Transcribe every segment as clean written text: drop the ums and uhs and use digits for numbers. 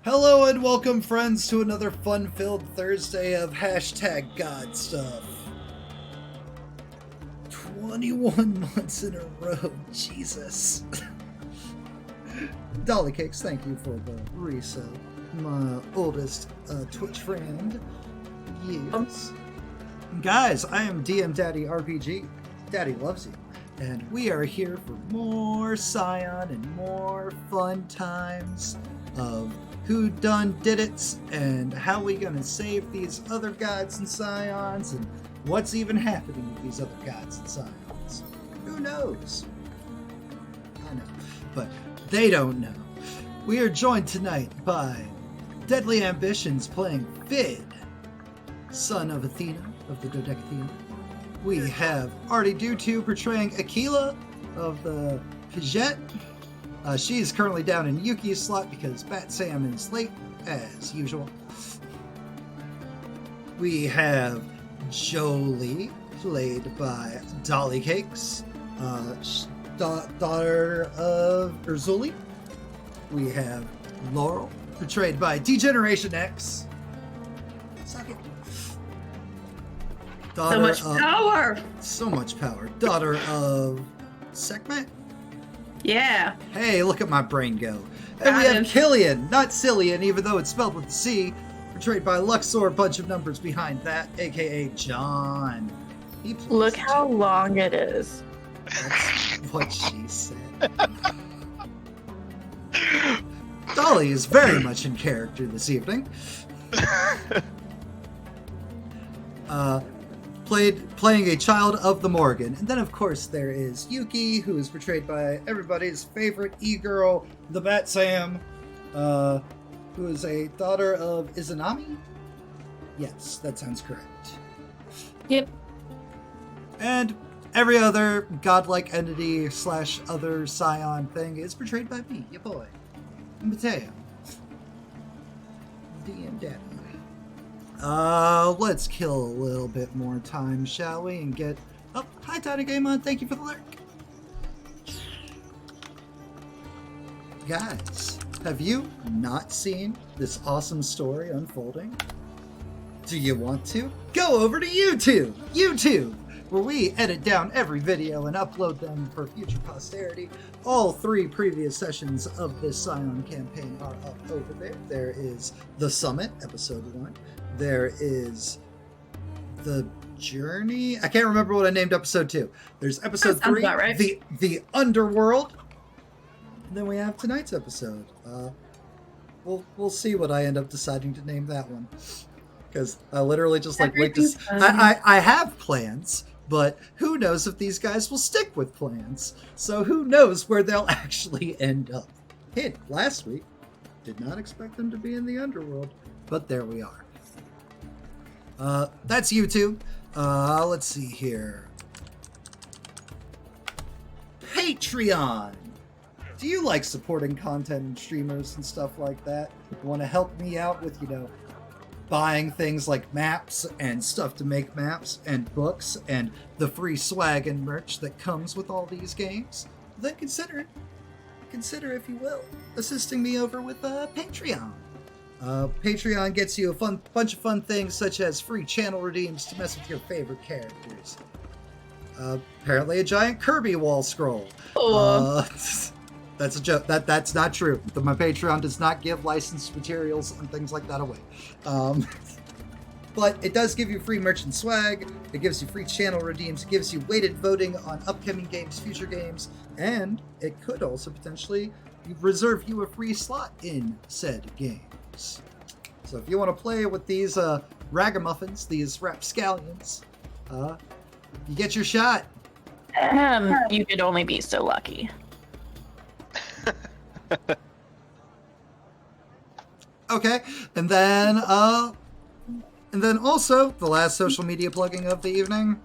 Hello and welcome, friends, to another fun-filled Thursday of hashtag God stuff. 21 months in a row, Jesus. Dolly Cakes, thank you for the resub. My oldest Twitch friend. Yes. Guys, I am DM Daddy RPG. Daddy loves you. And we are here for more Scion and more fun times of who done did it and how we gonna save these other gods and Scions and what's even happening with these other gods and Scions. Who knows? I know, but they don't know. We are joined tonight by Deadly Ambitions playing Fid, son of Athena of the Dodecatheon. We have Artie Dutu portraying Aquila of the Pidget. She is currently down in Yuki's slot because Bat Sam is late, as usual. We have Jolie, played by Dolly Cakes, daughter of Urzuli. We have Laurel, portrayed by Degeneration X. Suck it. So much power! So much power. Daughter of Sekhmet? Yeah. Hey, look at my brain go. And we have Killian, not Cillian, even though it's spelled with a C, portrayed by Luxor, bunch of numbers behind that, aka John. Look how long it is. That's what she said. Dolly is very much in character this evening. Playing a child of the Morgan. And then, of course, there is Yuki, who is portrayed by everybody's favorite e-girl, the Bat Sam, who is a daughter of Izanami? Yes, that sounds correct. Yep. And every other godlike entity / other Scion thing is portrayed by me, your boy, Mateo. DM Daddy. Let's kill a little bit more time, shall we? And get... Oh, hi, Tiny Game On. Thank you for the lurk. Guys, have you not seen this awesome story unfolding? Do you want to? Go over to YouTube! YouTube! Where we edit down every video and upload them for future posterity. All 3 previous sessions of this Scion campaign are up over there. There is The Summit, Episode 1. There is The Journey. I can't remember what I named Episode 2. There's Episode 3, right. the Underworld. And then we have tonight's episode. We'll see what I end up deciding to name that one. Because I literally just like wait to... I have plans. But who knows if these guys will stick with plans? So who knows where they'll actually end up? Hint, last week, did not expect them to be in the Underworld, but there we are. That's YouTube. Let's see here. Patreon! Do you like supporting content and streamers and stuff like that? Want to help me out with, buying things like maps and stuff to make maps and books and the free swag and merch that comes with all these games, then consider it. Consider, if you will, assisting me over with Patreon. Patreon gets you a bunch of fun things such as free channel redeems to mess with your favorite characters. Apparently a giant Kirby wall scroll. That's a joke. That's not true. My Patreon does not give licensed materials and things like that away. But it does give you free merchant swag. It gives you free channel redeems. It gives you weighted voting on upcoming games, future games, and it could also potentially reserve you a free slot in said games. So if you want to play with these ragamuffins, these rapscallions, you get your shot. You could only be so lucky. Okay, and then also the last social media plugging of the evening,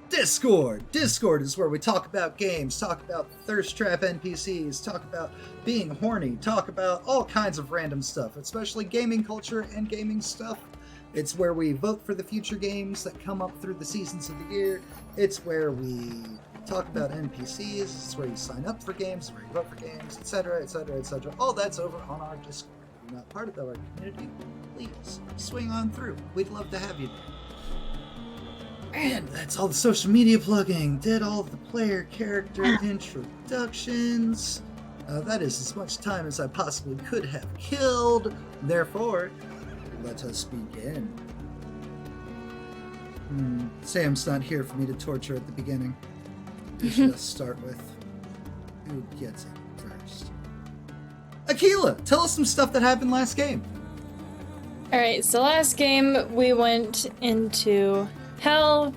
Discord. Discord is where we talk about games, talk about thirst trap NPCs, talk about being horny, talk about all kinds of random stuff, especially gaming culture and gaming stuff. It's where we vote for the future games that come up through the seasons of the year. It's where we talk about NPCs. It's where you sign up for games, where you vote for games, etc., etc., etc. All that's over on our Discord. you're not part of our community, please swing on through. We'd love to have you there. And that's all the social media plugging. Did all the player character introductions. That is as much time as I possibly could have killed. Therefore, let us begin. Sam's not here for me to torture at the beginning. We should just start with who gets it first. Aquila, tell us some stuff that happened last game. Alright, so last game we went into Hell,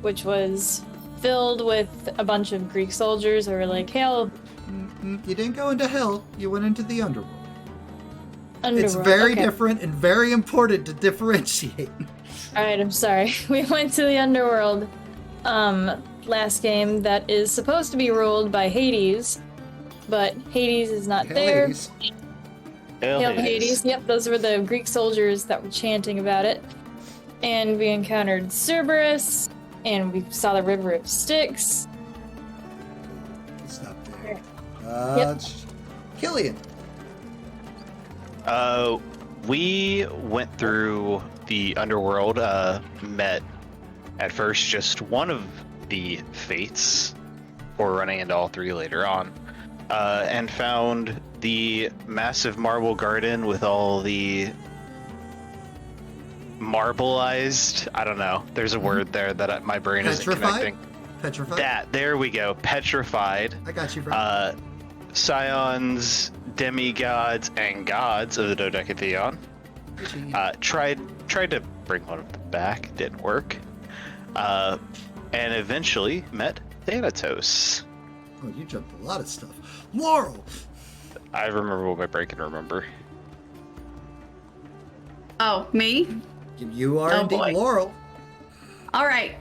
which was filled with a bunch of Greek soldiers who were like, Hail. You didn't go into Hell, you went into the Underworld. Underworld. It's very different and very important to differentiate. Alright, I'm sorry. We went to the Underworld last game that is supposed to be ruled by Hades, but Hades is not there. Hades. Hail Hades. Yep, those were the Greek soldiers that were chanting about it. And we encountered Cerberus, and we saw the River of Styx. Stop there. Yep. Killian. We went through the Underworld, met at first just one of the Fates, before running into all three later on, and found the massive marble garden with all the marbleized, I don't know, there's a word there that my brain isn't connecting. Petrified? There we go, petrified. I got you, bro. Scions, Demi-Gods, and Gods of the Dodecatheon. Tried to bring one of them back, didn't work. And eventually met Thanatos. Oh, you jumped a lot of stuff. Laurel! I remember what my brain can remember. Oh, me? You are indeed boy. Laurel. All right.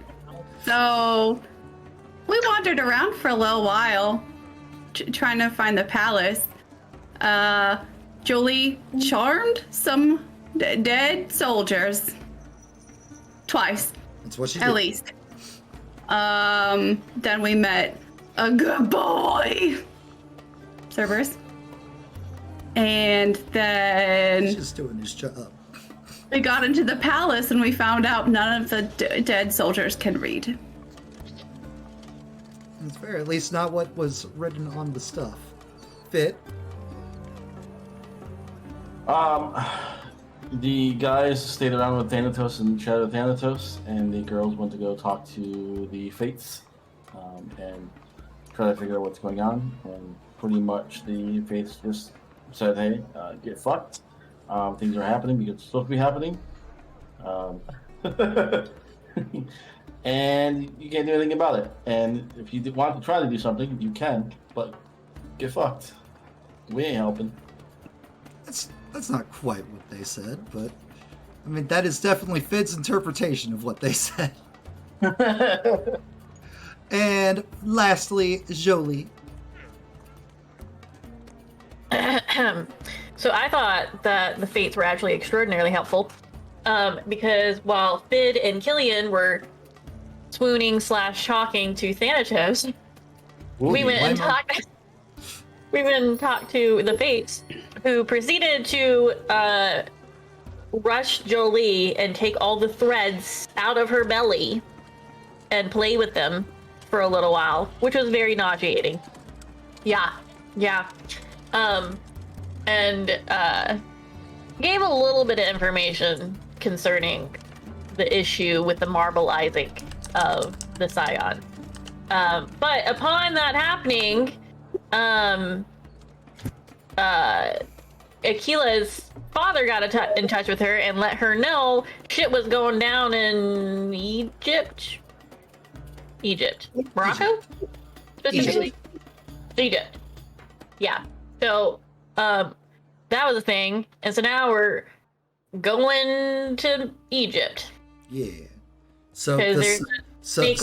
So we wandered around for a little while, trying to find the palace. Jolie charmed some dead soldiers. Twice, That's what she at did. least. Then we met a good boy, Cerberus. And then He's just doing his job. we got into the palace and we found out none of the dead soldiers can read. That's fair. At least not what was written on the stuff. Fit. The guys stayed around with Thanatos and Shadow Thanatos, and the girls went to go talk to the Fates and try to figure out what's going on. And pretty much the Fates just said, hey, get fucked. Things are happening because it's supposed to be happening. And you can't do anything about it. And if you want to try to do something, you can, but get fucked. We ain't helping. That's not quite what they said, but I mean that is definitely Fid's interpretation of what they said. And lastly, Jolie. So I thought that the Fates were actually extraordinarily helpful, because while Fid and Killian were swooning / shocking to Thanatos, we went and talked. We went and talked to the Fates, who proceeded to rush Jolie and take all the threads out of her belly and play with them for a little while, which was very nauseating. Yeah. And gave a little bit of information concerning the issue with the marbleizing of the Scion. But upon that happening, Aquila's father got in touch with her and let her know shit was going down in Egypt. Morocco? Specifically? Egypt. Yeah. So, that was a thing. And so now we're going to Egypt. Yeah. So Because so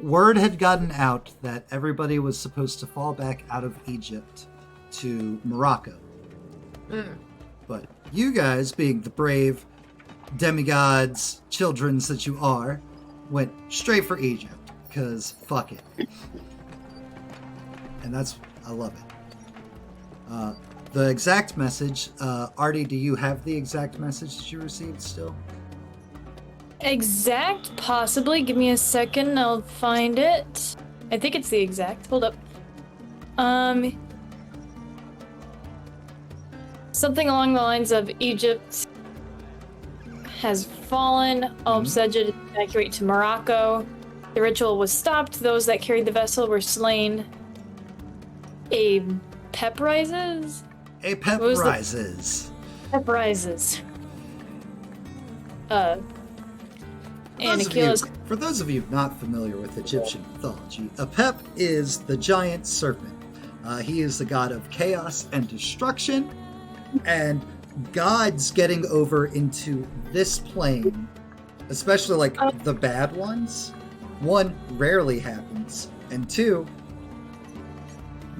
word had gotten out that everybody was supposed to fall back out of Egypt to Morocco. But you guys, being the brave demigods, childrens that you are, went straight for Egypt, because fuck it. And I love it. the exact message, Artie, do you have the exact message that you received still? Exact? Possibly. Give me a second. I'll find it. I think it's the exact. Hold up. Something along the lines of Egypt has fallen. All Sedged evacuate to Morocco. The ritual was stopped. Those that carried the vessel were slain. Apep rises? Apep rises. Apep rises. And Akila's... For those of you not familiar with Egyptian mythology, Apep is the giant serpent. He is the god of chaos and destruction, and gods getting over into this plane, especially like the bad ones, one, rarely happens, and two,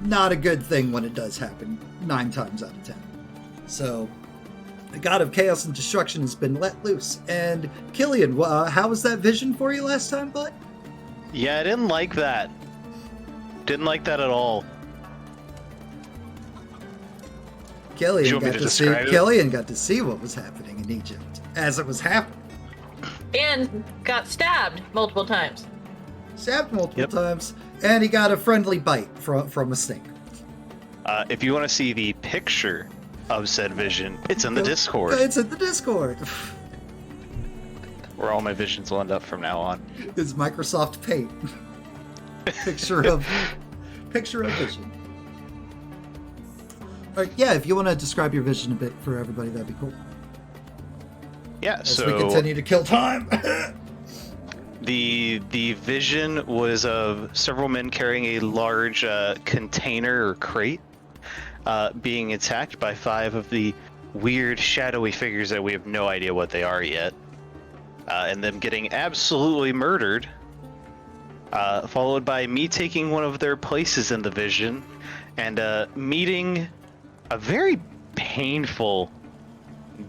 not a good thing when it does happen 9 times out of 10. So the god of chaos and destruction has been let loose. And Killian, how was that vision for you last time, bud? Yeah, I didn't like that. Didn't like that at all. Killian got to see what was happening in Egypt as it was happening. And got stabbed multiple times. Stabbed multiple times, and he got a friendly bite from a snake. If you want to see the picture of said vision, it's in the Discord. It's in the Discord. Where all my visions will end up from now on. It's Microsoft Paint. picture of vision. All right, yeah, if you want to describe your vision a bit for everybody, that'd be cool. Yeah, As we continue to kill time. The vision was of several men carrying a large container or crate, being attacked by 5 of the weird shadowy figures that we have no idea what they are yet, and them getting absolutely murdered, followed by me taking one of their places in the vision and meeting a very painful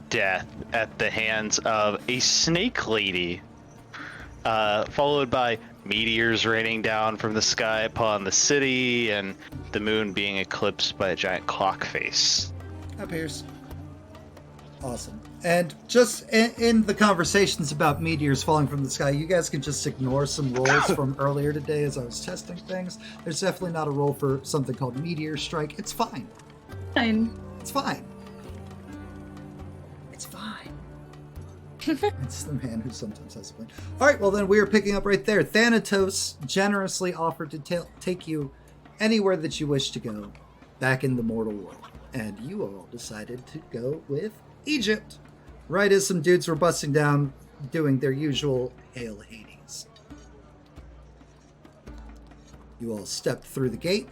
death at the hands of a snake lady, followed by meteors raining down from the sky upon the city, and the moon being eclipsed by a giant clock face. Appears. Awesome. And just in the conversations about meteors falling from the sky, you guys can just ignore some rolls from earlier today as I was testing things. There's definitely not a roll for something called meteor strike. It's fine. Fine. It's fine. It's fine. It's the man who sometimes has a plan. All right, well then we are picking up right there. Thanatos generously offered to take you anywhere that you wish to go back in the mortal world. And you all decided to go with Egypt. Right as some dudes were busting down doing their usual Hail Hades. You all stepped through the gate.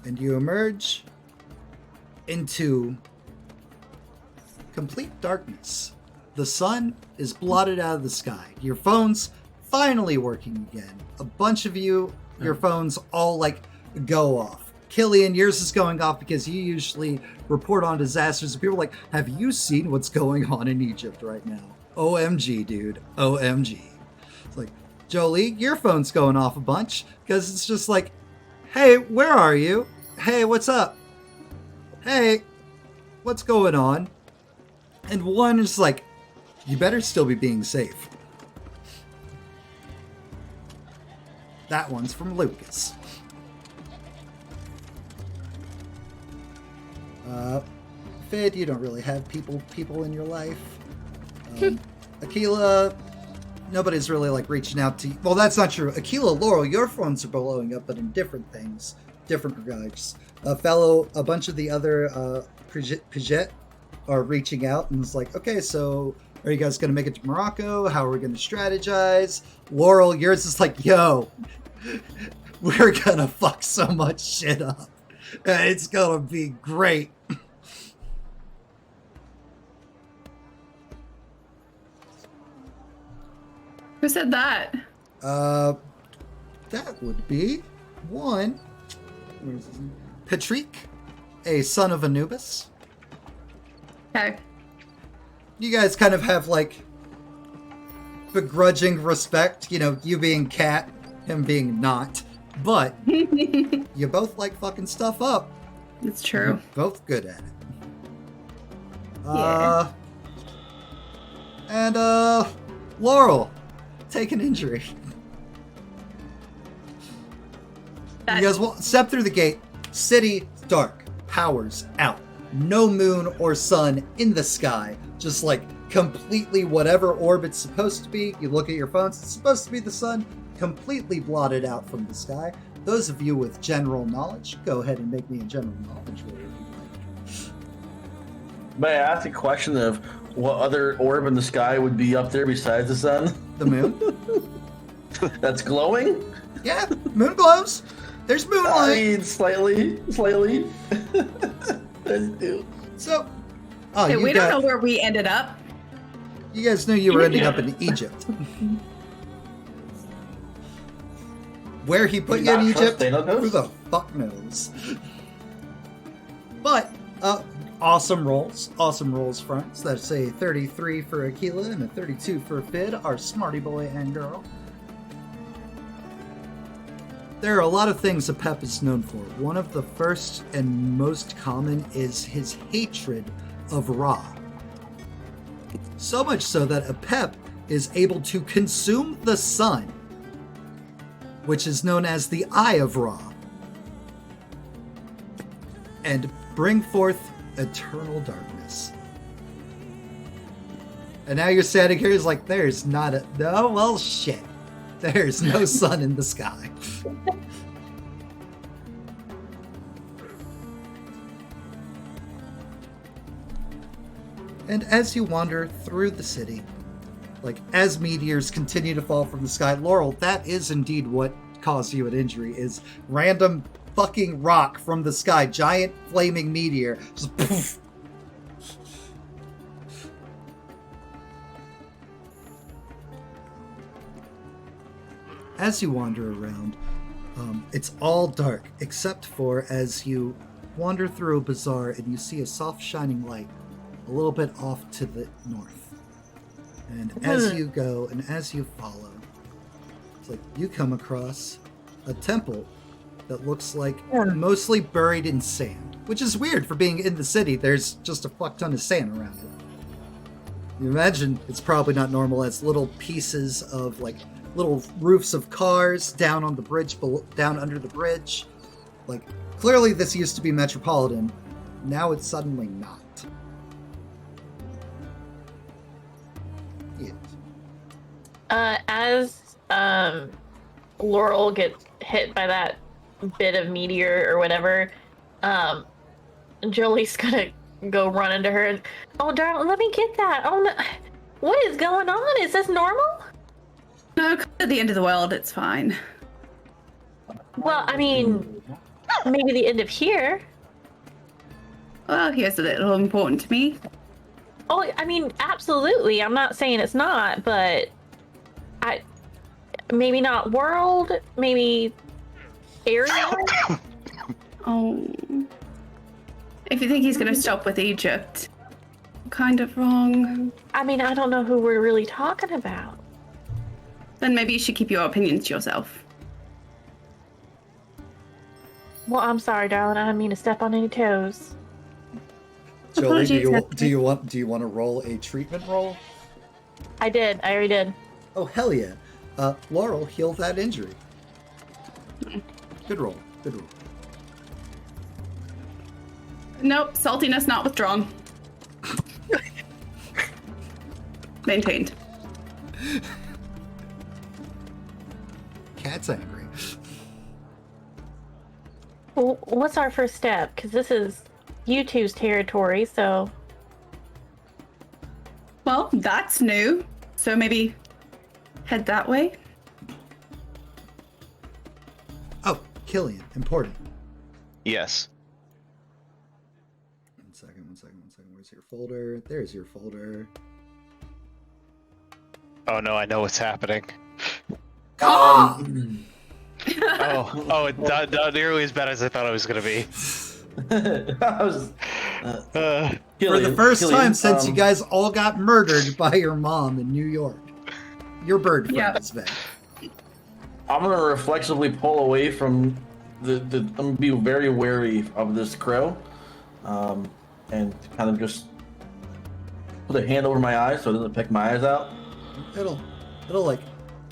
And you emerge into complete darkness. The sun is blotted out of the sky. Your phone's finally working again. A bunch of you, your phones all like go off. Killian, yours is going off because you usually report on disasters. And people are like, have you seen what's going on in Egypt right now? OMG, dude. OMG. It's like, Jolie, your phone's going off a bunch because it's just like, hey, where are you? Hey, what's up? Hey, what's going on? And one is like, you better still be being safe. That one's from Lucas. Fid, you don't really have people in your life. Aquila, nobody's really like reaching out to you. Well, that's not true. Aquila, Laurel, your phones are blowing up, but in different things, different regards. A bunch of the other Piget are reaching out and it's like, okay, so are you guys going to make it to Morocco? How are we going to strategize? Laurel, yours is like, yo, we're going to fuck so much shit up. It's going to be great. Who said that? That would be one. Where's his name? Patrick, a son of Anubis. Okay. You guys kind of have like begrudging respect, you know, you being cat, him being not. But you both like fucking stuff up. It's true. You're both good at it. Yeah. And Laurel, take an injury. You guys will step through the gate. City dark. Powers out. No moon or sun in the sky. Just like completely whatever orbit's supposed to be. You look at your phones, it's supposed to be the sun. Completely blotted out from the sky. Those of you with general knowledge, go ahead and make me a general knowledge roll if you'd like. May I ask a question of what other orb in the sky would be up there besides the sun? The moon? That's glowing? Yeah, moon glows. There's I moonlight. mean, slightly. That's new. So, oh, Okay, you we got- don't know where we ended up. You guys knew you were ending up in Egypt. Where he put you in Not trust Egypt, Thanatos? who the fuck knows? But, awesome rolls, friends. That's a 33 for Aquila and a 32 for Fid, our smarty boy and girl. There are a lot of things Apep is known for. One of the first and most common is his hatred of Ra. So much so that Apep is able to consume the sun, which is known as the Eye of Ra, and bring forth eternal darkness. And now you're standing here, it's like, there's not a... No, well, shit. There's no sun in the sky. And as you wander through the city, like as meteors continue to fall from the sky, Laurel, that is indeed what caused you an injury, is random fucking rock from the sky, giant flaming meteor, just poof. As you wander around, it's all dark, except for as you wander through a bazaar and you see a soft shining light a little bit off to the north. And as you go and as you follow, it's like you come across a temple that looks like mostly buried in sand, which is weird for being in the city. There's just a fuck ton of sand around it. You imagine it's probably not normal as little pieces of like little roofs of cars down on the bridge, down under the bridge. Like, clearly this used to be metropolitan. Now it's suddenly not. Yes. As Laurel gets hit by that bit of meteor or whatever, Jolie's gonna go run into her and, oh, darling, let me get that. Oh, no. What is going on? Is this normal? No, at the end of the world, it's fine. Well, I mean, maybe the end of here. Well, here's a little important to me. Oh, I mean, absolutely. I'm not saying it's not, but maybe not world, maybe area. Oh. If you think he's going to stop with Egypt, kind of wrong. I mean, I don't know who we're really talking about. Then maybe you should keep your opinions to yourself. Well, I'm sorry, darling. I didn't mean to step on any toes. Jolie, do Apologies, you want to roll a treatment roll? I did. I already did. Oh hell yeah! Laurel, heal that injury. Good roll. Good roll. Nope, saltiness not withdrawn. Maintained. Cat's angry. Well, what's our first step? Because this is you two's territory, so... Well, that's new. So maybe head that way? Oh, Killian, important. Yes. One second. Where's your folder? There's your folder. Oh no, I know what's happening. Oh! It's not nearly as bad as I thought it was gonna be. I was, For the first time since you guys all got murdered by your mom in New York. Your bird friend Yeah. is back. I'm gonna reflexively pull away from the. I'm gonna be very wary of this crow, and kind of just put a hand over my eyes so it doesn't pick my eyes out. It'll like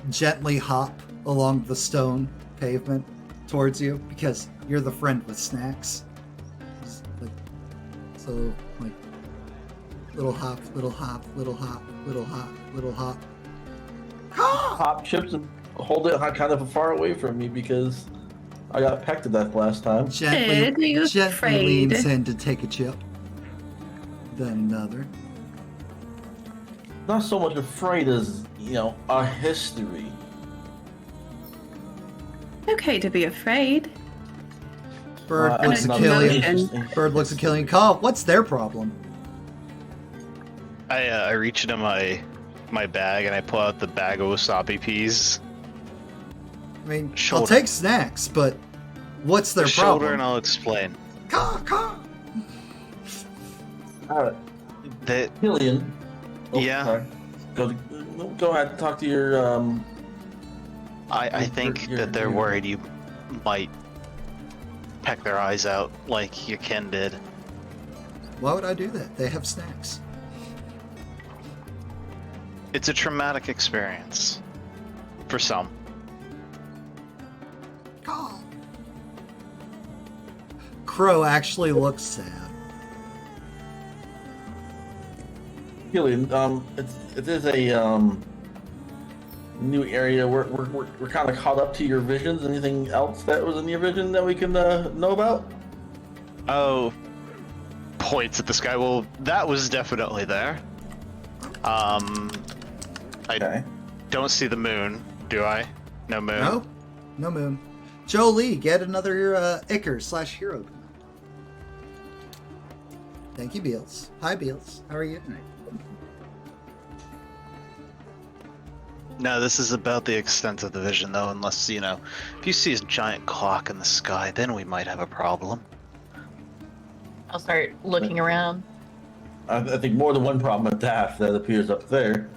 gently hop along the stone pavement towards you because you're the friend with snacks. So like little hop, little hop, little hop, little hop, little hop. Pop chips and hold it kind of far away from me because I got pecked to death last time. Gently afraid? leans in to take a chip. Then another. Not so much afraid as, a history. Okay to be afraid. Bird looks at not Killian. interesting. Bird looks at Killian. Call. What's their problem? I reach into my bag and I pull out the bag of wasabi peas. I mean, Shoulder. I'll take snacks, but what's their Shoulder problem? and I'll explain. Caw. Alright, That Killian. Oh, Yeah. Sorry. Go ahead. Talk to your. I think that they're worried you might peck their eyes out like your kin did. Why would I do that? They have snacks. It's a traumatic experience for some. Caw. Crow actually looks sad. Killian, it is a new area. We're kind of caught up to your visions. Anything else that was in your vision that we can know about? Oh, points at the sky. Well, that was definitely there. I Okay. don't see the moon, do I? No moon. No? No moon. Jolie, get another Icker/hero. Thank you, Beals. Hi, Beals. How are you tonight? No, this is about the extent of the vision, though, unless, if you see a giant clock in the sky, then we might have a problem. I'll start looking around. I think more than one problem at that appears up there.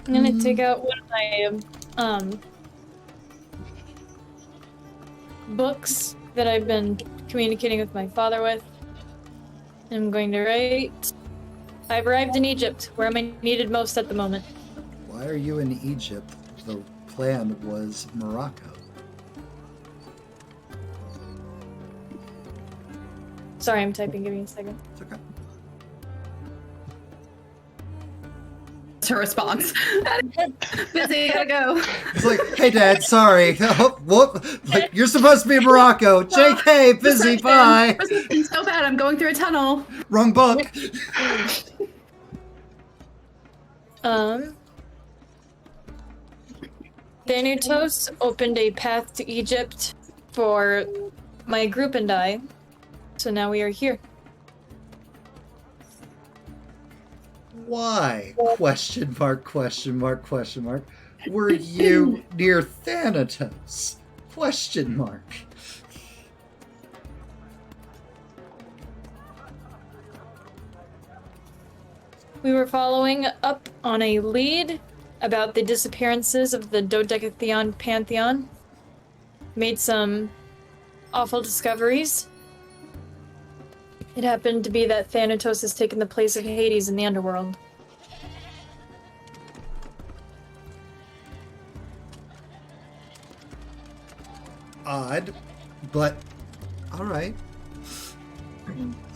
I'm gonna take out one of my books that I've been communicating with my father with. I'm going to write, I've arrived in Egypt, where am I needed most at the moment? Why are you in Egypt? The plan was Morocco. Sorry, I'm typing, give me a second. It's okay. That's her response. Busy, gotta go. It's like, hey, Dad, sorry. Whoop. Like, you're supposed to be in Morocco. JK, busy, bye. Reception's so bad, I'm going through a tunnel. Wrong book. Thanatos opened a path to Egypt for my group and I, so now we are here. Why? Question mark, question mark, question mark. Were you near Thanatos? Question mark. We were following up on a lead about the disappearances of the Dodecatheon Pantheon. Made some awful discoveries. It happened to be that Thanatos has taken the place of Hades in the Underworld. Odd, but alright.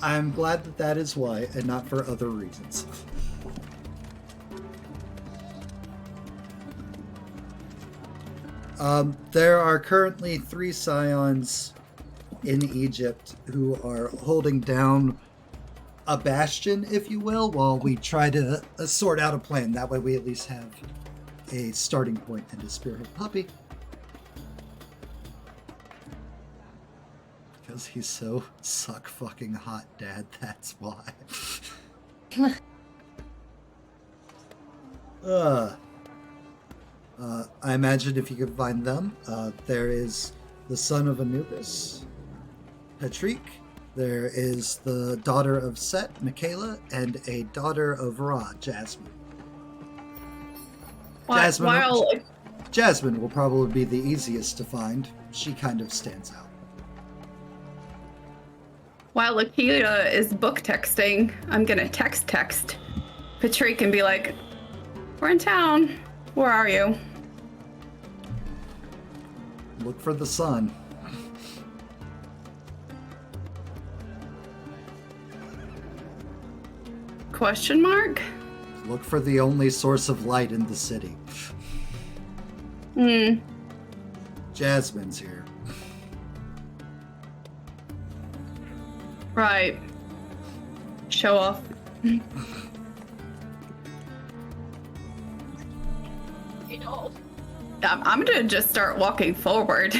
I'm glad that that is why, and not for other reasons. There are currently 3 Scions in Egypt who are holding down a bastion, if you will, while we try to sort out a plan. That way we at least have a starting point into Spearhead Puppy. Because he's so suck fucking hot, Dad, that's why. I imagine if you could find them, there is the son of Anubis, Patrick. There is the daughter of Set, Michaela, and a daughter of Ra, Jasmine. Jasmine will probably be the easiest to find. She kind of stands out. While Akita is book texting, I'm gonna text Patrick and be like, we're in town. Where are you? Look for the sun. Question mark? Look for the only source of light in the city. Jasmine's here. Right. Show off. I'm gonna just start walking forward.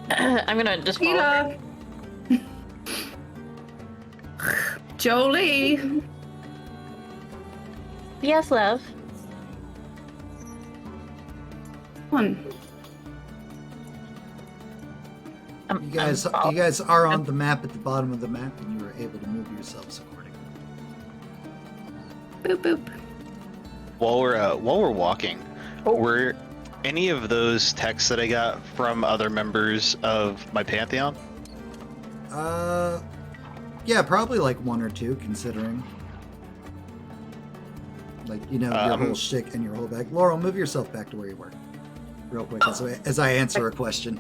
I'm gonna just follow her. Akita. Jolie. Yes, love. One. You guys are on the map at the bottom of the map, and you are able to move yourselves accordingly. Boop boop. While we're walking, were any of those texts that I got from other members of my pantheon? Yeah, probably like one or two, considering. Like, you know, your whole shtick and your whole bag. Laurel, move yourself back to where you were. Real quick, as I answer a question.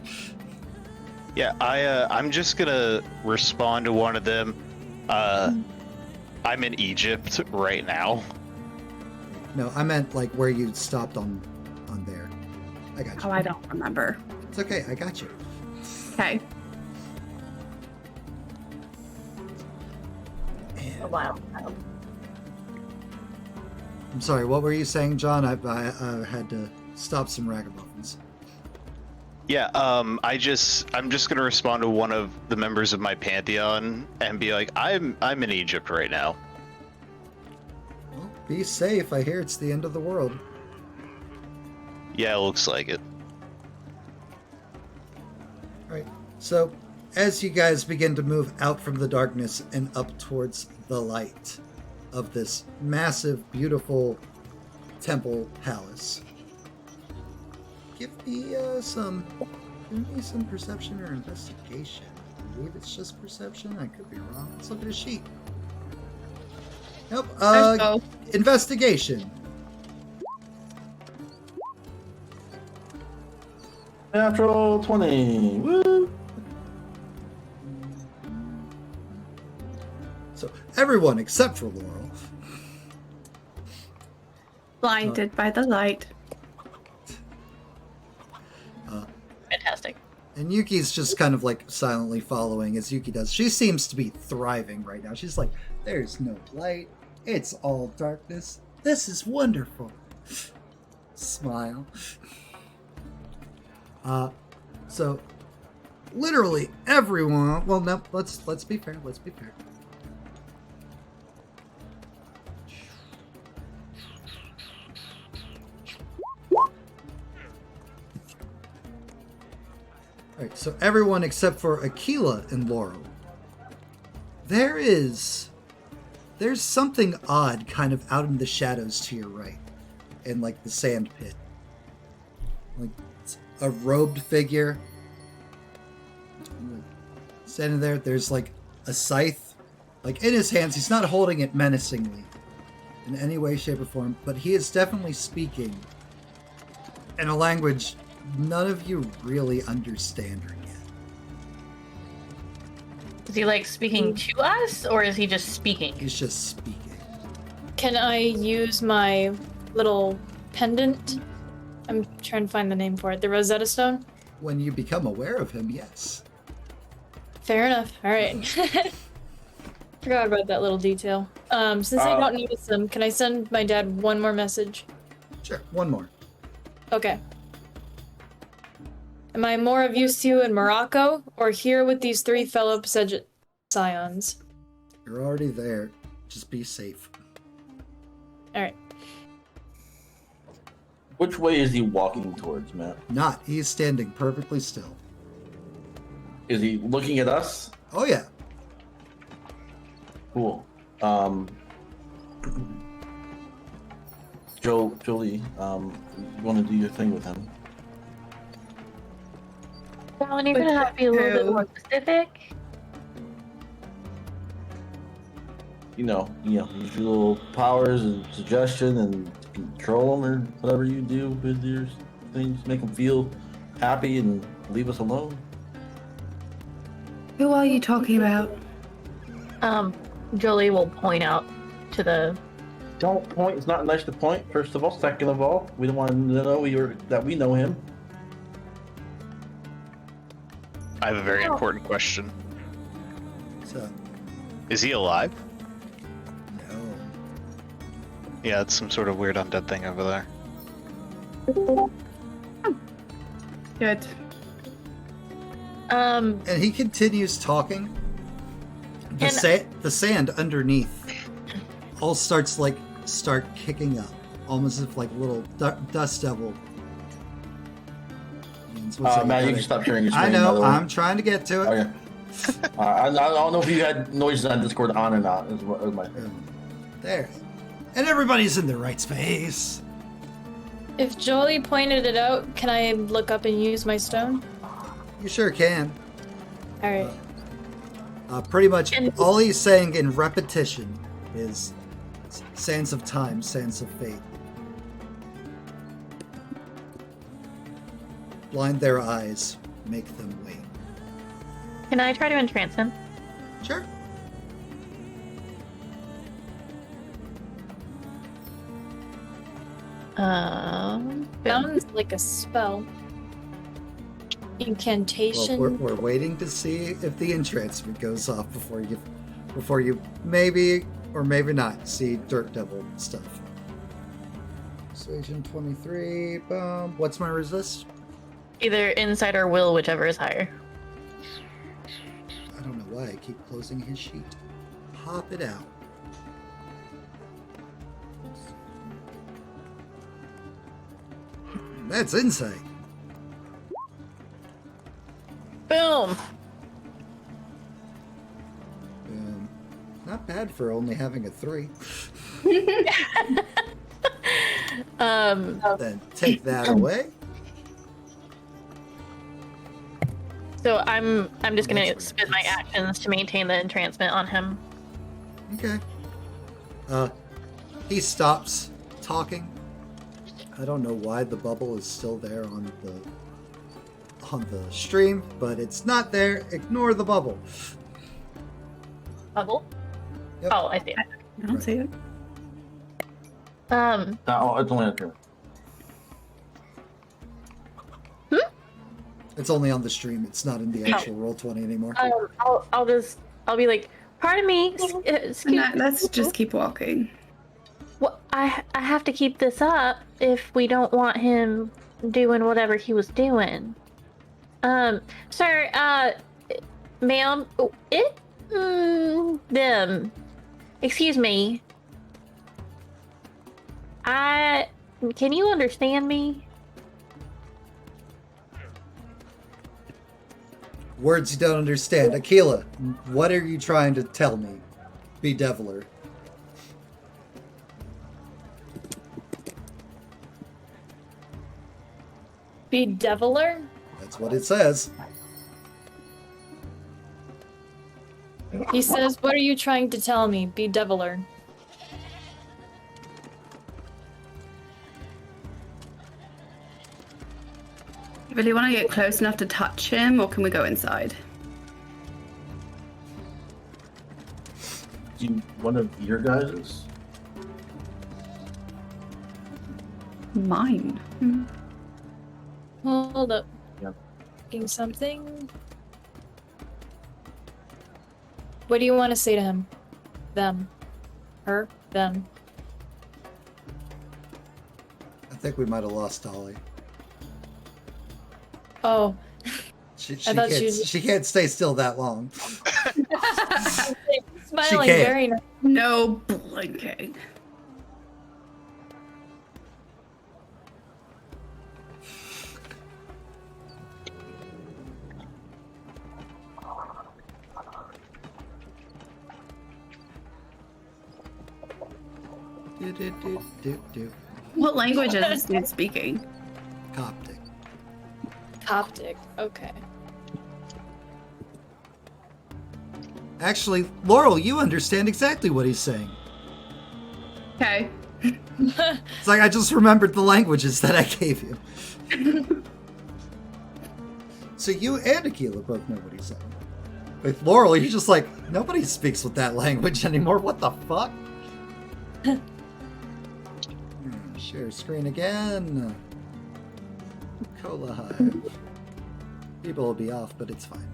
Yeah, I'm just gonna respond to one of them. I'm in Egypt right now. No, I meant like where you stopped on there. I got you. Oh, I don't remember. It's okay, I got you. Okay. Oh, wow. I'm sorry, what were you saying, John? I had to stop some ragamuffins. Yeah, I'm just gonna respond to one of the members of my pantheon and be like, I'm in Egypt right now. Well, be safe. I hear it's the end of the world. Yeah, it looks like it. All right. So, as you guys begin to move out from the darkness and up towards the light of this massive, beautiful temple palace, give me some perception or investigation. I believe it's just perception. I could be wrong. Let's look at a sheet. Nope. Investigation. Natural 20. Woo! So everyone except for Laurel. Blinded by the light. Fantastic. And Yuki's just kind of like silently following as Yuki does. She seems to be thriving right now. She's like, there's no light. It's all darkness. This is wonderful. Smile. So literally everyone, well, no, let's be fair. Let's be fair. Alright, so everyone except for Aquila and Laurel. There's something odd kind of out in the shadows to your right. In like the sand pit. Like a robed figure. Standing there, there's like a scythe. Like in his hands, he's not holding it menacingly. In any way, shape, or form. But he is definitely speaking in a language none of you really understand her yet. Is he like speaking to us, or is he just speaking? He's just speaking. Can I use my little pendant? I'm trying to find the name for it. The Rosetta Stone? When you become aware of him, yes. Fair enough. All right. Forgot about that little detail. Since I don't notice them, can I send my dad one more message? Sure, one more. Okay. Am I more of use to you in Morocco, or here with these three fellow Scions? You're already there. Just be safe. Alright. Which way is he walking towards, Matt? Not. He's standing perfectly still. Is he looking at us? Oh, yeah. Cool. Jolie, you want to do your thing with him? Well, you're gonna have to be a little bit more specific. Use your little powers and suggestion and control them or whatever you do with your things. Make them feel happy and leave us alone. Who are you talking about? Jolie will point out to the. Don't point. It's not nice to point. First of all, second of all, we don't want him to know that we know him. I have a very important question. So, Is he alive? no. Yeah, it's some sort of weird undead thing over there. Good. And he continues talking. The sand underneath all starts kicking up, almost as if like little dust devil. Matt, you can stop sharing your screen. I by the know. way. I'm trying to get to it. Okay. I don't know if you had noises on Discord on or not. Is my There. And everybody's in the right space. If Jolie pointed it out, can I look up and use my stone? You sure can. Alright. Pretty much all he's saying in repetition is sands of time, sands of fate. Blind their eyes, make them wait. Can I try to entrance him? Sure. Sounds like a spell. Incantation. Well, we're waiting to see if the entrancement goes off before you maybe or maybe not see Dirt Devil stuff. Persuasion 23. Boom. What's my resist? Either insight or will, whichever is higher. I don't know why I keep closing his sheet. Pop it out. That's insight. Boom. Not bad for only having a 3. Then take that away. So I'm just gonna That's spend my actions to maintain the entrancement on him. Okay. He stops talking. I don't know why the bubble is still there on the stream, but it's not there. Ignore the bubble. Bubble? Yep. Oh, I see it. I don't see it. it's only a It's only on the stream. It's not in the actual Roll20 anymore. I'll be like, pardon me, excuse me. Let's just keep walking. Well, I have to keep this up if we don't want him doing whatever he was doing. Sir, ma'am, them. Excuse me. Can you understand me? Words you don't understand. Aquila, what are you trying to tell me? Bedeviler. Bedeviler? That's what it says. He says, what are you trying to tell me? Bedeviler. Really want to get close enough to touch him, or can we go inside? one of your guys's? Mine. Hold up. Yep. Thinking something. What do you want to say to him? Them. Her. Them. I think we might have lost Dolly. Oh. She I thought she can't stay still that long. Smiling can't. very nice. No blinking. Do. What language is this dude speaking? Coptic. Coptic. Okay. Actually, Laurel, you understand exactly what he's saying. Okay. It's like I just remembered the languages that I gave you. So you and Aquila both know what he's saying. With Laurel, you're just like, nobody speaks with that language anymore. What the fuck? Share screen again. Cola Hive. People will be off, but it's fine.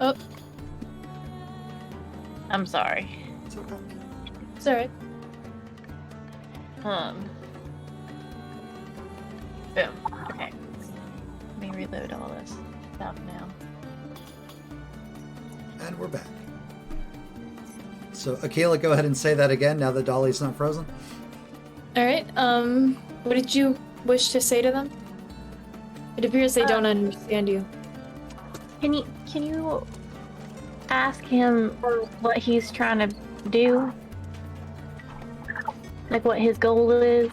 Oh, I'm sorry. It's okay. it's alright. Boom. Okay. Let me reload all this stuff now. And we're back. So, Aquila, go ahead and say that again now that Dolly's not frozen. Alright, what did you wish to say to them? It appears they don't understand you. Can you ask him what he's trying to do? Like what his goal is?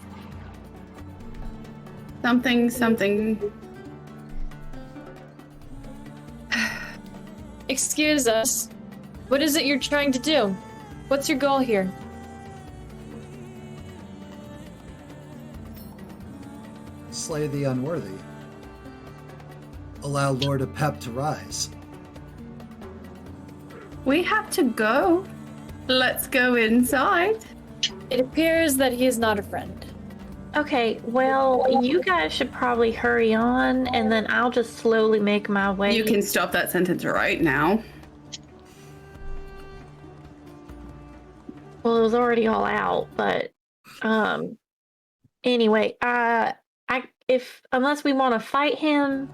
Something. Excuse us. What is it you're trying to do? What's your goal here? Slay the unworthy. Allow Lord Apep to rise. We have to go. Let's go inside. It appears that he is not a friend. Okay, well, you guys should probably hurry on, and then I'll just slowly make my way. You can stop that sentence right now. Well, it was already all out, but anyway, unless we want to fight him,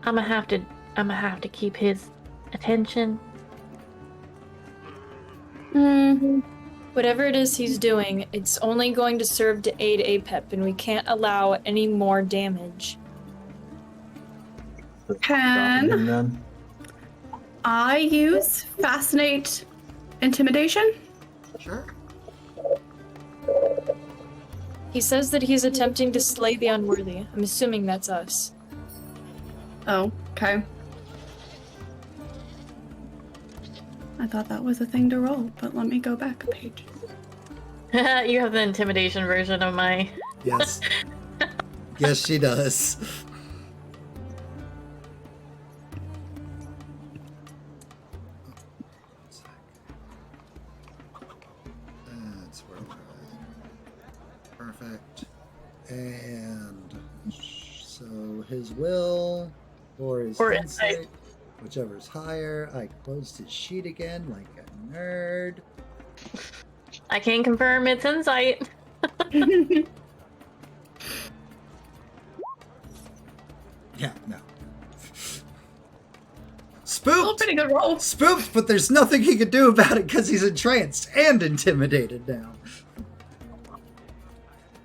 I'm gonna have to keep his attention. Whatever it is he's doing, it's only going to serve to aid Apep, and we can't allow any more damage. Can I use Fascinate Intimidation? Sure. He says that he's attempting to slay the unworthy. I'm assuming that's us. Oh, okay. I thought that was a thing to roll, but let me go back a page. You have the intimidation version of my. Yes. Yes, she does. That's where we're at. Perfect. And so his will or his insight, whichever's higher. I closed his sheet again like a nerd. I can confirm it's insight. Yeah, no. Still Spooked! pretty good roll. Spooked, but there's nothing he can do about it because he's entranced and intimidated now.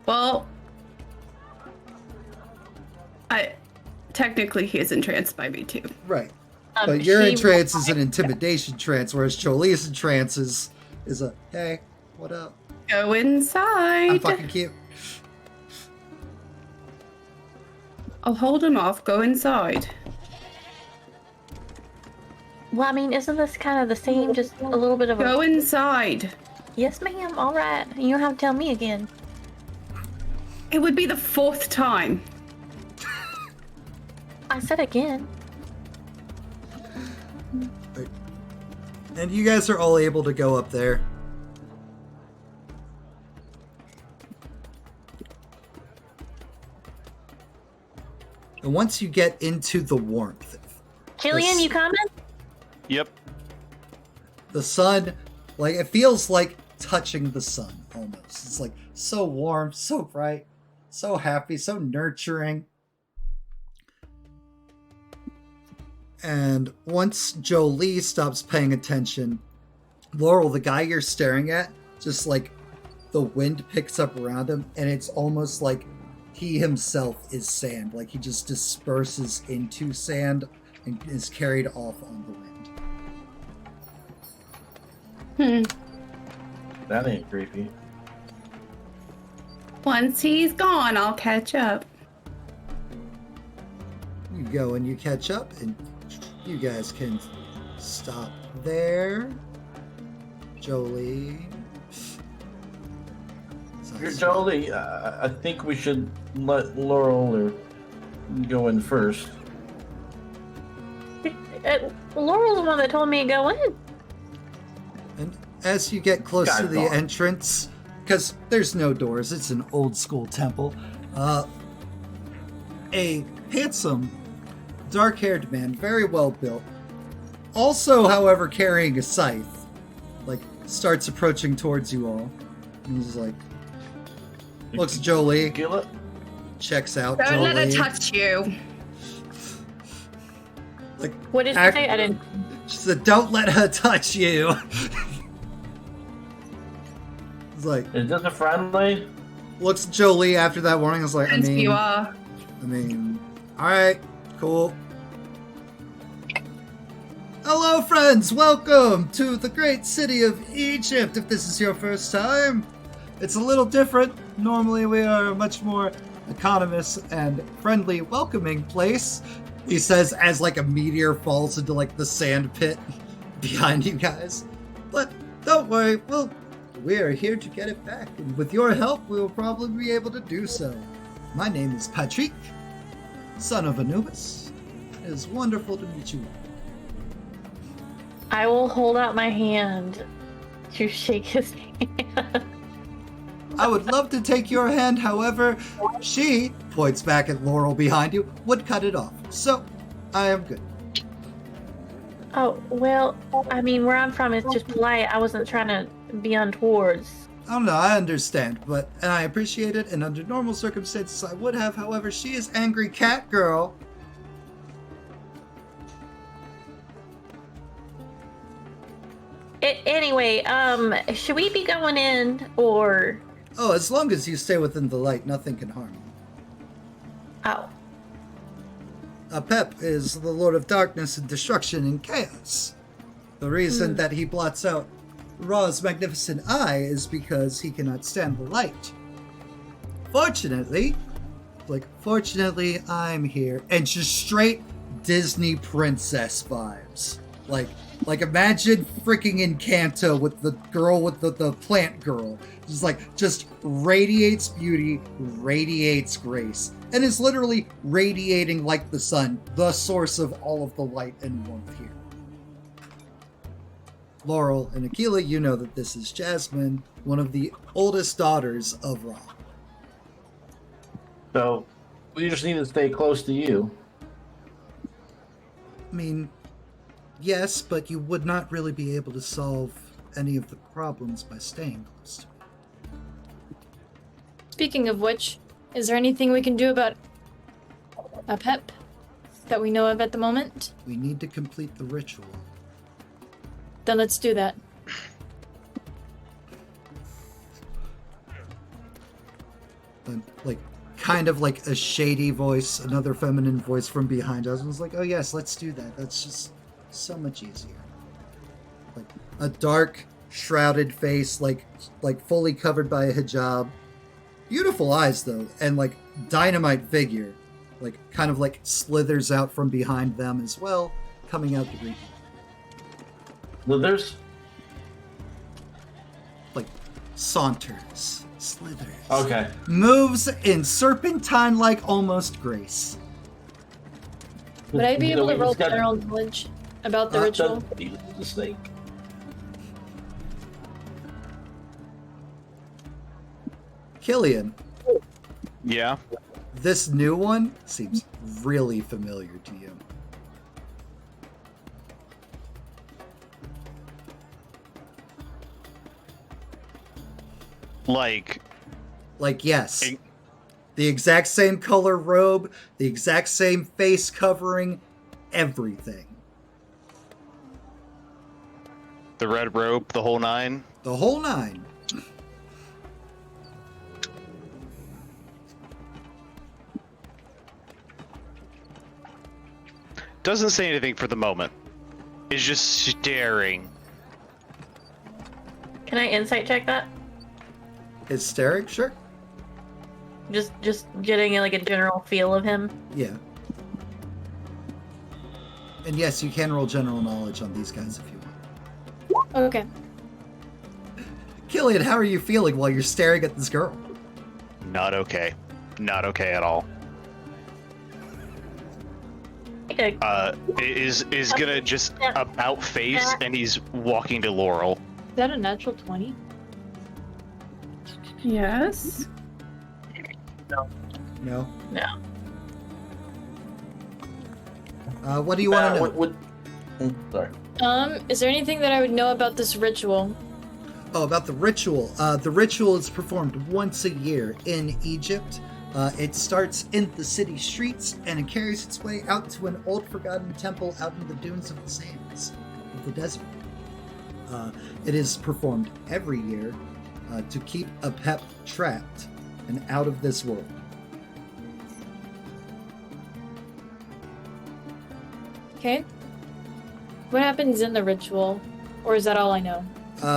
Well, technically he is entranced by me too. Right. But your She- entrance is an intimidation trance, whereas Jolie's entrance is a, hey, what up? Go inside. I'm fucking cute. I'll hold him off. Go inside. Well, I mean, isn't this kind of the same? Just a little bit of a. Go inside. Yes, ma'am. All right. You don't have to tell me again. It would be the 4th time. I said again. And you guys are all able to go up there. And once you get into the warmth, Killian, you coming? Yep. the sun, like, it feels like touching the sun almost. It's like so warm, so bright, so happy, so nurturing. And once Jolie stops paying attention, Laurel, the guy you're staring at, just like the wind picks up around him, and it's almost like he himself is sand. Like, he just disperses into sand and is carried off on the wind. That ain't creepy. Once he's gone, I'll catch up. You go and you catch up, and you guys can stop there. Jolie. Here, Jolie, I think we should let Laurel go in first. Laurel's the one that told me to go in. And as you get close to the God. entrance, because there's no doors, it's an old school temple, a handsome, dark-haired man, very well built, also, however, carrying a scythe, like, starts approaching towards you all. And he's like, looks at Jolie, Gila? checks out Don't Jolie. let her touch you. Like, What did she say? I didn't. She said, don't let her touch you. It's like, Is this a friendly? looks at Jolie after that warning. It's like, Depends who you are. all right, cool. Hello, friends. Welcome to the great city of Egypt. If this is your first time, it's a little different. Normally, we are a much more economous and friendly, welcoming place. He says as like a meteor falls into like the sand pit behind you guys. But don't worry, we are here to get it back, and with your help, we will probably be able to do so. My name is Patrick, son of Anubis. It is wonderful to meet you. I will hold out my hand to shake his hand. I would love to take your hand, however, she points back at Laurel behind you, would cut it off. So, I am good. Oh, well, I mean, where I'm from is just polite. I wasn't trying to be untoward. I don't know, I understand, and I appreciate it, and under normal circumstances I would have, however, she is angry cat girl. Anyway, should we be going in, or... Oh, as long as you stay within the light, nothing can harm you. Oh. Apep is the Lord of Darkness and Destruction and Chaos. The reason that he blots out Ra's magnificent eye is because he cannot stand the light. Fortunately, I'm here. And just straight Disney princess vibes. Like imagine freaking Encanto with the girl with the plant girl. Just radiates beauty, radiates grace, and is literally radiating like the sun, the source of all of the light and warmth here. Laurel and Aquila, you know that this is Jasmine, one of the oldest daughters of Ra. So, we just need to stay close to you. I mean, yes, but you would not really be able to solve any of the problems by staying close to me. Speaking of which, is there anything we can do about Apep that we know of at the moment? We need to complete the ritual. Then let's do that. And, kind of like a shady voice, another feminine voice from behind us was like, oh yes, let's do that. That's just so much easier. Like a dark, shrouded face, like fully covered by a hijab. Beautiful eyes though, and dynamite figure. Kind of slithers out from behind them as well, coming out to greet you. Well, there's... saunters, slithers. Okay. Moves in serpentine-like almost grace. Would I be able to We roll just got- general knowledge about the ritual? The snake. Killian, Yeah. this new one seems really familiar to you. Yes. The exact same color robe, the exact same face covering, everything. The red robe, the whole nine. The whole nine. Doesn't say anything for the moment. Is just staring. Can I insight check that? Is staring? Sure. Just getting like a general feel of him. Yeah. And yes, you can roll general knowledge on these guys if you want. Okay. Killian, how are you feeling while you're staring at this girl? Not okay. Not okay at all. Okay. Is gonna just about face, and he's walking to Laurel. Is that a natural 20? Yes. No. No. What do you want to know? Sorry. Is there anything that I would know about this ritual? Oh, about the ritual. The ritual is performed once a year in Egypt. It starts in the city streets and it carries its way out to an old forgotten temple out in the dunes of the sands of the desert. It is performed every year to keep Apep trapped and out of this world. Okay. What happens in the ritual? Or is that all I know?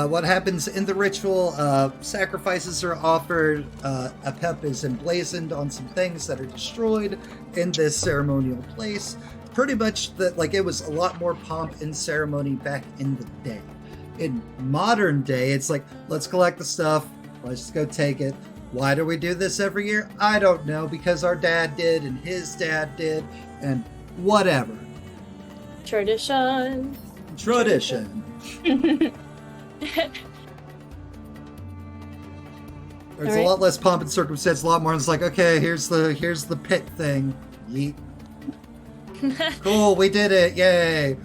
What happens in the ritual, sacrifices are offered, Apep is emblazoned on some things that are destroyed in this ceremonial place. Pretty much, it was a lot more pomp and ceremony back in the day. In modern day, it's like, let's collect the stuff, let's just go take it. Why do we do this every year? I don't know, because our dad did, and his dad did, and whatever. Tradition. There's a lot less pomp and circumstance, a lot more. It's like, okay, here's the pit thing. Yeet. Cool, we did it! Yay!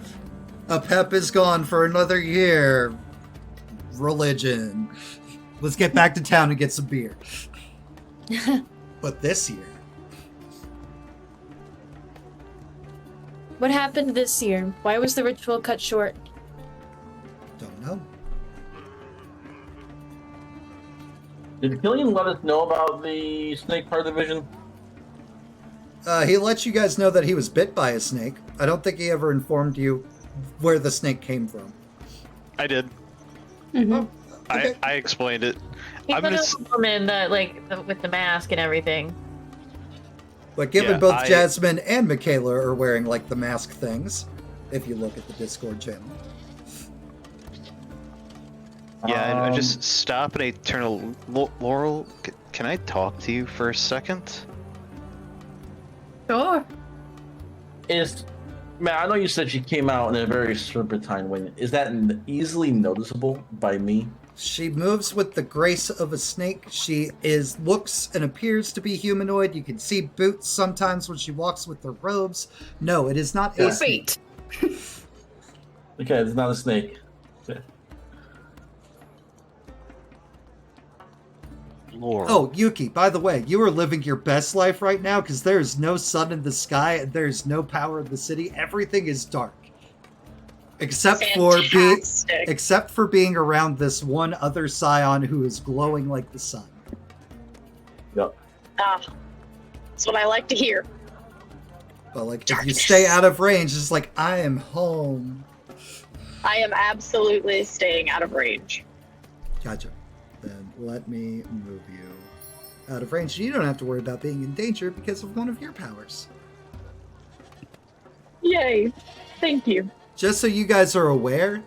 Apep is gone for another year. Religion. Let's get back to town and get some beer. But this year, What happened this year? Why was the ritual cut short? don't know. Did Killian let us know about the snake part of the vision? He let you guys know that he was bit by a snake. I don't think he ever informed you where the snake came from. I did. Mm-hmm. Oh, okay. I explained it. He I'm put gonna a woman that with the mask and everything. But given Yeah, both Jasmine and Michaela are wearing the mask things, if you look at the Discord channel. Yeah, I just stop and I turn to Laurel. Can I talk to you for a second? Sure. Man, I know you said she came out in a very serpentine way. Is that easily noticeable by me? She moves with the grace of a snake. She looks and appears to be humanoid. You can see boots sometimes when she walks with her robes. No, it is not a snake. Wait. Okay, it's not a snake. Okay. Laurel. Oh, Yuki, by the way, you are living your best life right now because there is no sun in the sky and there is no power in the city. Everything is dark. Except for being around this one other Scion who is glowing like the sun. Yep. That's what I like to hear. But if you stay out of range, it's like, I am home. I am absolutely staying out of range. Gotcha. Then let me move you out of range. You don't have to worry about being in danger because of one of your powers. Yay. Thank you. Just so you guys are aware,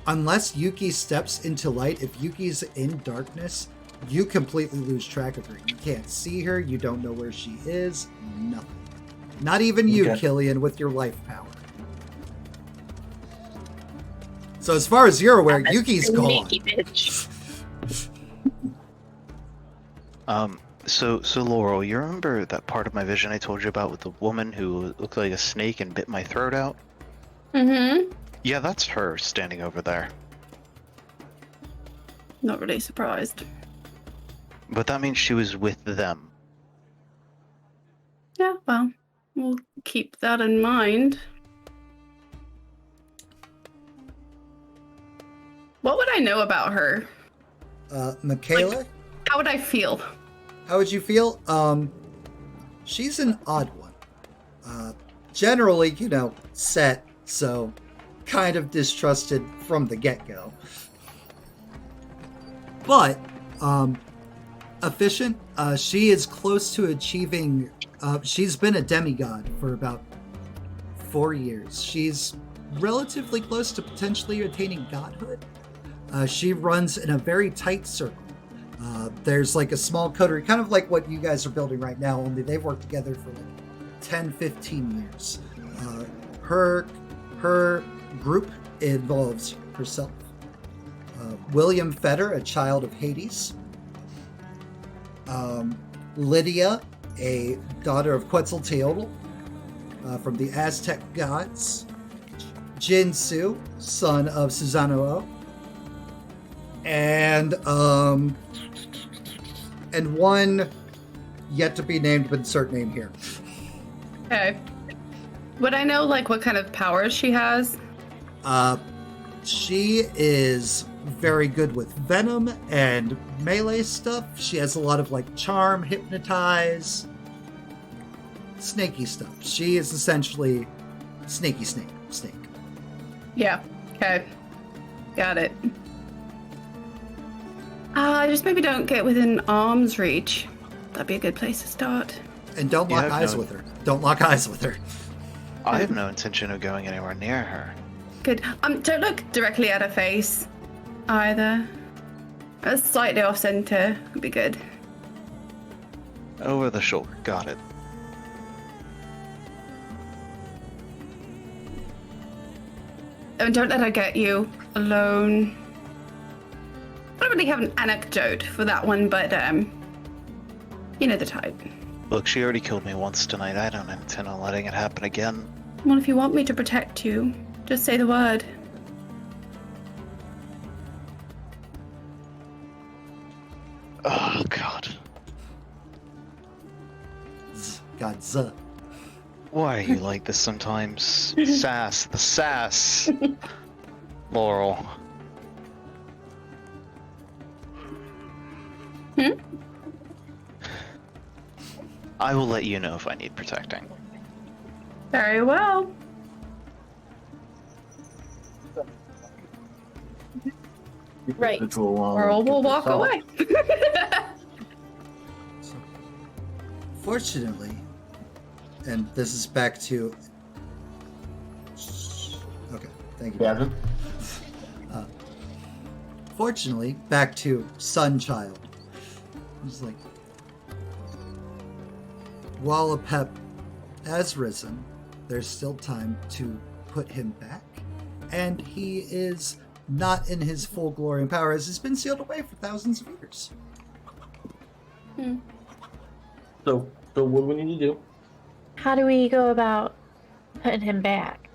unless Yuki steps into light, if Yuki's in darkness, you completely lose track of her. You can't see her, you don't know where she is, nothing. Not even you, Okay. Killian, with your life power. So as far as you're aware, I'm a Yuki's gone. sneaky bitch. So Laurel, you remember that part of my vision I told you about with the woman who looked like a snake and bit my throat out? Mm-hmm. Yeah, that's her standing over there. Not really surprised. But that means she was with them. Yeah, well, we'll keep that in mind. What would I know about her? Michaela, How would I feel? how would you feel? She's an odd one. generally, set, so kind of distrusted from the get-go. But efficient. She is close to achieving. She's been a demigod for about 4 years. She's relatively close to potentially attaining godhood. She runs in a very tight circle. There's like a small coterie, kind of like what you guys are building right now, only they've worked together for like 10, 15 years. Her group involves herself, William Fetter, a child of Hades, Lydia, a daughter of Quetzalcoatl from the Aztec gods, Jin Su, son of Susanoo, and one yet to be named but insert name here. Okay. Would I know like what kind of powers she has? She is very good with venom and melee stuff. She has a lot of like charm, hypnotize, snaky stuff. She is essentially snake. Yeah. Okay. Got it. Just maybe don't get within arm's reach. That'd be a good place to start. And don't lock eyes with her. Don't lock eyes with her. I have no intention of going anywhere near her. Good. Don't look directly at her face either. Slightly off center would be good. Over the shoulder. Got it. And don't let her get you alone. I don't really have an anecdote for that one, but you know the type. Look, she already killed me once tonight. I don't intend on letting it happen again. Well, if you want me to protect you, just say the word. Oh, God. Godza. Why are you like this sometimes? Sass. The sass. Laurel. I will let you know if I need protecting. Very well. Right. Or we'll walk away. Fortunately, and this is back to... Okay, thank you. Gavin? Fortunately, back to Sunchild. It's like, while Apep has risen, there's still time to put him back, and he is not in his full glory and power, as he's been sealed away for thousands of years. So what do we need to do? How do we go about putting him back?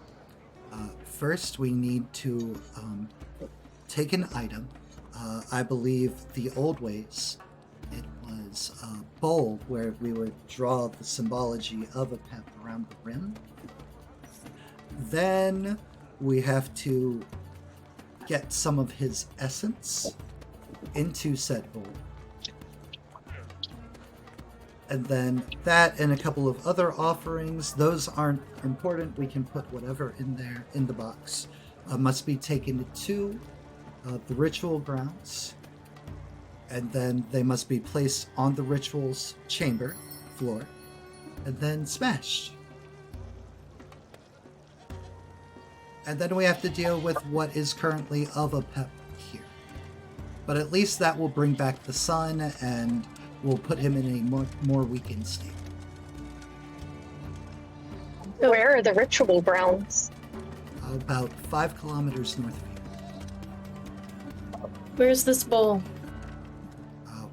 First, we need to take an item. I believe the old ways, it was a bowl where we would draw the symbology of Apep around the rim. Then we have to get some of his essence into said bowl. And then that and a couple of other offerings, those aren't important. We can put whatever in there in the box. Must be taken to the ritual grounds. And then they must be placed on the ritual's chamber floor. And then smashed. And then we have to deal with what is currently of Apep here. But at least that will bring back the sun and will put him in a more weakened state. Where are the ritual grounds? About 5 kilometers north of here. Where's this bowl?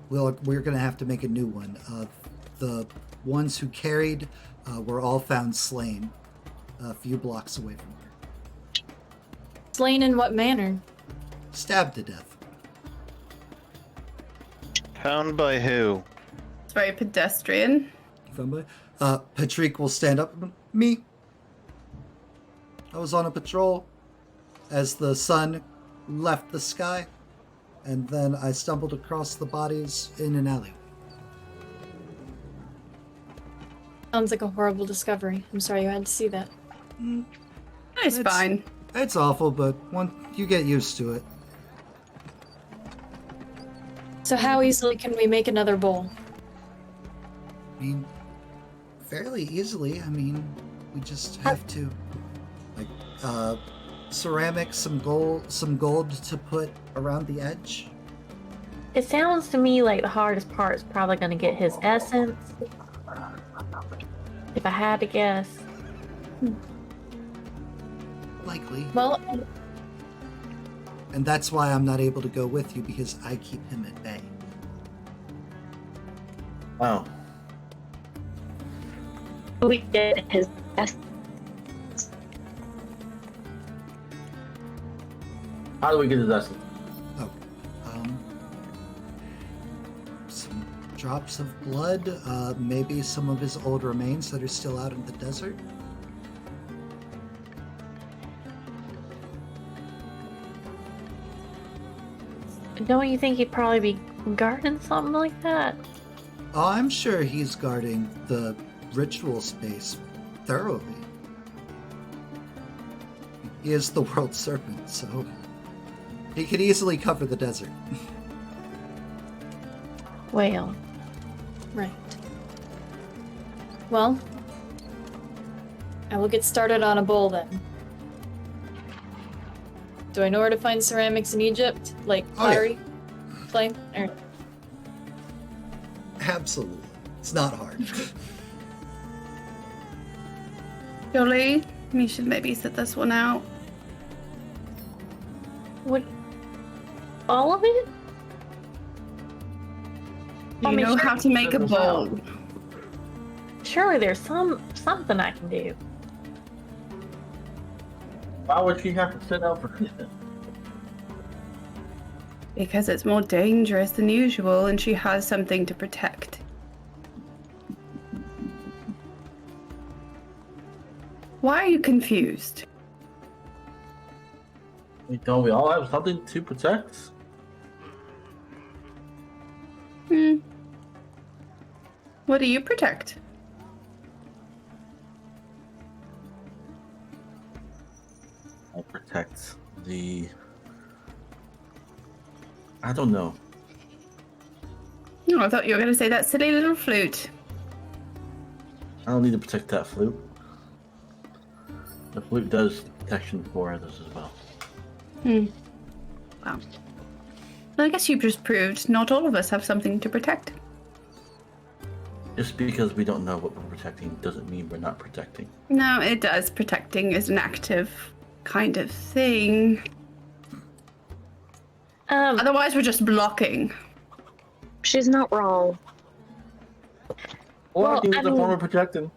We're going to have to make a new one. The ones who carried were all found slain a few blocks away from here. Slain in what manner? Stabbed to death. Found by who? It's very pedestrian. Patrick will stand up. Me. I was on a patrol as the sun left the sky, and then I stumbled across the bodies in an alley. Sounds like a horrible discovery. I'm sorry you had to see that. It's fine. It's awful, but you get used to it. So how easily can we make another bowl? I mean, fairly easily. I mean, we just have to, like, ceramic, some gold to put around the edge. It sounds to me like the hardest part is probably going to get his essence. If I had to guess. Likely. Well, And that's why I'm not able to go with you, because I keep him at bay. Wow. We get his best. How do we get his essence? Oh, some drops of blood, maybe some of his old remains that are still out in the desert. Don't you think he'd probably be guarding something like that? Oh, I'm sure he's guarding the ritual space thoroughly. He is the world serpent, so he could easily cover the desert. Well, right. Well, I will get started on a bowl then. Do I know where to find ceramics in Egypt? Like pottery? Clay? Or... Absolutely. It's not hard. Jolie, you should maybe sit this one out. what? All of it? You I mean, know sure, how to make a bowl. Surely there's something I can do. Why would she have to sit out for anything? Because it's more dangerous than usual and she has something to protect. Why are you confused? Don't we all have something to protect? What do you protect? I protect the... I don't know. Oh, I thought you were going to say that silly little flute. I don't need to protect that flute. The flute does protection for others as well. Wow. Well, I guess you've just proved not all of us have something to protect. Just because we don't know what we're protecting doesn't mean we're not protecting. No, it does. Protecting is an active kind of thing. Otherwise, we're just blocking. She's not wrong. Or Well, I think I it's a mean- form of protecting.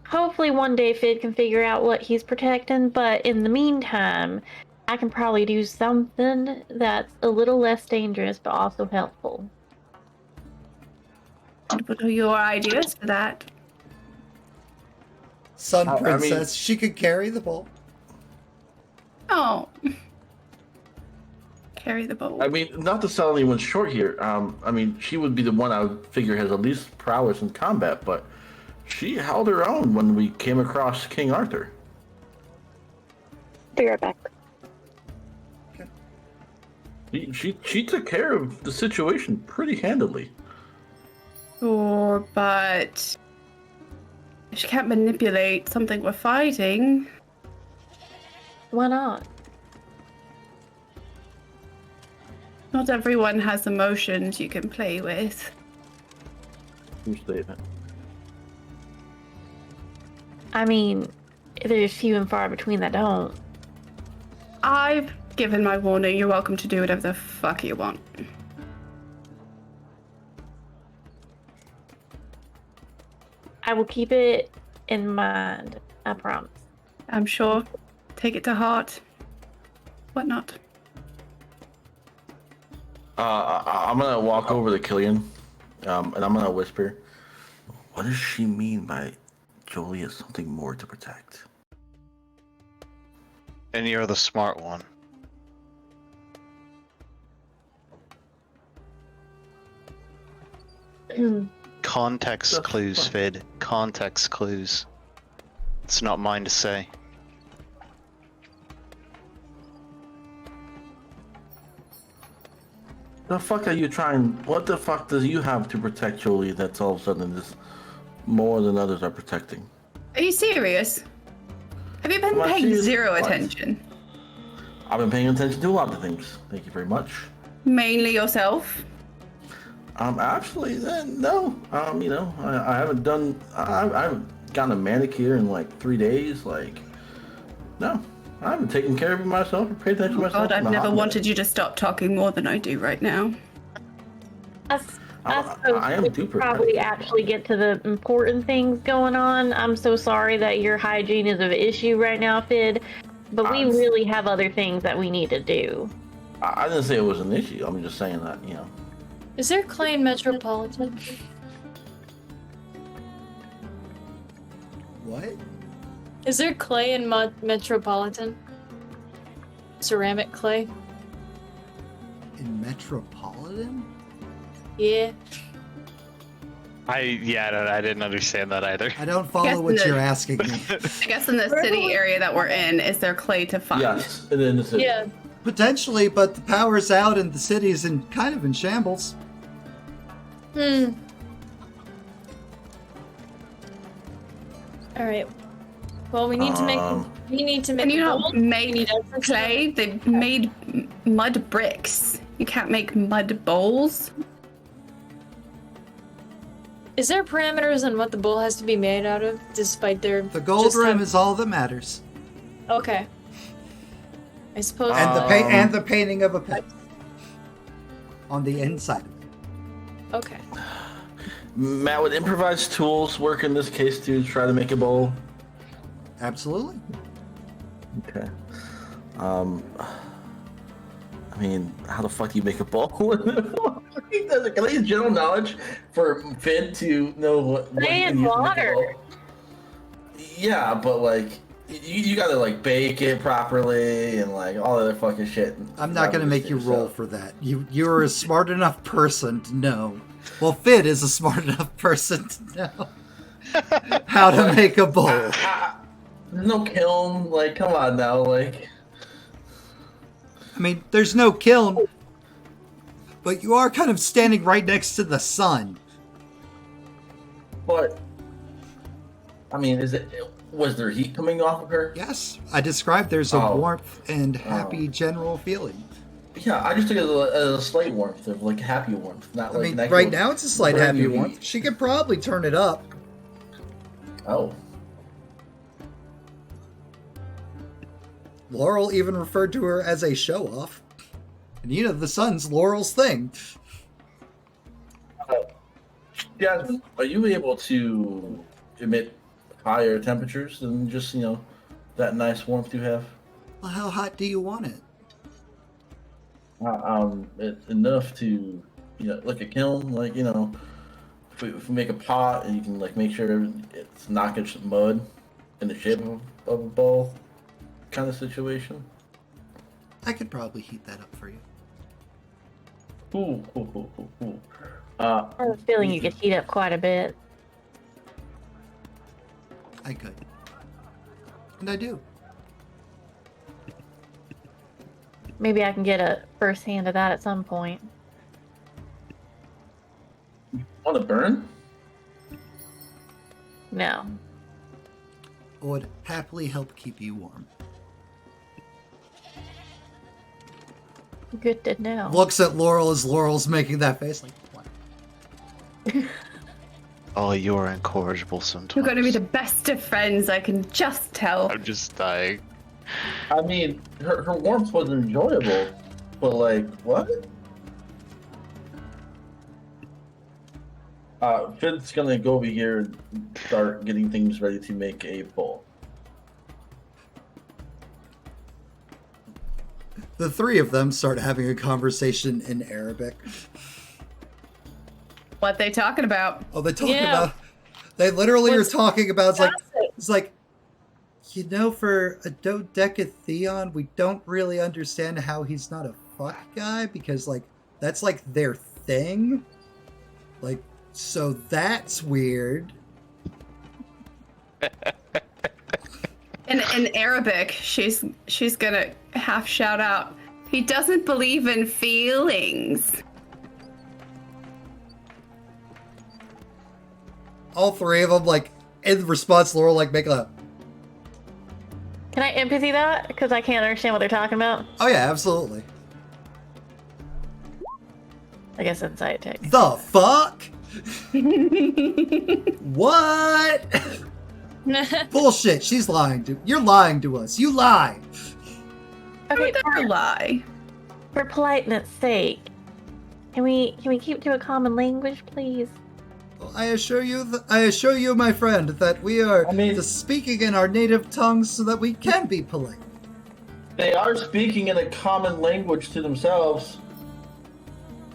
Hopefully one day Fid can figure out what he's protecting, but in the meantime, I can probably do something that's a little less dangerous but also helpful. What are your ideas for that? Sun I mean- Princess, she could carry the bowl. Oh. Carry the bowl. I mean, not to sell anyone short here. I mean, she would be the one I would figure has the least prowess in combat, but she held her own when we came across King Arthur. Be right back. She took care of the situation pretty handily. Sure, but if she can't manipulate something we're fighting, Why not? not everyone has emotions you can play with. True statement. I mean, there's few and far between that don't. I've given my warning. You're welcome to do whatever the fuck you want. I will keep it in mind. I promise. I'm sure. Take it to heart. Whatnot. I'm gonna walk over to Killian, and I'm gonna whisper, "What does she mean by Jolie has something more to protect?" And you're the smart one. Context The clues, fuck? Fid. Context clues. It's not mine to say. The fuck are you trying? What the fuck does you have to protect Jolie that's all of a sudden this more than others are protecting? Are you serious? Have you been Am I paying serious? zero What? attention? I've been paying attention to a lot of things. Thank you very much. Mainly yourself? Actually, no. You know, I haven't done. I haven't gotten a manicure in like 3 days. Like, no, I haven't taken care of myself or paid attention to myself. God, I've in a never hot wanted minute. you to stop talking more than I do right now. I I am suppose we duper. should probably actually get to the important things going on. I'm so sorry that your hygiene is an issue right now, Fid, but we really have other things that we need to do. I didn't say it was an issue. I'm just saying that, you know. Is there clay in Metropolitan? What? Is there clay in Metropolitan? Ceramic clay? In Metropolitan? Yeah. I didn't understand that either. I don't follow Guess what the- you're asking me. I guess in the city area that we're in, is there clay to find? Yes, and then it's Yeah. Potentially, but the power's out and the city's in kind of in shambles. Hmm. Alright. Well, we need to make Can you a not bowl. make need essence. clay? They made mud bricks. You can't make mud bowls. Is there parameters on what the bowl has to be made out of, despite their The gold just room have- is all that matters. Okay. I suppose. And the Um, and the painting of a pet on the inside of it. Okay. Matt, would improvised tools work in this case to try to make a bowl? Absolutely. Okay. I mean, how the fuck do you make a bowl? Can I use general knowledge for Finn to know what Clay you and can use to make a water. bowl? Yeah, but like, you gotta like bake it properly and like all other fucking shit. I'm not going to make you roll So- for that. You're a smart enough person to know. Well, Fid is a smart enough person to know how to make a bowl. There's no kiln. Like, come on now. Like, I mean, there's no kiln, but you are kind of standing right next to the sun. but I mean, was there heat coming off of her? Yes, I described there's a Oh. warmth and happy general feeling. Yeah, I just took it as a slight warmth of like happy warmth, not I like mean, negative. right now it's a slight Brand happy new warmth. heat. She could probably turn it up. Oh, Laurel even referred to her as a show-off. And you know, the sun's Laurel's thing. Jasmine, are you able to emit higher temperatures than just that nice warmth you have? Well, how hot do you want it? It's enough to, like a kiln, like if we make a pot and you can like make sure it's not gonna mud in the shape of a bowl, kind of situation. I could probably heat that up for you. Cool. I have a feeling you could heat up quite a bit. I could. And I do. Maybe I can get a first hand of that at some point. Want to burn? No. I would happily help keep you warm. Good to know. Looks at Laurel as Laurel's making that face like, what? Oh, you're incorrigible sometimes. You're going to be the best of friends, I can just tell. I'm just dying. I mean, her warmth was enjoyable, but like, what? Finn's gonna go over here and start getting things ready to make a bowl. The three of them start having a conversation in Arabic. What they talking about? Oh, they talk Yeah. about. They literally are What's- talking about. Gossip. It's like, for a dodecatheon, we don't really understand how he's not a fuck guy because like that's like their thing. Like So that's weird. In Arabic, she's gonna half shout out, "He doesn't believe in feelings." All three of them, like, in response, Laurel, like, make a... Can I empathy that? Because I can't understand what they're talking about. Oh, yeah, absolutely. I guess insight takes. The fuck? What? Bullshit, she's lying to... You're lying to us. You lie. Okay, Don't lie. for politeness sake, can we keep to a common language, please? I assure you, my friend, that we are just speaking in our native tongues so that we can be polite. They are speaking in a common language to themselves.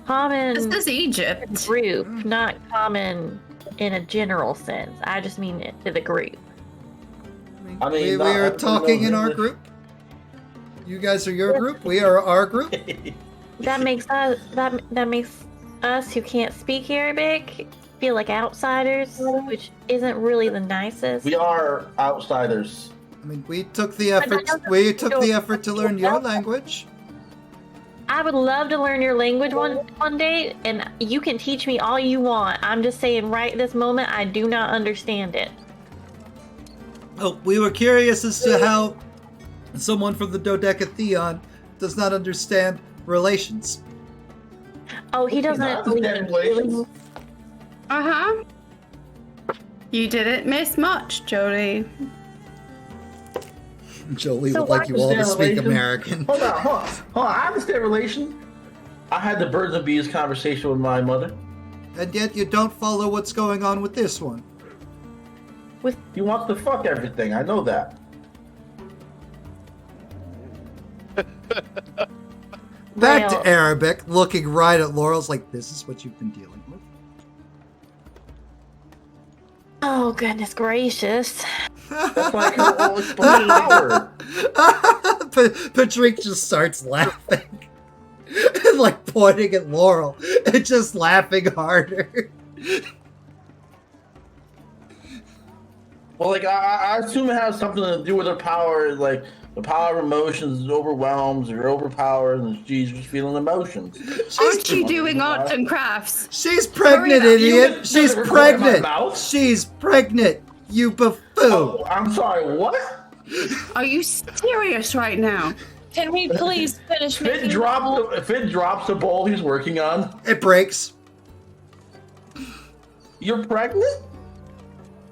Common This is Egypt. group, not common in a general sense. I just mean it to the group. I mean, we not are everyone talking knows in our English. group. You guys are your group. We are our group. That makes us that makes us who can't speak Arabic feel like outsiders, which isn't really the nicest. We are outsiders. I mean, we took the effort. We took the effort to learn your language. I would love to learn your language one day, and you can teach me all you want. I'm just saying, right this moment, I do not understand it. Oh, we were curious as to how someone from the Dodecatheon does not understand relations. Oh, he doesn't believe in feelings. Uh-huh. You didn't miss much, Jodie. Jolie So would like you all to understand speak relations. American. Hold on. I understand relation. I had the birds and bees conversation with my mother. And yet you don't follow what's going on with this one. He wants to fuck everything. I know that. Back Well- to Arabic, looking right at Laurel's like, this is what you've been dealing with. Oh, goodness gracious. That's why I can't explain power. Patrick just starts laughing. And like pointing at Laurel and just laughing harder. Well, like I assume it has something to do with her power. Like the power of emotions overwhelms or overpowers, and she's just feeling emotions. Aren't you doing arts and crafts? She's pregnant, Hurry up. idiot. She's Doesn't record in my pregnant. mouth? She's pregnant. You buffoon. Oh, I'm sorry. What? Are you serious right now? Can we please finish Finn making drops the bowl he's working on. It breaks. You're pregnant?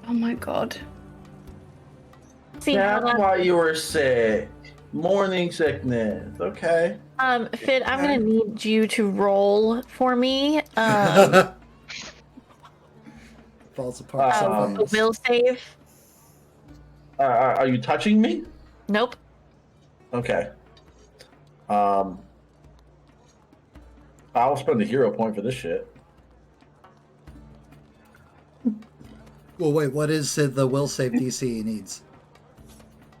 Oh my god. See, That's why you were sick. Morning sickness. Okay. Finn, I'm gonna need you to roll for me. Falls apart. so A fast. will save. Are you touching me? Nope. Okay. I'll spend a hero point for this shit. Well, wait. What is the will save DC he needs?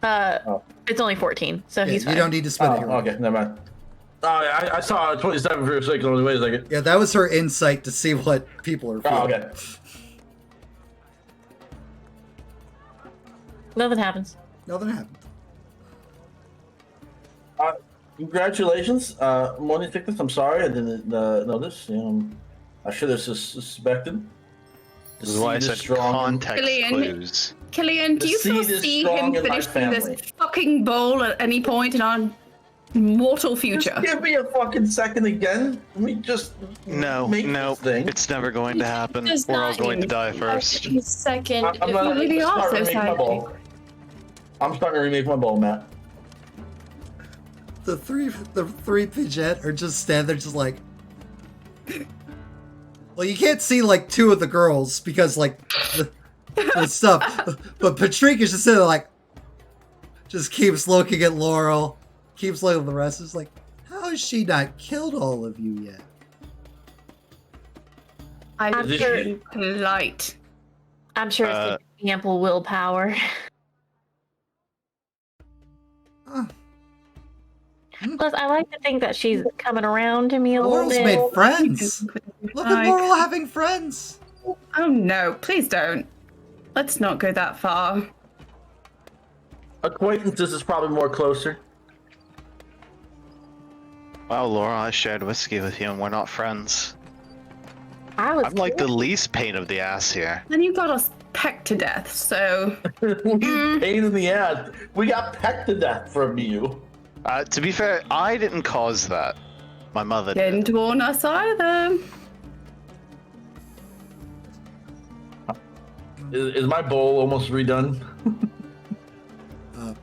It's only 14, so Yeah, he's you fine. don't need to spend a hero. Okay, never mind. I saw 27 for a second. Only wait a second. Yeah, that was her insight to see what people are feeling. Oh, okay. Nothing happens. Nothing happened. Congratulations. Morning sickness. I'm sorry I didn't know this. I should have suspected. This is why I said context Killian. clues. Killian, do The you seed is foresee strong him in my finishing this family. fucking bowl at any point in our mortal future? Just give me a fucking second again. Let me just No, make no, this thing. it's never going to happen. Does We're all not going to even- die first. a second? I'm if gonna really are start so remake my sad. bowl. I'm starting to remake my bowl, Matt. The three Pidgeot are just standing there, just like. Well, you can't see like two of the girls because like the stuff, but Patrick is just sitting there like, just keeps looking at Laurel, keeps looking at the rest. Is like, how has she not killed all of you yet? I'm Is sure- being polite. I'm sure it's ample willpower. Plus, I like to think that she's coming around to me a little Laurel's bit. made friends. Look at Like- Laurel having friends. Oh no, please don't. Let's not go that far. Acquaintances is probably more closer. Wow, Laura, I shared whiskey with you and we're not friends. I'm like the least pain of the ass here. Then you got us pecked to death, so... Pain in the ass. We got pecked to death from you. To be fair, I didn't cause that. My mother did. Didn't warn us either. Is my bowl almost redone?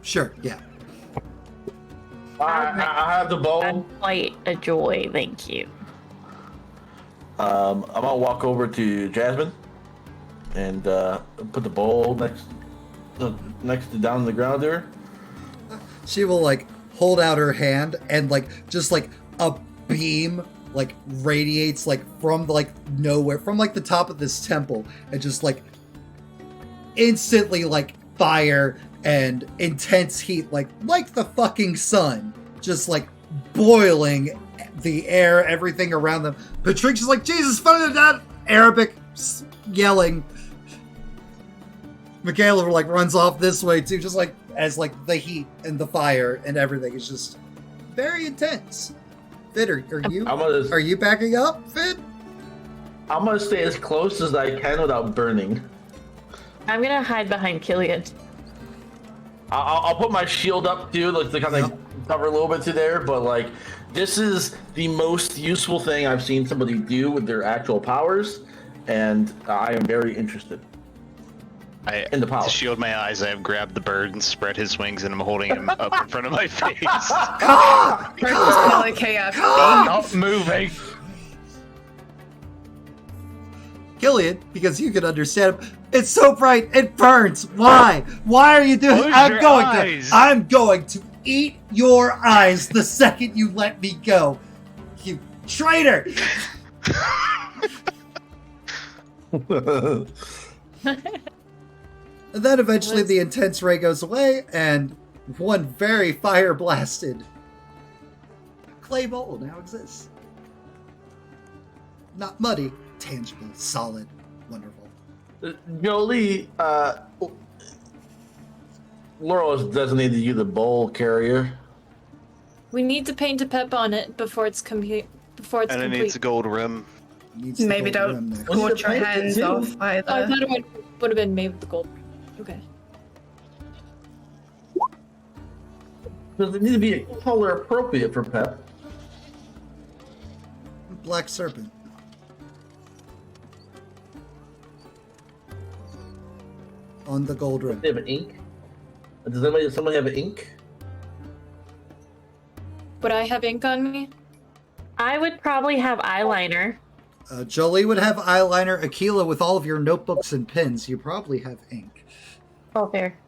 Sure, yeah. I have the bowl. I'm quite a joy, thank you. I'm gonna walk over to Jasmine and put the bowl next to down on the ground there. She will like hold out her hand and like just like a beam like radiates like from like nowhere, from like the top of this temple, and just like instantly like fire and intense heat, like the fucking sun, just like boiling the air, everything around them. Patricia's like, Jesus, that Arabic yelling. Michaela like runs off this way too, just like as like the heat and the fire and everything is just very intense. Fid, are you backing up, Fid? I'm gonna stay as close as I can without burning. I'm gonna hide behind Killian. I'll put my shield up too, like to kind of cover a little bit to there, but like this is the most useful thing I've seen somebody do with their actual powers, and I am very interested in the power. To shield my eyes, I have grabbed the bird and spread his wings, and I'm holding him up in front of my face. Not moving. Killian, because you can understand him. It's so bright, it burns. Why? Why are you doing? Close I'm your going eyes. to. I'm going to eat your eyes the second you let me go. You traitor! And then eventually the intense ray goes away, and one very fire-blasted clay bowl now exists. Not muddy, tangible, solid, wonderful. Jolie, Laurel has designated you the bowl carrier. We need to paint a pep on it before it's complete. And it needs a gold rim. Maybe don't scorch your hands off either. I thought it would have been made with the gold. Okay. Does it need to be a color appropriate for pep? Black serpent. On the gold rim. They have an ink? Does somebody have an ink? Would I have ink on me? I would probably have eyeliner. Jolie would have eyeliner. Aquila, with all of your notebooks and pens, you probably have ink. Oh, fair.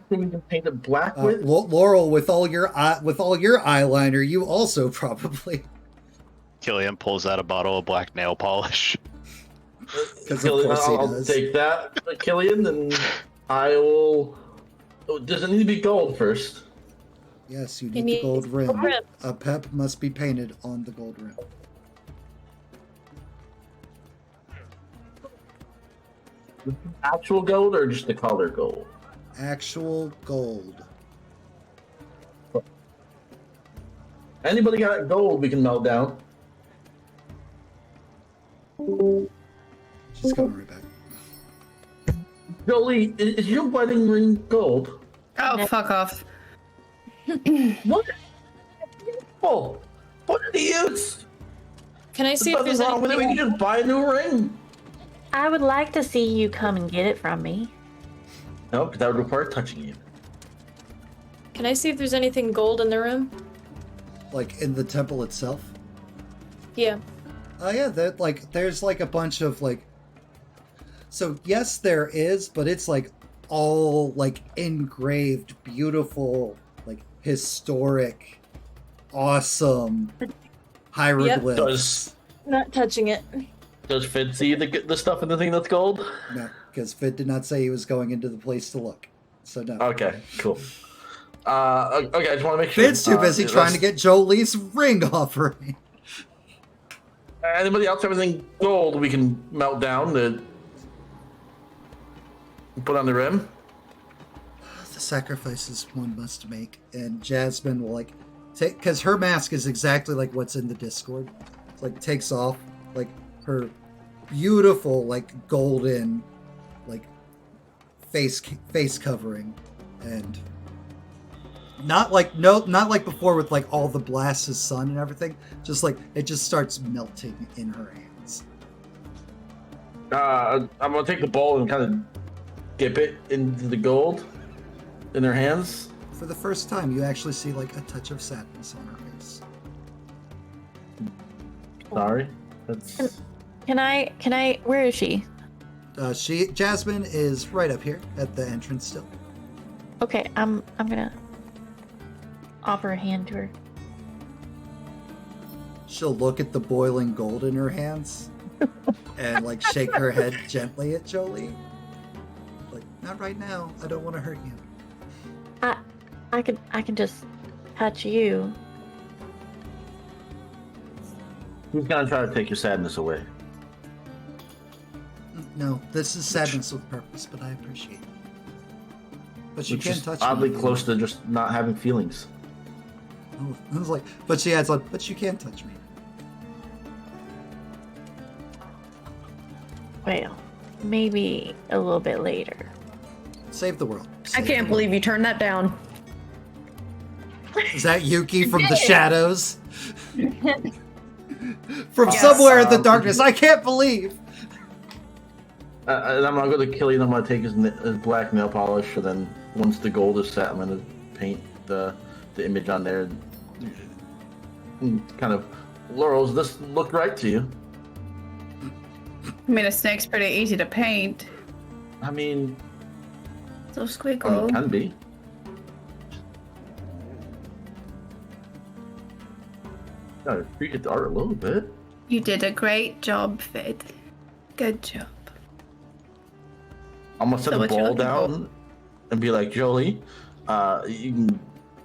We can paint it black with? Laurel, with all your eyeliner, you also probably. Killian pulls out a bottle of black nail polish. Because of course he I'll does. take that, Killian, and I will. Oh, does it need to be gold first? Yes, you need the gold rim. gold rim. A pep must be painted on the gold rim. Actual gold or just the color gold? Actual gold. Anybody got gold we can melt down? She's coming right back. Jolie, is your wedding ring gold? Oh, fuck off. What? Oh, what are the use? Can I see if Nothing there's wrong with it. We anything? can just buy a new ring. I would like to see you come and get it from me. No, because that would require touching you. Can I see if there's anything gold in the room? Like in the temple itself. Yeah. Oh yeah, there's like a bunch of like. So yes, there is, but it's like all like engraved, beautiful, like historic, awesome hieroglyphs. Not touching it. Does Fid see the stuff in the thing that's gold? No, because Fid did not say he was going into the place to look. So no. Okay, cool. Okay, I just want to make sure. Fid's too busy trying to get Jolie's ring offering. Anybody else have anything gold we can melt down to put on the rim? The sacrifices one must make, and Jasmine will like take, because her mask is exactly like what's in the Discord. It's like takes off like her beautiful like golden like face covering, and not like before with like all the blasts of sun and everything. Just like it just starts melting in her hands. I'm gonna take the bowl and kind of dip it into the gold in her hands. For the first time, you actually see like a touch of sadness on her face. Sorry. That's... Can I? Where is she? Jasmine is right up here at the entrance still. Okay, I'm gonna offer a hand to her. She'll look at the boiling gold in her hands and like shake her head gently at Jolie. Like, not right now. I don't want to hurt you. I can just touch you. Who's gonna try to take your sadness away? No, this is sadness with purpose, but I appreciate it. But you Which can't is touch oddly me. close to just not having feelings. Oh, I was like, but she adds like, but you can't touch me. Well, maybe a little bit later. Save the world. I Save can't the believe you turned that down. world. Is that Yuki from the shadows? From somewhere in the darkness. I can't believe. And I'm gonna go to Killian. I'm gonna take his black nail polish, and then once the gold is set, I'm gonna paint the image on there. And kind of, Laurel, does this look right to you? I mean, a snake's pretty easy to paint. I mean, So it squiggle. can be. Gotta appreciate the art a little bit. You did a great job, Fid. Good job. I'm gonna set So the what you bowl looking down and be like, Jolie, you can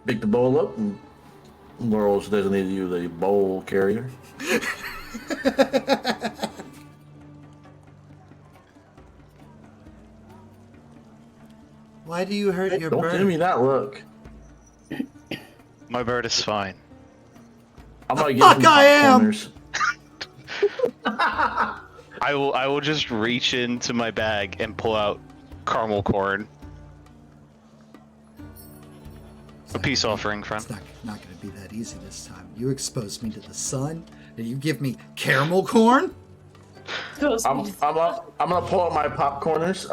pick the bowl up, and Laurel's designated you the bowl carrier. Why do you hurt your Don't bird? give me that look. My bird is fine. I'm gonna fuck get some I am! popcorners. I will just reach into my bag and pull out caramel corn. A peace offering, friend. It's not going to be that easy this time. You exposed me to the sun, and you give me caramel corn? I'm gonna pull out my popcorners.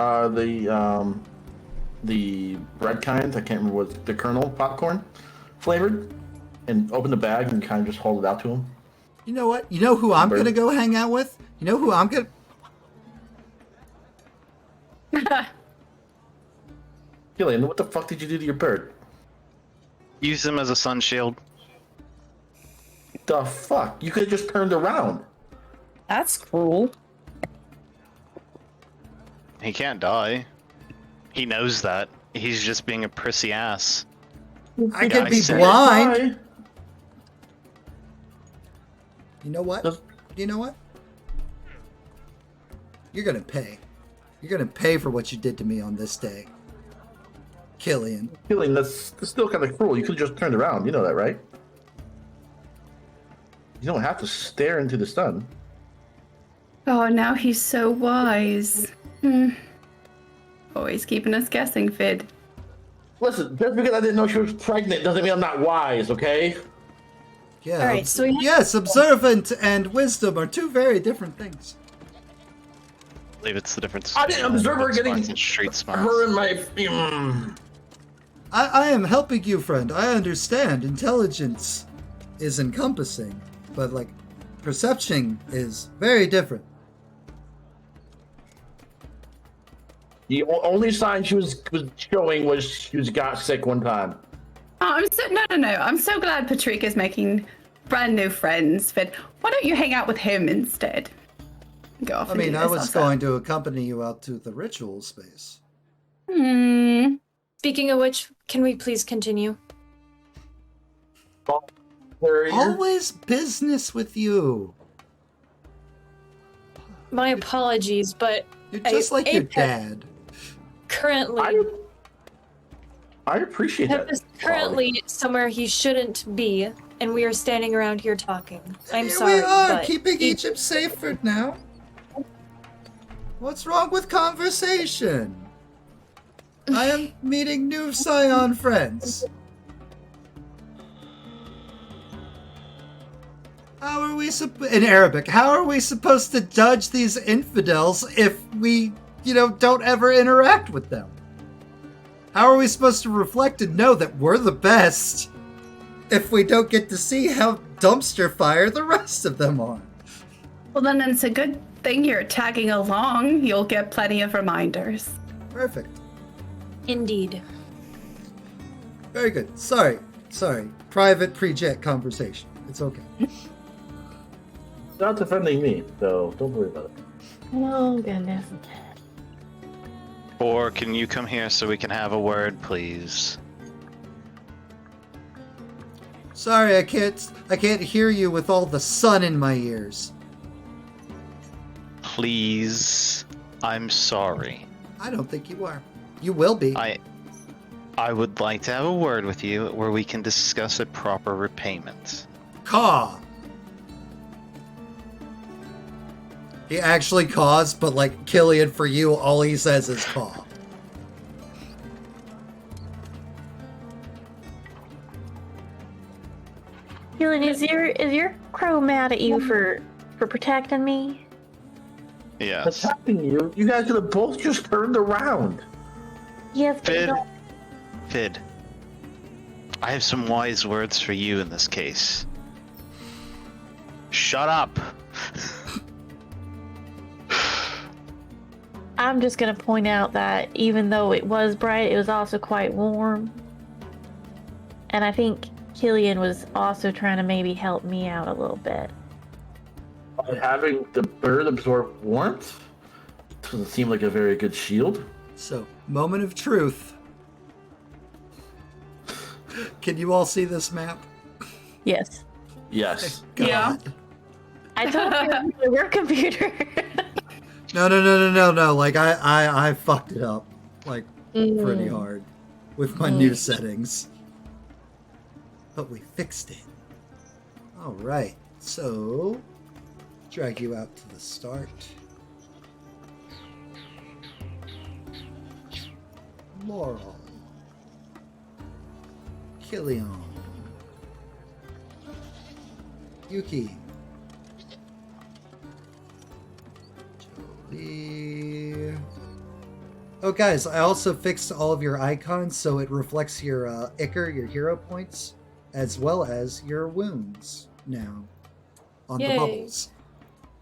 The red kind. I can't remember what the kernel popcorn flavored, and open the bag and kind of just hold it out to him. You know what? You know who I'm Bird. going to go hang out with? You know who I'm going to... Killian, what the fuck did you do to your bird? Use them as a sun shield. The fuck? You could have just turned around. That's cruel. He can't die. He knows that. He's just being a prissy ass. I Yeah, could I be said it. blind. Why? You know what? Does- You know what? You're going to pay. You're going to pay for what you did to me on this day. Killian. Killian, that's still kind of cruel. You could have just turned around. You know that, right? You don't have to stare into the sun. Oh, now he's so wise. Always keeping us guessing, Fid. Listen, just because I didn't know she was pregnant doesn't mean I'm not wise, okay? Yeah. All right, so we have- Yes, observant and wisdom are two very different things. I believe it's the difference. I didn't observe her getting and street smarts. her in my. I am helping you, friend. I understand. Intelligence is encompassing, but like perception is very different. The only sign she was showing was she got sick one time. Oh, no. I'm so glad Patrika's making brand new friends, Fid. Why don't you hang out with him instead? Go off I and mean, do I this was also. going to accompany you out to the ritual space. Speaking of which, can we please continue? Carrier. Always business with you. My apologies, but You're just like your Apep dad. currently I appreciate Apep that. is currently somewhere he shouldn't be, and we are standing around here talking. I'm Here sorry, we are, but keeping Egypt safe for now. What's wrong with conversation? I am meeting new Scion friends. How are we in Arabic? How are we supposed to judge these infidels if we, don't ever interact with them? How are we supposed to reflect and know that we're the best if we don't get to see how dumpster fire the rest of them are? Well, then it's a good thing you're tagging along. You'll get plenty of reminders. Perfect. indeed. Very good. Sorry. Private pre-jet conversation. It's okay. Not defending me, so don't worry about it. Oh, goodness. Or can you come here so we can have a word, please? Sorry, I can't hear you with all the sun in my ears. Please. I'm sorry. I don't think you are. You will be. I would like to have a word with you where we can discuss a proper repayment. Caw. He actually caws, but like Killian, for you, all he says is caw. Keelan, is your crow mad at you for protecting me? Yes. Protecting you? You guys could have both just turned around. Yes, but Fid. no. Fid. I have some wise words for you in this case. Shut up. I'm just gonna point out that even though it was bright, it was also quite warm. And I think Killian was also trying to maybe help me out a little bit. By having the bird absorb warmth doesn't seem like a very good shield. So, moment of truth. Can you all see this map? Yes. Yes. God. Yeah. I told you your computer. No. Like I fucked it up like pretty hard with my new settings. But we fixed it. All right. So, drag you out to the start. Laurel. Killian. Yuki. Jolie. Oh, guys, I also fixed all of your icons so it reflects your Icar, your hero points, as well as your wounds now on the Yay. bubbles.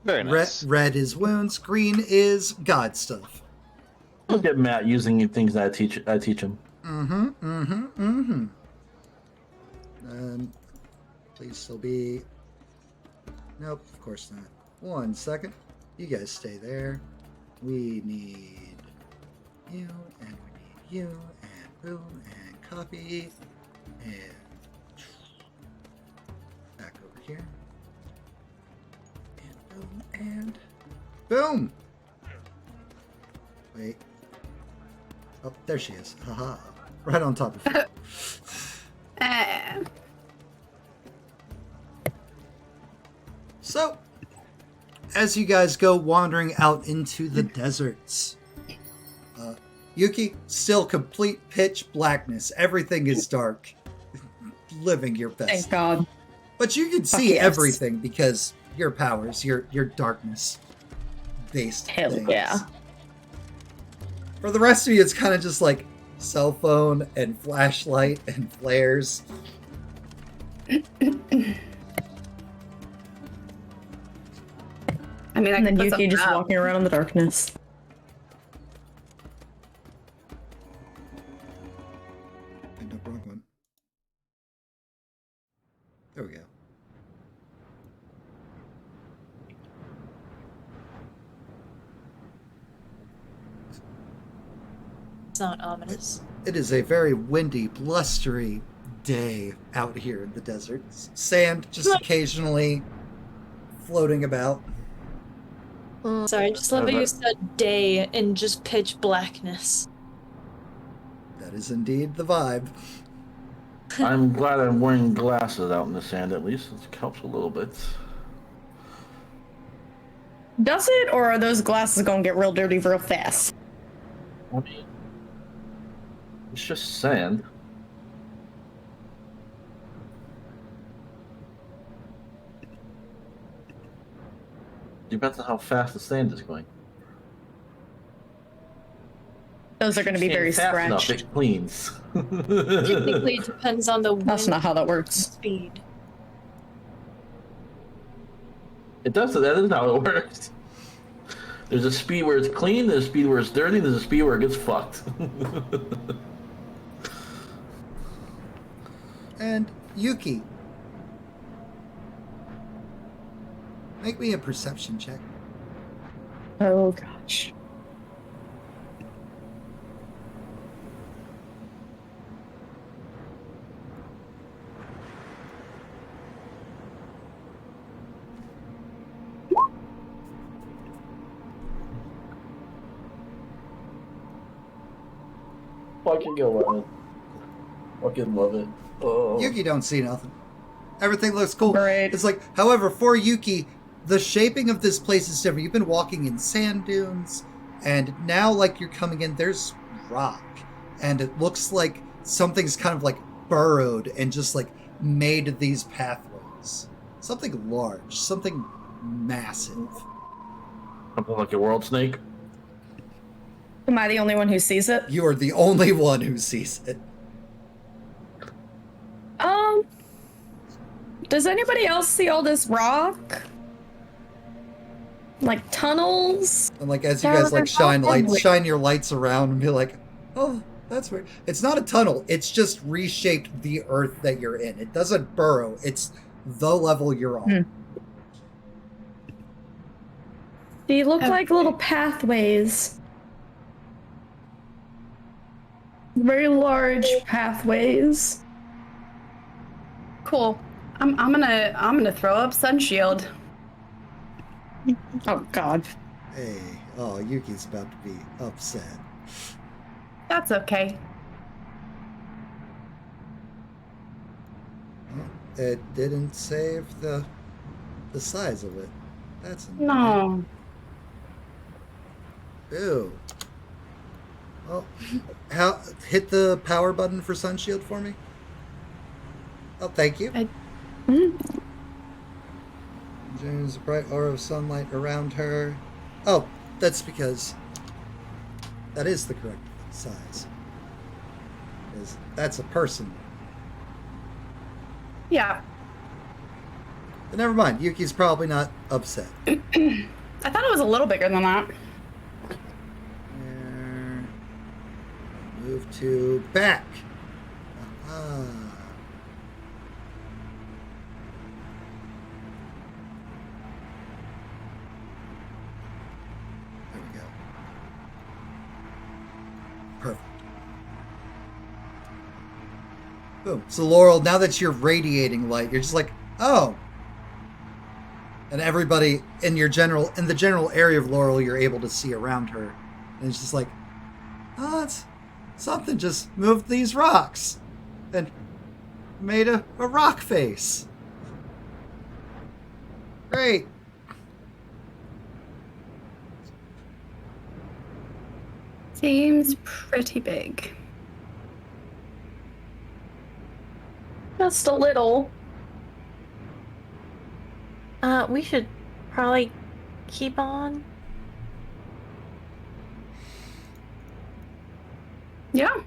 Very nice. Red is wounds, green is god stuff. Look at Matt using things that I teach him. Please still be... Nope, of course not. 1 second. You guys stay there. We need you, and we need you, and boom, and copy, and back over here. And boom, and boom! Wait. Oh, there she is. Haha. Right on top of her. So, as you guys go wandering out into the deserts, Yuki, still complete pitch blackness. Everything is dark. Living your best. Thank God. But you can see yes. everything because your powers, your darkness based Hell things. yeah. For the rest of you, it's kind of just like cell phone and flashlight and flares. I mean, I And then can put Yuki just something up. walking around in the darkness. No, wrong one. There we go. It's not ominous. It is a very windy, blustery day out here in the desert. Sand just occasionally floating about. Sorry, I just love how you said day in just pitch blackness. That is indeed the vibe. I'm glad I'm wearing glasses out in the sand at least. It helps a little bit. Does it, or are those glasses gonna get real dirty real fast? I mean, it's just sand. Depends on how fast the sand is going. Those are gonna be very Fast enough, scratched. it cleans. Typically, it depends on the That's wind not how that works. speed. It does. That is how it works. There's a speed where it's clean, there's a speed where it's dirty, there's a speed where it gets fucked. And Yuki, make me a perception check. Oh gosh. Fucking go love it. Fucking love it. Oh. Yuki don't see nothing. Everything looks cool. Right. It's like, however, for Yuki, the shaping of this place is different. You've been walking in sand dunes, and now, like, you're coming in, there's rock. And it looks like something's kind of, like, burrowed and just, like, made these pathways. Something large. Something massive. Something like a world snake. Am I the only one who sees it? You are the only one who sees it. Does anybody else see all this rock? Like tunnels? And, like, as you guys, like, shine your lights around and be like, oh, that's weird. It's not a tunnel. It's just reshaped the earth that you're in. It doesn't burrow. It's the level you're on. They look like little pathways. Very large pathways. Cool. I'm gonna throw up Sun Shield. Oh God. Hey, oh, Yuki's about to be upset. That's okay. It didn't save the size of it. That's No. Ew. Oh, hit the power button for Sun Shield for me. Oh, thank you. There's a bright aura of sunlight around her. Oh, that's because that is the correct size. That's a person. Yeah. But never mind. Yuki's probably not upset. I thought it was a little bigger than that. Move to back. Aha. There we go. Perfect. Boom. So Laurel, now that you're radiating light, you're just like, oh. And everybody in the general area of Laurel, you're able to see around her. And it's just like, oh, it's something just moved these rocks and made a rock face. Great. Seems pretty big. Just a little. We should probably keep on. Yeah.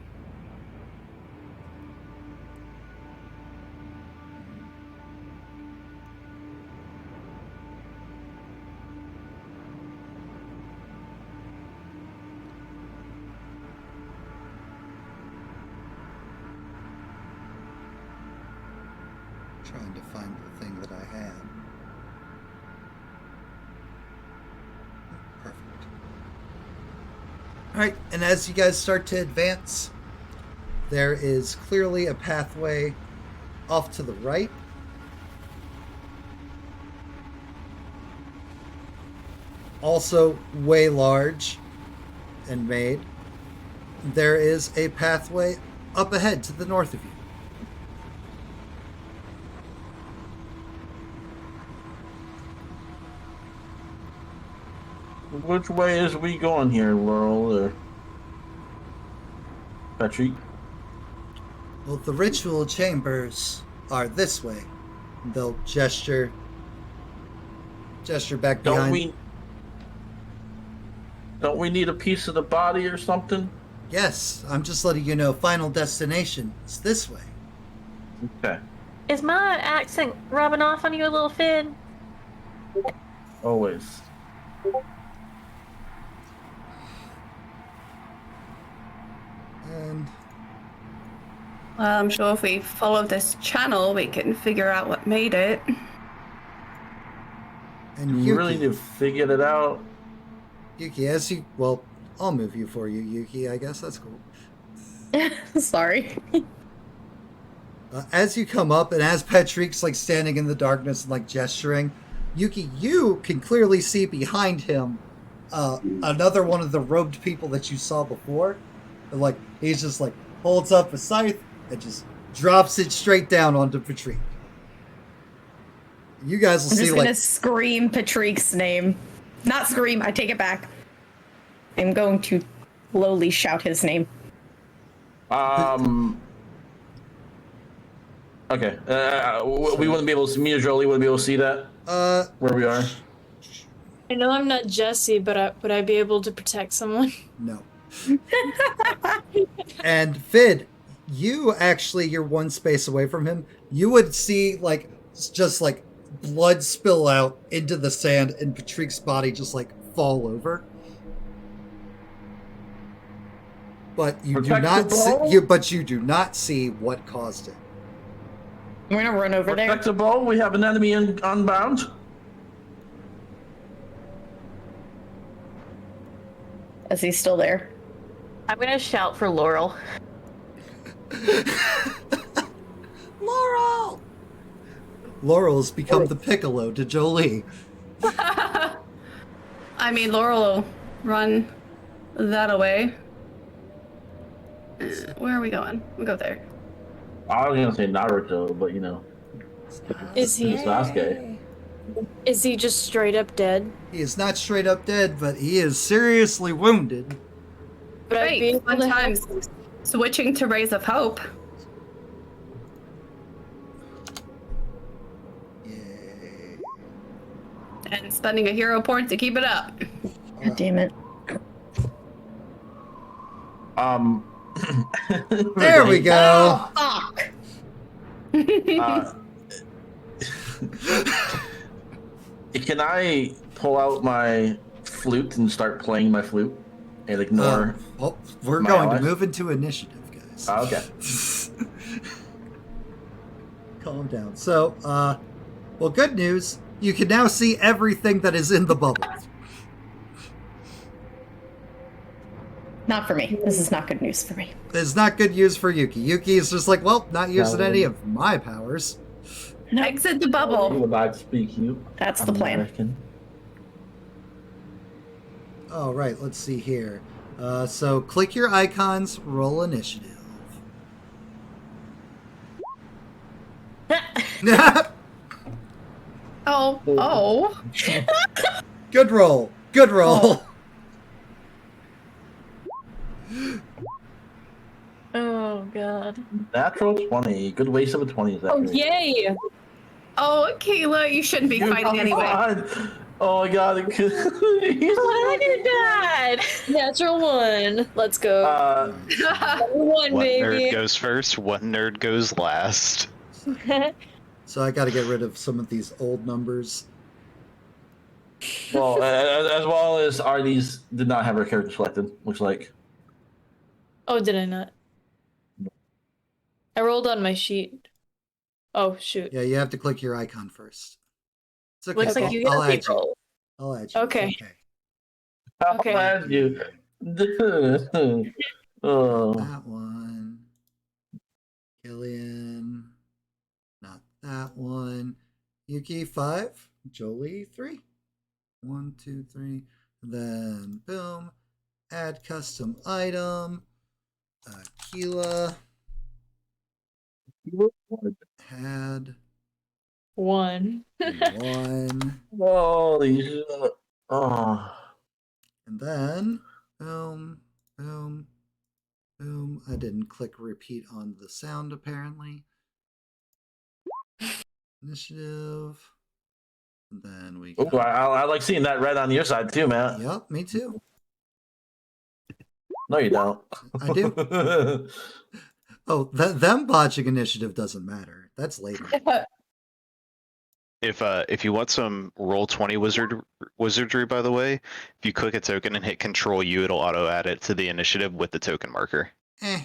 Trying to find the thing that I had. Perfect. Alright, and as you guys start to advance, there is clearly a pathway off to the right. also way large and made, there is a pathway up ahead to the north of you. Which way is we going here, Laurel or Patrick? Well, the ritual chambers are this way. They'll gesture back behind. Don't we need a piece of the body or something? Yes, I'm just letting you know. Final destination is this way. Okay. Is my accent rubbing off on you a little, Finn? Always. And Well, I'm sure if we follow this channel, we can figure out what made it. and You really need to figure it out. Yuki, I'll move you for you, Yuki. I guess that's cool. Sorry. As you come up, and as Patrick's like standing in the darkness and like gesturing, Yuki, you can clearly see behind him another one of the robed people that you saw before. And, like, he's just like holds up a scythe and just drops it straight down onto Patrick. You guys will I'm see just like gonna scream Patrick's name. Not scream, I take it back. I'm going to lowly shout his name. Okay. We wouldn't be able to. Me or Jolie wouldn't be able to see that. Where we are. I know I'm not Jesse, but would I be able to protect someone? no. And Fid, you're one space away from him. You would see like just like blood spill out into the sand and Patrick's body just like fall over. But you do not see. But you do not see what caused it. I'm gonna run over there. Protectable. We have an enemy unbound. Is he still there? I'm gonna shout for Laurel. Laurel! Laurel's become the Piccolo to Jolie. I mean, Laurel will run that away. Where are we going? We'll go there. I was gonna say Naruto, but you know. Is he? This last guy. Is he just straight up dead? He is not straight up dead, but he is seriously wounded. But I'd be Great, able fun to times. Switching to Rays of Hope. Yay. And spending a hero point to keep it up. God damn it. There we go. Fuck! Can I pull out my flute and start playing my flute and ignore? Well, we're my going allies? to move into initiative, guys. Okay. Calm down. So, well, good news. You can now see everything that is in the bubble. Not for me. This is not good news for me. It's not good news for Yuki. Yuki is just like, well, not using any of my powers. Exit the You bubble. would like to speak, you? That's the plan. American. All right, let's see here. So click your icons, roll initiative. Oh. Good roll. Good roll. Oh god. Natural 20. Good waste of a 20 is that? Oh, great. yay! Oh, Kayla, you shouldn't be fighting anyway. God. Oh my god. What did I do, Dad? Natural 1. Let's go. One, One baby. nerd goes first, one nerd goes last. So I got to get rid of some of these old numbers. Well, as well as Artie's did not have her character selected, looks like. Oh, did I not? I rolled on my sheet. Oh, shoot. Yeah, you have to click your icon first. It's okay. Looks like you I'll get a add you. roll. I'll add you. Okay. I'll Okay. add you. Oh. That one. Killian. Not that one. Yuki 5. Jolie 3. 1, 2, 3. Then boom. Add custom item. Keela had One. 1. Holy shit. Oh. And then boom, boom, boom. I didn't click repeat on the sound apparently. Initiative. And then we Ooh, I like seeing that red on your side too, man. Yep, me too. No, you don't. I do. Oh, them botching initiative doesn't matter. That's later. If you want some roll 20 wizardry, by the way, if you click a token and hit Control U, it'll auto add it to the initiative with the token marker. I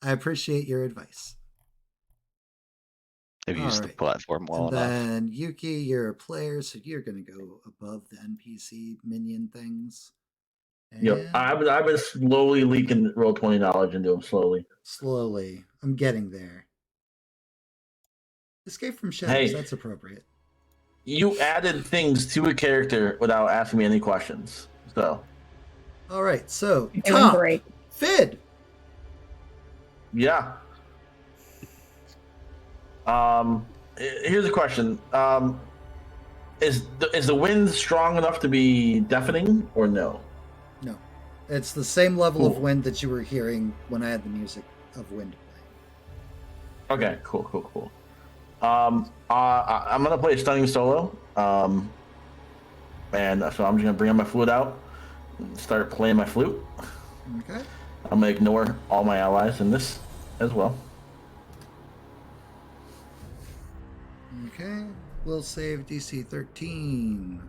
appreciate your advice. I've used the Alright. platform well And enough. then Yuki, you're a player, so you're gonna go above the NPC minion things. Yep. And I've been slowly leaking roll 20 knowledge into them slowly. slowly, I'm getting there. Escape from shadows. Hey. That's appropriate. You added things to a character without asking me any questions. So All right, so Doing top great. Fid. yeah. Here's a question. Is the wind strong enough to be deafening or no? No, it's the same level of Cool. wind that you were hearing when I had the music of wind playing. Okay, cool. I'm gonna play a stunning solo. And so I'm just gonna bring my flute out and start playing my flute. Okay. I'm gonna ignore all my allies in this as well. Okay. We'll save DC 13.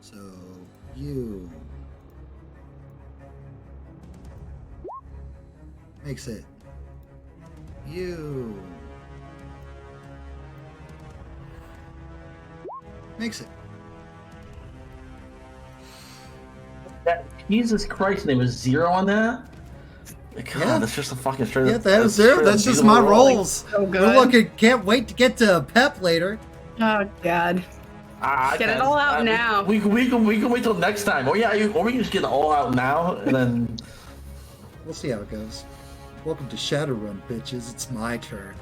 So you makes it. You makes it. Jesus Christ, there was 0 on that? God, Yeah. that's just a fucking straight. Yeah, that was zero. That's just my rolls. So We're good. looking. Can't wait to get to Apep later. Oh god. Get it all out now. We can wait till next time. Or we can just get it all out now and then. We'll see how it goes. Welcome to Shadowrun, bitches. It's my turn.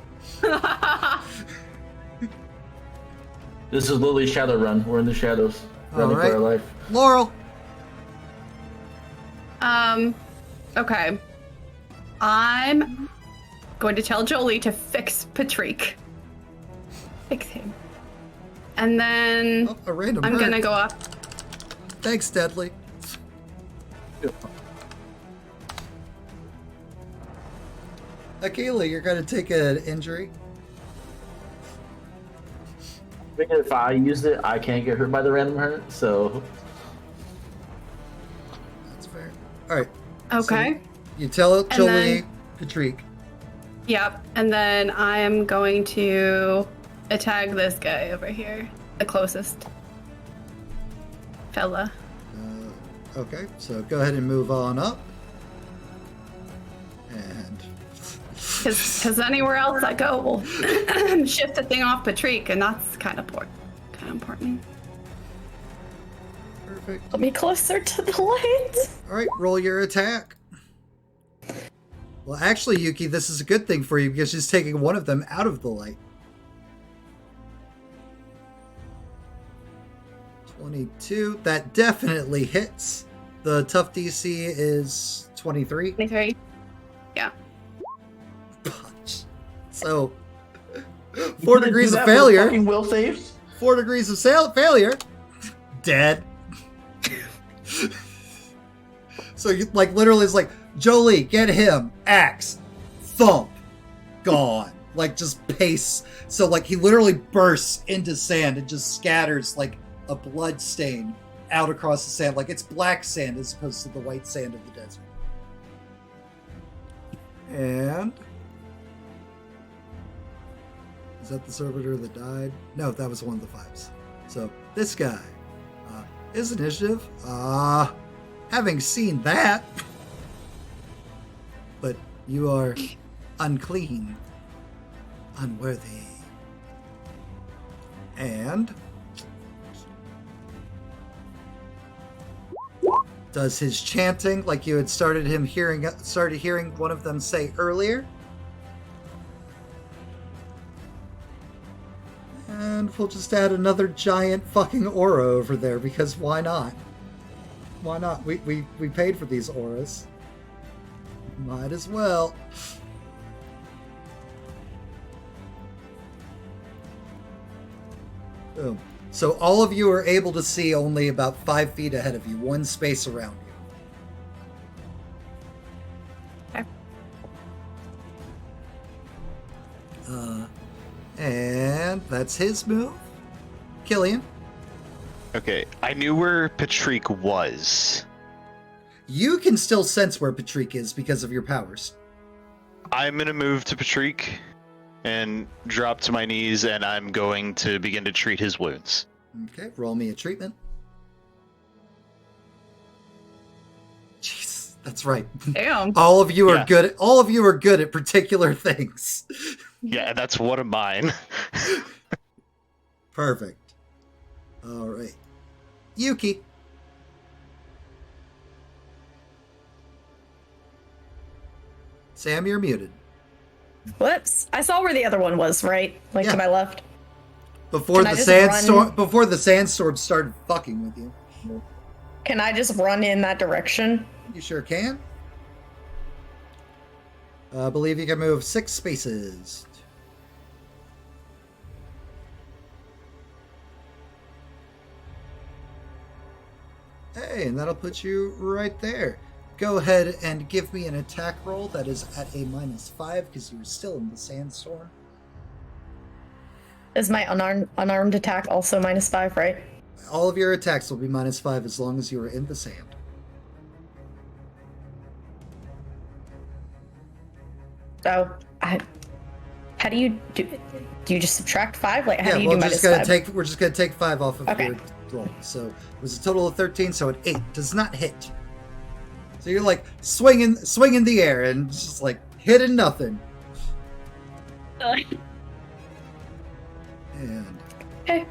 This is literally Shadowrun. We're in the shadows, running right. for our life. Laurel. Okay. I'm going to tell Jolie to fix Patrick. Fix him. And then Oh, a random. I'm hurt. gonna go up. Thanks, Deadly. Akela, you're gonna take an injury. If I use it, I can't get hurt by the random hurt. So That's fair. All right. Okay. You tell Jolie, then- Patrick. Yep. And then I am going to attack this guy over here, the closest fella. Okay, so go ahead and move on up. And Because anywhere else I go will shift the thing off Patrick, and that's kind of important. perfect. Put me closer to the light. All right, roll your attack. Well, actually, Yuki, this is a good thing for you because she's taking one of them out of the light. 22. That definitely hits. The tough DC is 23. 23. Yeah. Punch. So, 4 degrees Do of that for failure. fucking will saves. 4 degrees of failure. Dead. So you literally it's like, Jolie, get him. Axe. Thump. Gone. Just pace. So he literally bursts into sand and just scatters a blood stain out across the sand. It's black sand as opposed to the white sand of the desert. And is that the servitor that died? No, that was one of the 5s. So this guy, his initiative, having seen that, but you are unclean, unworthy, and does his chanting like you had started hearing one of them say earlier. And we'll just add another giant fucking aura over there, because why not? Why not? We paid for these auras. Might as well. Boom. So all of you are able to see only about 5 feet ahead of you, one space around you. Okay. And that's his move. Killian, Okay, I knew where Patrick was. you can still sense where Patrick is because of your powers. I'm gonna move to Patrick and drop to my knees, and I'm going to begin to treat his wounds. Okay, roll me a treatment. Jeez, that's right. Damn. All of you are Yeah. good. All of you are good at particular things. Yeah, that's one of mine. Perfect. All right, Yuki. Sam, you're muted. Whoops. I saw where the other one was, right? Like Yeah. to my left. Before Can I the just sandstorm, run? before the sandstorm started fucking with you. Can I just run in that direction? You sure can. I believe you can move 6 spaces. Hey, and that'll put you right there. Go ahead and give me an attack roll that is at a -5 because you're still in the sandstorm. Is my unarmed attack also -5, right? All of your attacks will be -5 as long as you are in the sand. Oh, how do you do it? Do you just subtract 5? Like, how do you we're do just -5? we're just gonna take 5 off of Okay. your roll. So it was a total of 13. So an 8 does not hit. So you're like swinging the air and just like hitting nothing. And Okay.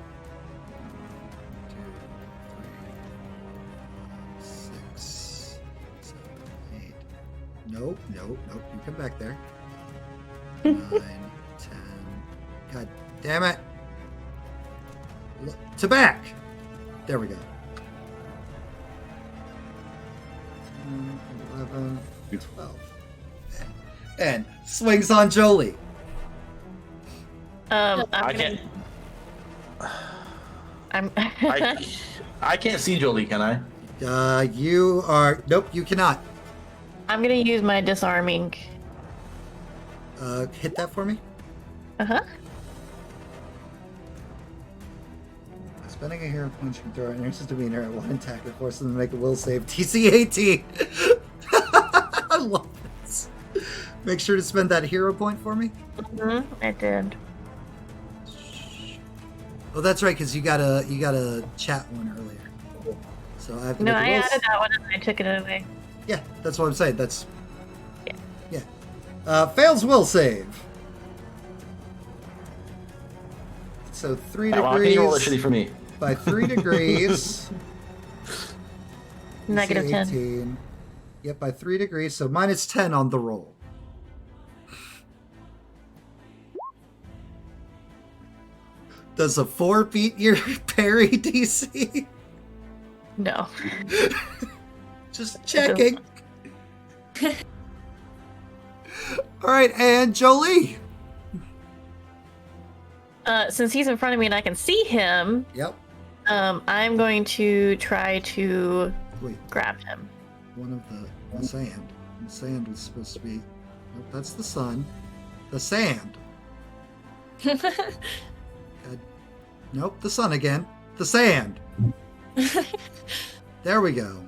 6, 7, 8. Nope. You come back there. 9, 10. God damn it. To back. There we go. 10, 11, 12. And swings on Jolie. I can't. I can't see Jolie, can I? You are. Nope, you cannot. I'm gonna use my disarming. Hit that for me. Spending a hero point from throw an instant demeanor at 1 attack and force them to make a will save. TC 18. I love this. Make sure to spend that hero point for me. I did. Oh, that's right, because you got a chat one earlier. So I have to No, make a I will added that one and I took it away. Yeah, that's what I'm saying. That's yeah. Fails will save. So 3 How can you roll a degrees shitty for me? by 3 degrees. Negative 10. 18. Yep, by 3 degrees, so -10 on the roll. Does a 4 beat your parry DC? No. Just checking. Alright, and Jolie. Since he's in front of me and I can see him, Yep. I'm going to try to Wait, grab him. one of the sand. The sand was supposed to be. Nope, that's the sun. The sand. Nope, the sun again. The sand. There we go.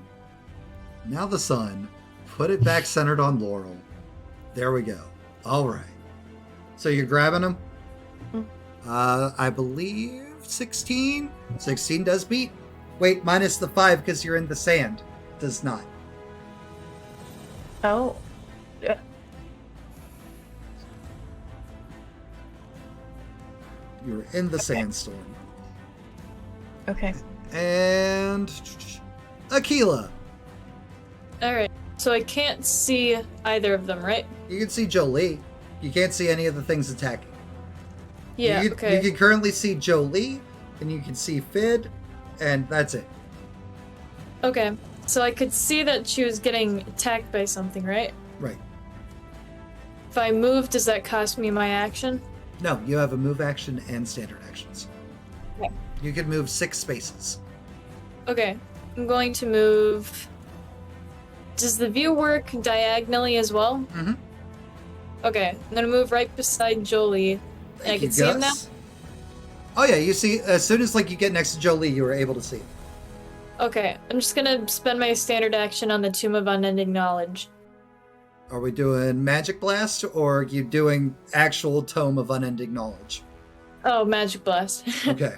Now the sun. Put it back centered on Laurel. There we go. All right. So you're grabbing him? I believe 16. 16 does beat. Wait, minus the 5 because you're in the sand. Does not. Oh. You're in the sandstorm. Okay. And Aquila. Alright. So I can't see either of them, right? You can see Jolie. You can't see any of the things attacking. Yeah, you, okay. You can currently see Jolie, and you can see Fid, and that's it. Okay. So I could see that she was getting attacked by something, right? Right. If I move, does that cost me my action? No, you have a move action and standard actions. Okay. You can move 6 spaces. Okay. I'm going to move... Does the view work diagonally as well? Mm-hmm. Okay. I'm gonna move right beside Jolie. And I can see him now? Oh yeah, you see, as soon as like you get next to Jolie, you were able to see him. Okay. I'm just gonna spend my standard action on the Tomb of Unending Knowledge. Are we doing Magic Blast, or are you doing actual Tome of Unending Knowledge? Oh, Magic Blast. Okay.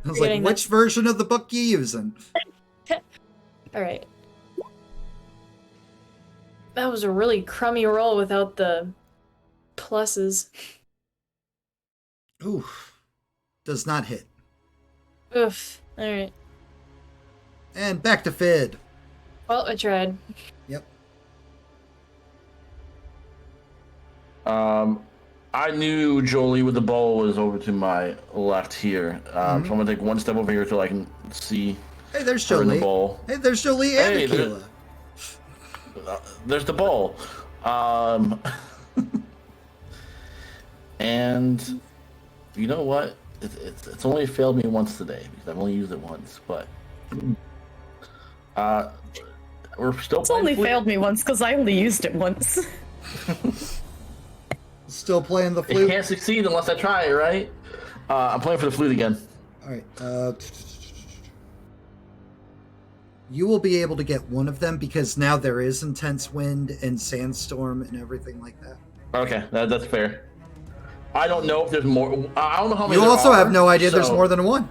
I was like, Forgetting which version of the book you using? Alright. That was a really crummy roll without the pluses. Ooh. Does not hit. Oof. Alright. And back to Fid. Well, I tried. Yep. I knew Jolie with the bow was over to my left here. So I'm gonna take one step over here so I can see Hey, there's her in the Jolie. bowl. Hey, there's Jolie and Hey, Aquila. There's the bowl. And you know what? It's only failed me once today because I've only used it once. But we're still. It's only failed me once because I only used it once. Still playing the It flute. can't succeed unless I try, right? I'm playing for the flute again. All right. You will be able to get one of them because now there is intense wind and sandstorm and everything like that. Okay, that's fair. I don't know if there's more. I don't know how many. You there also are, have no idea there's so- more than one.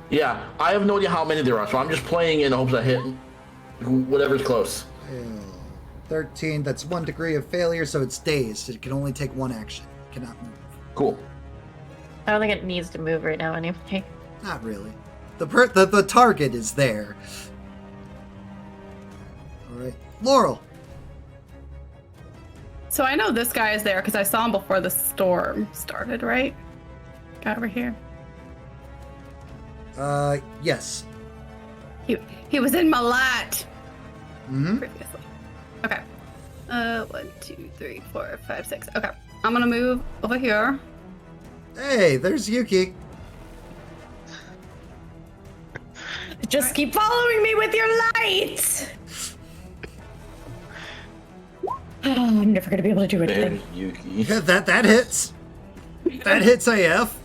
Yeah, I have no idea how many there are, so I'm just playing in hopes I hit whatever's close. 13, that's 1 degree of failure, so it's dazed. It can only take 1 action. It cannot move. Cool. I don't think it needs to move right now anyway. Not really. The target is there. Alright. Laurel. So I know this guy is there because I saw him before the storm started, right? Guy over here. Yes. He was in my light Mm-hmm. previously. Okay. 1, 2, 3, 4, 5, 6. Okay. I'm gonna move over here. Hey, there's Yuki. Just keep following me with your light! I'm never gonna be able to do anything. There's Yuki. Yeah, that hits. That hits AF.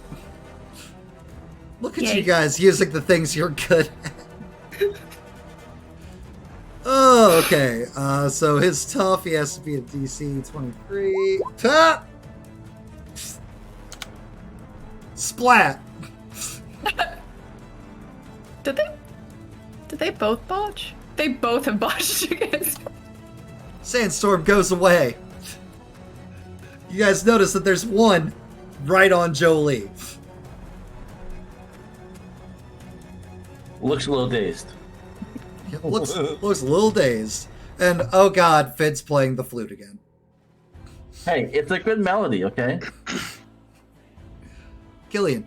Look at Yay. you guys using the things you're good at. Oh, okay. So his tough, he has to be a DC 23. Top! Splat! Did they both botch? They both have botched against. Sandstorm goes away. You guys notice that there's one right on Jolie. Looks a little dazed. Looks a little dazed. And oh god, Fid's playing the flute again. Hey, it's a good melody, okay? Killian.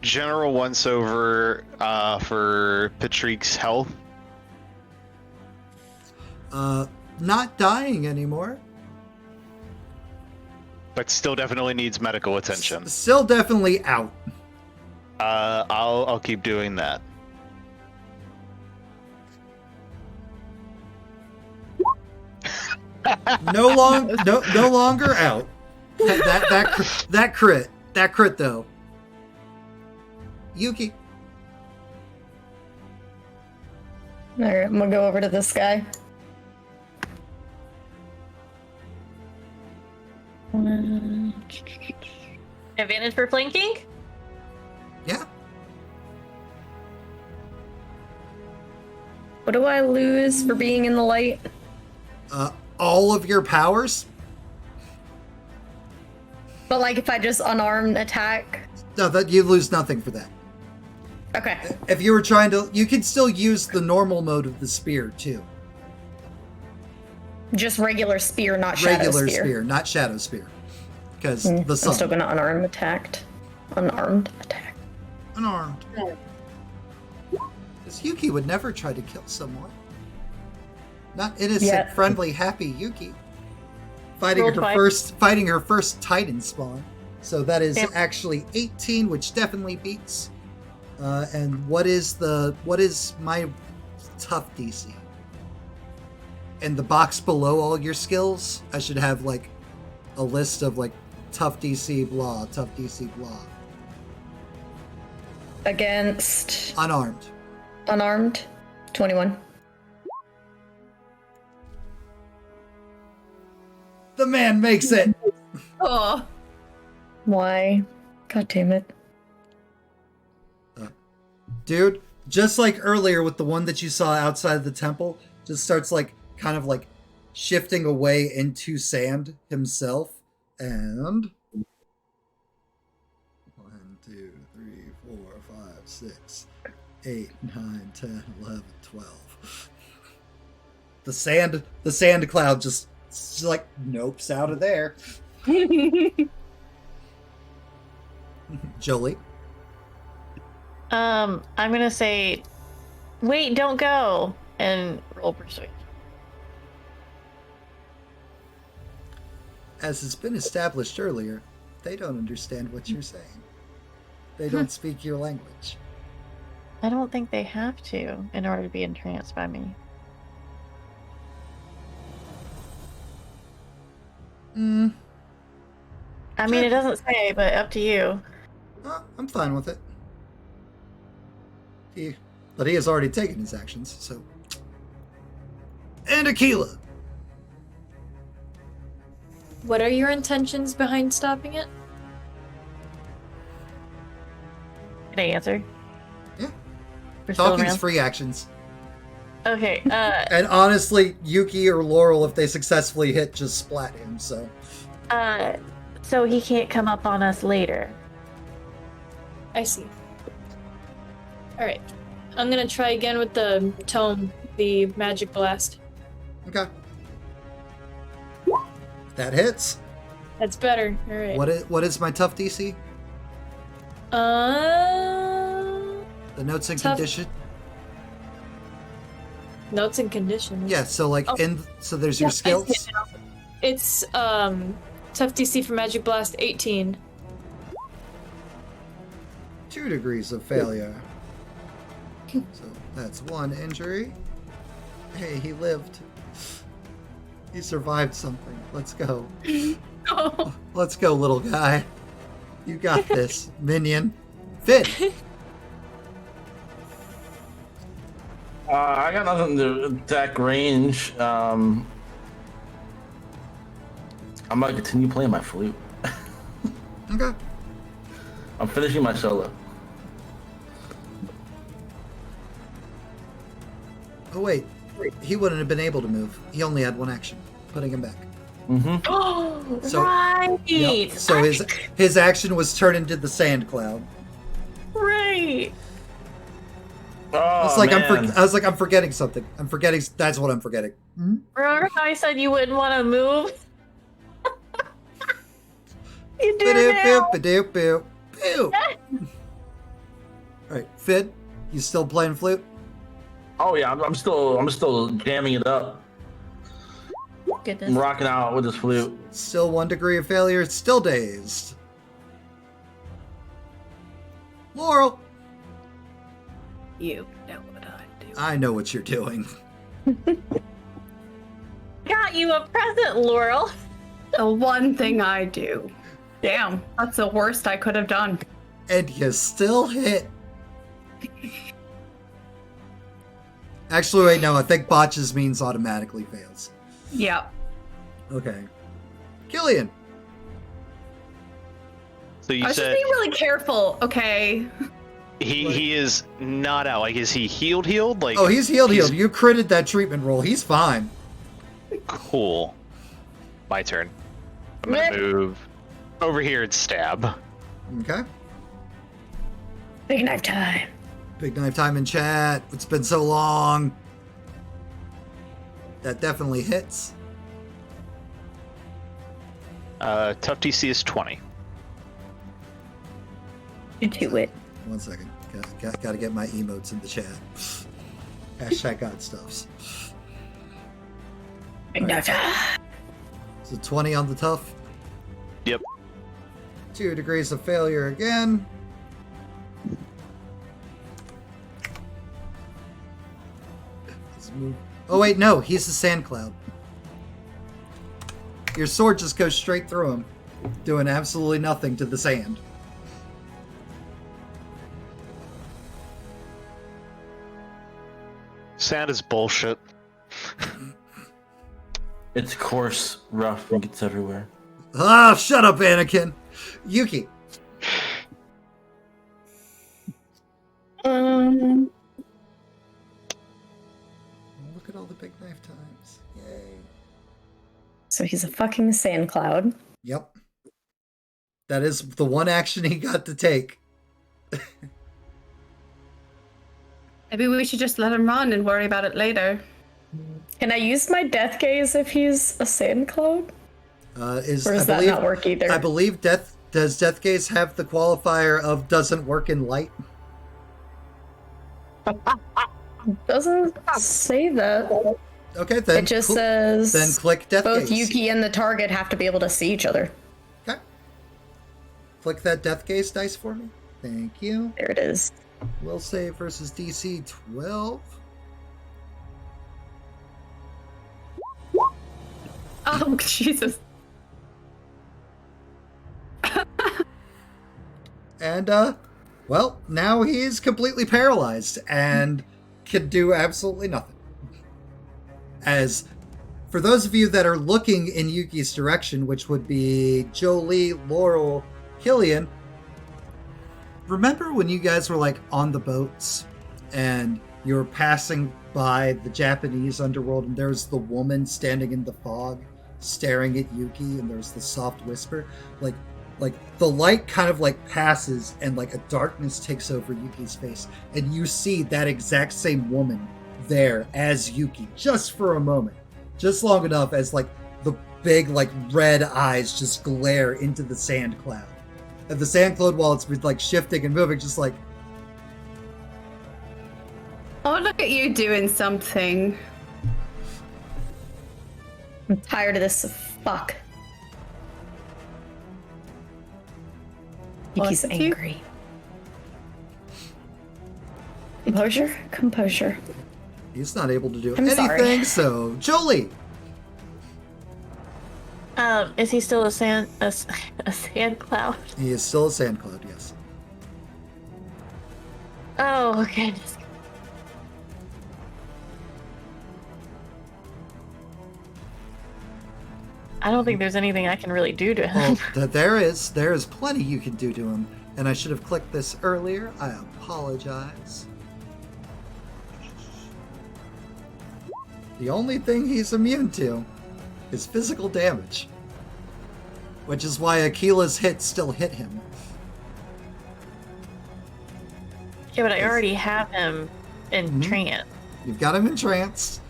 General once over for Patrick's health. Not dying anymore. But still definitely needs medical attention. Still definitely out. I'll keep doing that. No longer out. That crit though. Yuki. Alright, I'm gonna go over to this guy. Advantage for flanking? Yeah. What do I lose for being in the light? All of your powers. But like if I just unarmed attack? No, that you lose nothing for that. Okay. If you were trying to, you could still use the normal mode of the spear too. Just regular spear, not shadow Regular spear. spear, not shadow spear. Because the I'm sun. still gonna unarmed attack. Unarmed attack. Unarmed. Because Yuki would never try to kill someone. Not innocent, friendly, happy Yuki. Fighting her first Titan spawn. So that is actually 18, which definitely beats. And what is my tough DC? In the box below all your skills, I should have like a list of like tough DC blah, tough DC blah. Against Unarmed. 21. The man makes it. Oh. Why? God damn it. Dude, just like earlier with the one that you saw outside of the temple, just starts like kind of like shifting away into sand himself. And 1, 2, 3, 4, 5, 6, 8, 9, 10, 11, 12. The sand cloud just like nopes out of there. Jolie. I'm gonna say, wait, don't go, and roll persuasion. As has been established earlier, they don't understand what you're saying. They don't speak your language. I don't think they have to in order to be entranced by me. I mean, it doesn't say, but up to you. I'm fine with it. But he has already taken his actions, so. And Aquila! What are your intentions behind stopping it? Can I answer? Yeah. We're still Talking's around? free actions. Okay, And honestly, Yuki or Laurel, if they successfully hit, just splat him, so. so he can't come up on us later. I see. Alright. I'm gonna try again with the tome, the magic blast. Okay. That hits. That's better. Alright. What is my tough DC? The notes and Tough. condition? Notes and conditions. Yeah, so like so there's your skills. It's tough DC for magic blast 18. 2 degrees of failure. So that's 1 injury. Hey, he lived. He survived something. Let's go. Oh. Let's go, little guy. You got this, minion. Fit. I got nothing to attack range. I'm gonna continue playing my flute. Okay. I'm finishing my solo. Oh wait, he wouldn't have been able to move. He only had 1 action, putting him back. Mm-hmm. Oh, So- right! Yep. So his action was turned into the sand cloud. Right! Oh, It's like man. I was like, I'm forgetting something. I'm forgetting. That's what I'm forgetting. Remember how I said you wouldn't want to move? You do Ba-doop, now! boop, ba-doop, boop, boop. All right, Fid, you still playing flute? Oh yeah, I'm still jamming it up. I'm Goodness. rocking out with this flute. Still 1 degree of failure. Still dazed. Laurel, You know what I do. I know what you're doing. Got you a present, Laurel. The one thing I do. Damn, that's the worst I could have done. And you still hit. Actually, wait, no, I think botches means automatically fails. Yep. Okay. Killian. So I you was just said being really careful, okay? he is not out. Like, is he healed? Like, Oh, he's healed. You critted that treatment roll. He's fine. cool. My turn. I'm gonna move over here and stab. Okay. Big knife time. Big knife time in chat. It's been so long. That definitely hits. Tough DC is 20. You do it. 1 second. Got to get my emotes in the chat. Hashtag God stuffs. Right. So 20 on the tough. Yep. 2 degrees of failure again. Oh wait, no, he's a sand cloud. Your sword just goes straight through him, doing absolutely nothing to the sand. Sand is bullshit. It's coarse, rough, and gets everywhere. Ah, shut up, Anakin. Yuki. Look at all the big knife times. Yay. So he's a fucking sand cloud. Yep. That is the one action he got to take. Maybe we should just let him run and worry about it later. Can I use my death gaze if he's a sand cloud? Or does that not work either? I believe does Death Gaze have the qualifier of doesn't work in light? Doesn't say that. Okay, then It just says then click Death both Gaze. Yuki and the target have to be able to see each other. Okay. Click that Death Gaze dice for me. Thank you. There it is. Will save versus DC 12. Oh, Jesus. And, well, now he is completely paralyzed and can do absolutely nothing. As, for those of you that are looking in Yuki's direction, which would be Jolie, Laurel, Killian, remember when you guys were, like, on the boats and you were passing by the Japanese underworld and there's the woman standing in the fog staring at Yuki and there's the soft whisper? Like the light kind of like passes and like a darkness takes over Yuki's face and you see that exact same woman there as Yuki just for a moment, just long enough as like the big like red eyes just glare into the sand cloud, and the sand cloud, while it's like shifting and moving, just like, Oh, look at you doing something. I'm tired of this. Fuck. Yuki's What did you- angry. Composure? Composure. he's not able to do I'm anything. sorry. So Jolie, Is he still a sand cloud? he is still a sand cloud. Yes. Oh, okay. I don't think there's anything I can really do to him. Well, there is plenty you can do to him, and I should have clicked this earlier. I apologize. The only thing he's immune to is physical damage, which is why Akila's hit still hit him. Yeah, but I already have him in trance. You've got him entranced.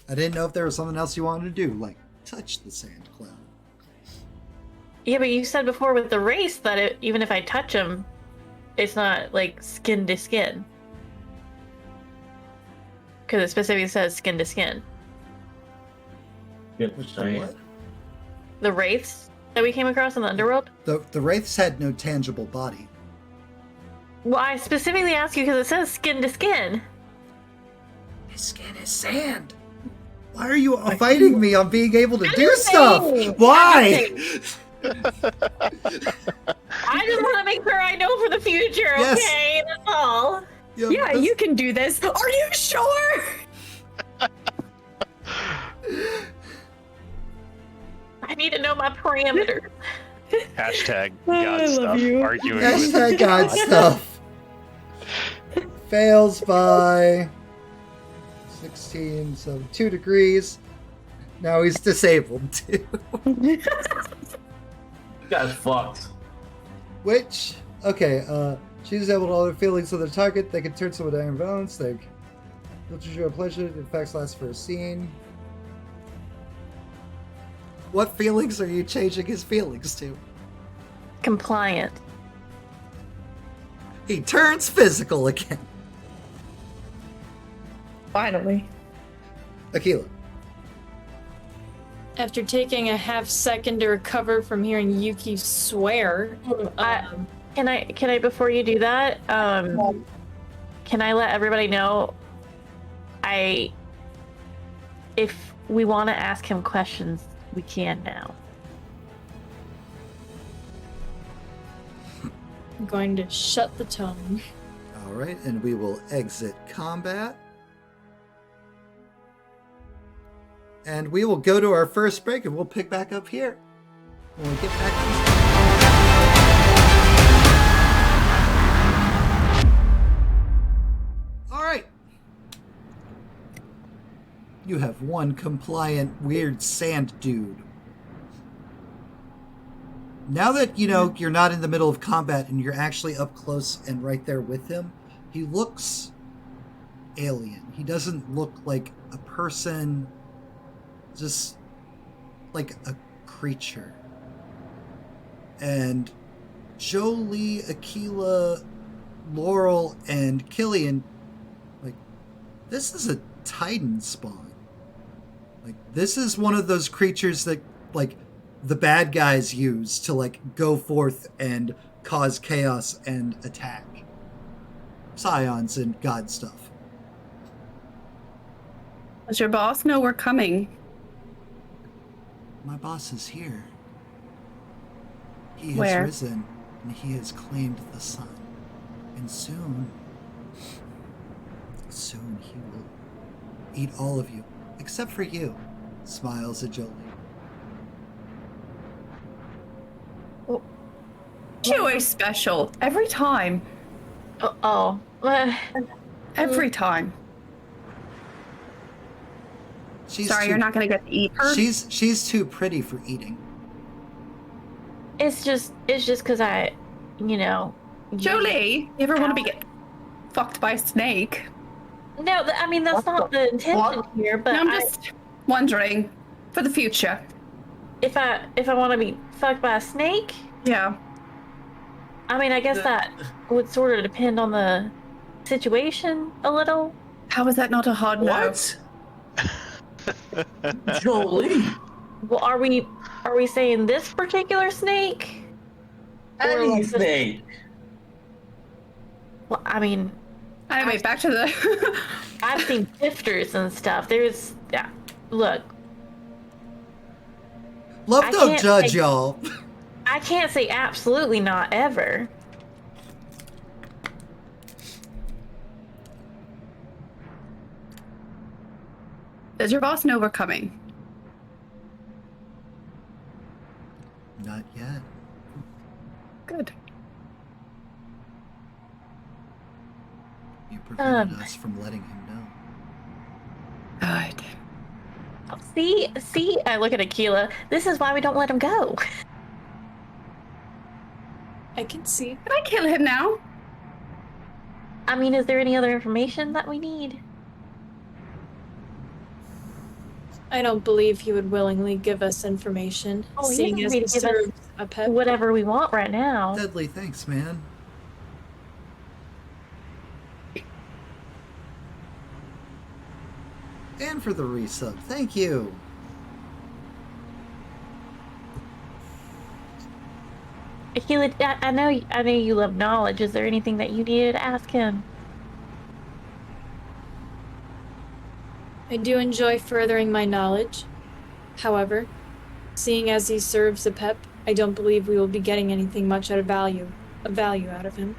I didn't know if there was something else you wanted to do, like touch the sand cloud. Yeah, but you said before with the race that even if I touch him, it's not like skin to skin. Because it specifically says skin to skin. Good. Which Sorry. what? The wraiths that we came across in the underworld? The wraiths had no tangible body. Well, I specifically asked you because it says skin to skin. His skin is sand. Why are you fighting me on being able to do stuff? Why? I just want to make sure I know for the future, Yes. okay? That's all. Yeah, you can do this. Are you sure? I need to know my parameters. Hashtag I God love stuff. you. Arguing with Hashtag God stuff. Fails by 16, so 2 degrees. Now he's disabled too. You guys fucked. Which, okay, She's able to alter feelings of the target. They can turn someone down violence. They filters your pleasure. The effects last for a scene. What feelings are you changing his feelings to? Compliant. He turns physical again. Finally. Aquila. After taking a half second to recover from hearing Yuki swear, Can I before you do that, can I let everybody know if we want to ask him questions, we can now. I'm going to shut the tone. All right, and we will exit combat. And we will go to our first break, and we'll pick back up here when we get back. All right. You have one compliant, weird sand dude. Now that, you're not in the middle of combat and you're actually up close and right there with him, he looks alien. He doesn't look like a person, just like a creature. And Jolie, Aquila, Laurel, and Killian, this is a Titan spawn. This is one of those creatures that, the bad guys use to, go forth and cause chaos and attack. Scions and god stuff. Does your boss know we're coming? My boss is here. He has Where? risen, and he has claimed the sun. And soon he will eat all of you, except for you, smiles at Jolie. Chewy special. Every time. Every time. Sorry, you're not going to get to eat her? She's too pretty for eating. It's just because Jolie, you ever want to get fucked by a snake? No, that's not the intention here. But No, I'm just wondering for the future. If I want to be fucked by a snake, Yeah. I guess that would sort of depend on the situation a little. How is that not a hard no? Jolie. Well, are we saying this particular snake? Any snake. Well, Anyway, back to the... I've seen shifters and stuff. Look. Love don't judge, y'all. I can't say absolutely not ever. Does your boss know we're coming? Not yet. Good. You prevented us from letting him know. Good. See, I look at Aquila. This is why we don't let him go. I can see. Can I kill him now? Is there any other information that we need? I don't believe he would willingly give us information, He seeing doesn't as need he to give us serves Apep. whatever we want right now. Deadly, thanks, man. And for the resub, thank you. Aquila, I know you love knowledge. Is there anything that you needed to ask him? I do enjoy furthering my knowledge. However, seeing as he serves Apep, I don't believe we will be getting anything much of value out of him.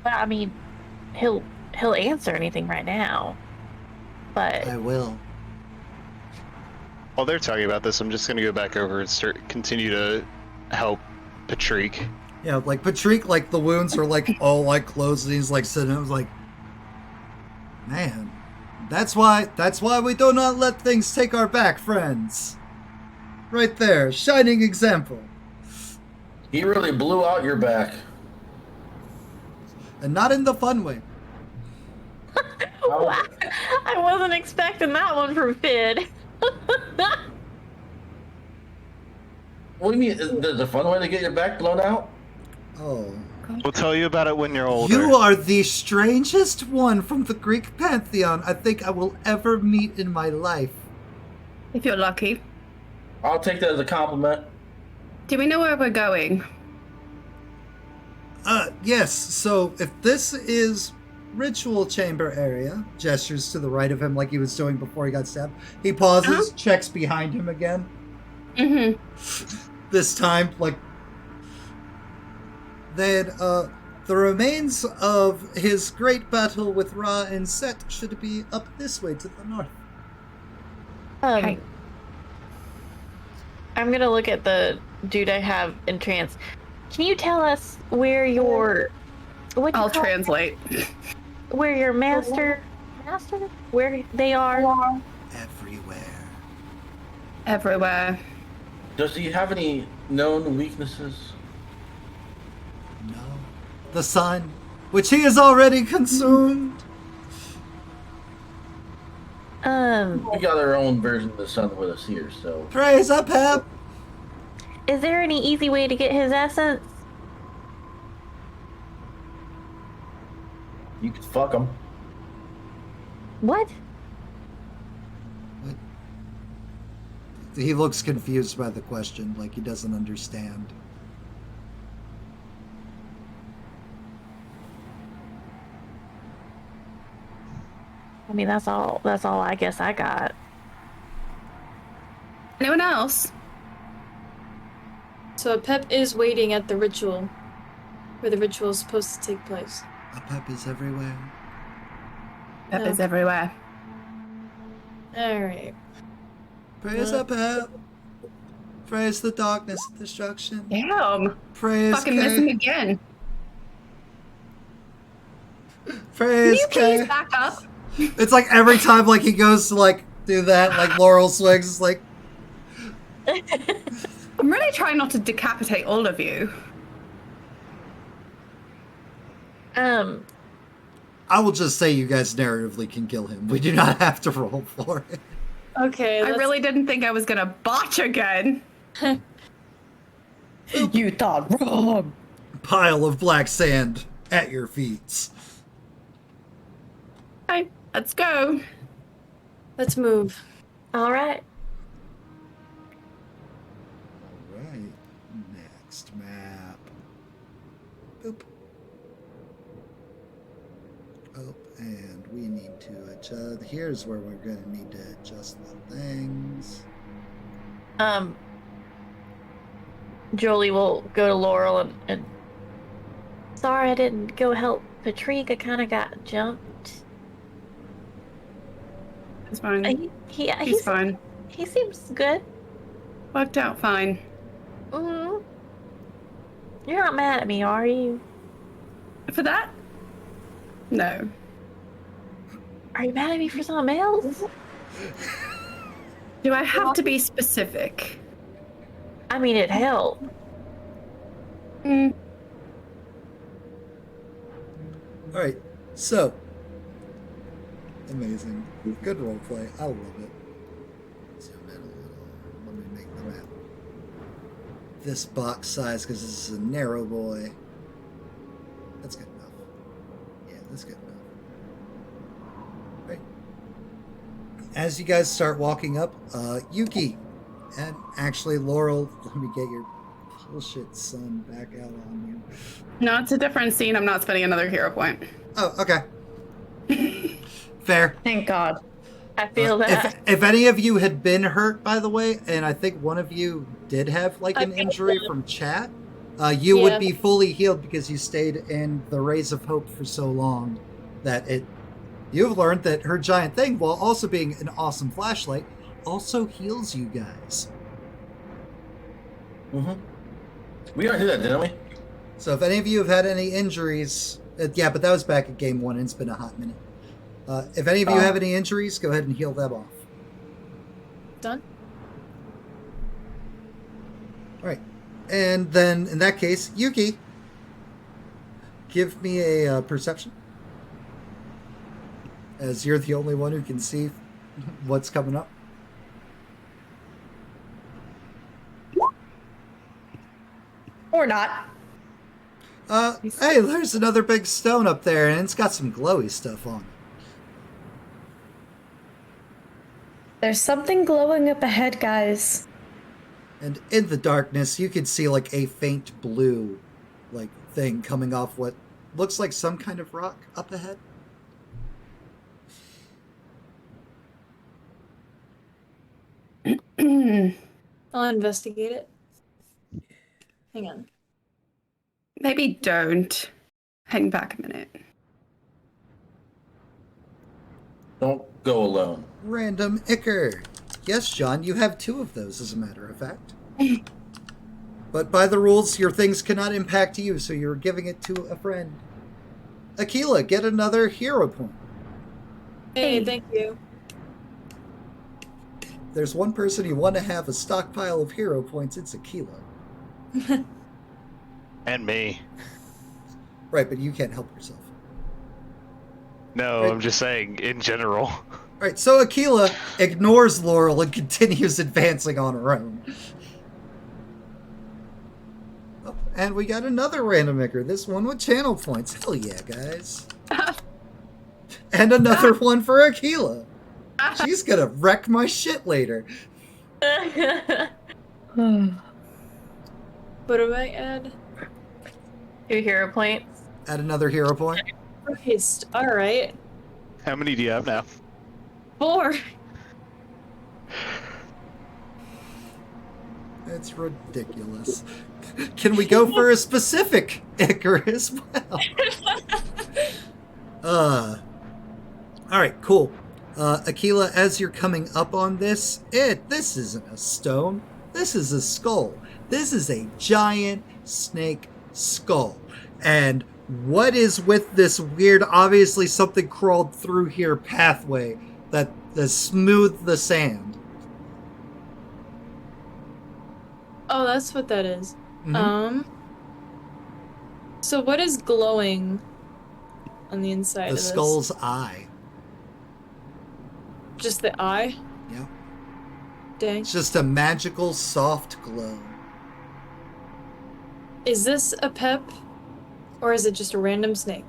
Well, he'll answer anything right now. But I will. While they're talking about this, I'm just gonna go back over and continue to help Patrick. Yeah, Patrick, the wounds are all closed, and he's sitting. I was like, man, that's why we do not let things take our back, friends. Right there, shining example. He really blew out your back. And not in the fun way. Wow. I wasn't expecting that one from Fid. What do you mean? There's a fun way to get your back blown out? Oh. We'll tell you about it when you're older. You are the strangest one from the Greek pantheon I think I will ever meet in my life. If you're lucky. I'll take that as a compliment. Do we know where we're going? Yes, so if this is ritual chamber area, gestures to the right of him like he was doing before he got stabbed. He pauses, checks behind him again. This time, like, then, the remains of his great battle with Ra and Set should be up this way to the north. Okay. I'm gonna look at the dude I have in trance. Can you tell us where your... I'll translate. Where your master... Where they are? Everywhere. Everywhere. Does he have any known weaknesses? No. The sun, which he has already consumed. We got our own version of the sun with us here, so... Praise Apep! Is there any easy way to get his essence? You could fuck him. What? What? He looks confused by the question, like he doesn't understand. I mean, that's all I guess I got. Anyone else? So Apep is waiting at the ritual, where the ritual is supposed to take place. Apep is everywhere. That is everywhere. Alright. Praise Apep. Praise the darkness of destruction. Damn. Praise Fucking miss him again. Praise Can you please K. back up? It's like every time like he goes to like do that, like Laurel swings, it's like I'm really trying not to decapitate all of you. I will just say you guys narratively can kill him. We do not have to roll for it. Okay, I really didn't think I was gonna botch again. You thought wrong. Pile of black sand at your feet. Okay, let's go. Let's move. All right. Alright. Next map. Boop. Oh, and we need to adjust. Here's where we're going to need to adjust the things. Jolie will go to Laurel and sorry I didn't go help Patrick. I kind of got jumped. It's fine. He's fine. He seems good. Worked out fine. Mm-hmm. You're not mad at me, are you? For that? No. Are you mad at me for something else? Do I have to be specific? I mean, it helped. Alright, so. Amazing. Good roleplay. I love it. Zoom in a little. Let me make the map this box size because this is a narrow boy. That's good enough. Yeah, that's good enough. Right. As you guys start walking up, Yuki, and actually Laurel, let me get your bullshit son back out on you. No, it's a different scene. I'm not spending another hero point. Oh, okay. Fair. Thank God. I feel that. If any of you had been hurt, by the way, and I think one of you did have like an injury from chat, you would be fully healed because you stayed in the Rays of Hope for so long that you've learned that her giant thing, while also being an awesome flashlight, also heals you guys. Mm-hmm. We already did that, didn't we? So if any of you have had any injuries, yeah, but that was back at game 1 and it's been a hot minute. If any of you have any injuries, go ahead and heal them off. Done? Right. And then, in that case, Yuki, give me a perception. As you're the only one who can see what's coming up. Or not. Hey, there's another big stone up there, and it's got some glowy stuff on it. There's something glowing up ahead, guys. And in the darkness, you can see like a faint blue, like thing coming off what looks like some kind of rock up ahead. I'll investigate it. Hang on. Maybe don't. Hang back a minute. Don't go alone. Random Icker. Yes, John, you have 2 of those, as a matter of fact. But by the rules, your things cannot impact you, so you're giving it to a friend. Aquila, get another hero point. Hey, thank you. There's one person you want to have a stockpile of hero points, it's Aquila. And me. Right, but you can't help yourself. No, Right. I'm just saying, in general. Right, so Aquila ignores Laurel and continues advancing on her own. Oh, and we got another random maker, this one with channel points. Hell yeah, guys. And another one for Aquila. She's gonna wreck my shit later. What do I add? 2 hero points. Add another hero point. Christ. Alright. How many do you have now? 4. It's ridiculous. Can we go for a specific Icar as well? Alright, cool. Aquila, as you're coming up on this isn't a stone. This is a skull. This is a giant snake skull. And what is with this weird, obviously something crawled through here pathway that smoothed the sand? Oh, that's what that is. Mhm. So what is glowing on the inside The of this? skull's eye. Just the eye? Yeah. Dang. It's just a magical, soft glow. Is this a Apep? Or is it just a random snake?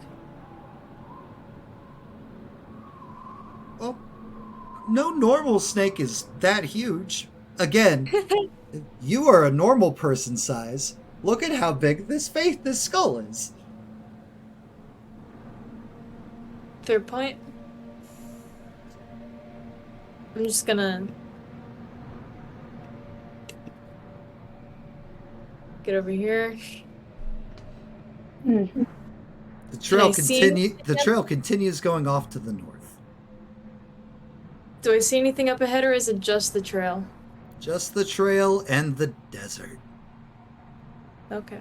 Well, no normal snake is that huge. Again, you are a normal person size. Look at how big this skull is. Third point. I'm just gonna get over here. The trail I see- The trail continues going off to the north. Do I see anything up ahead, or is it just the trail? Just the trail and the desert. Okay.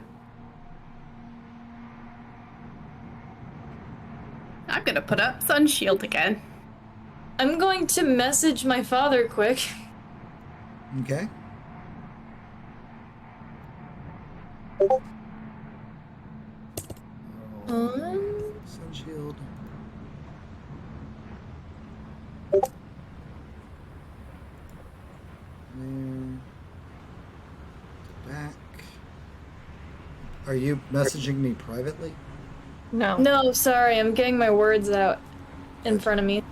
I'm gonna put up sun shield again. I'm going to message my father quick. Okay. Sun shield. There. Back. Are you messaging me privately? No. No, sorry, I'm getting my words out in front of me.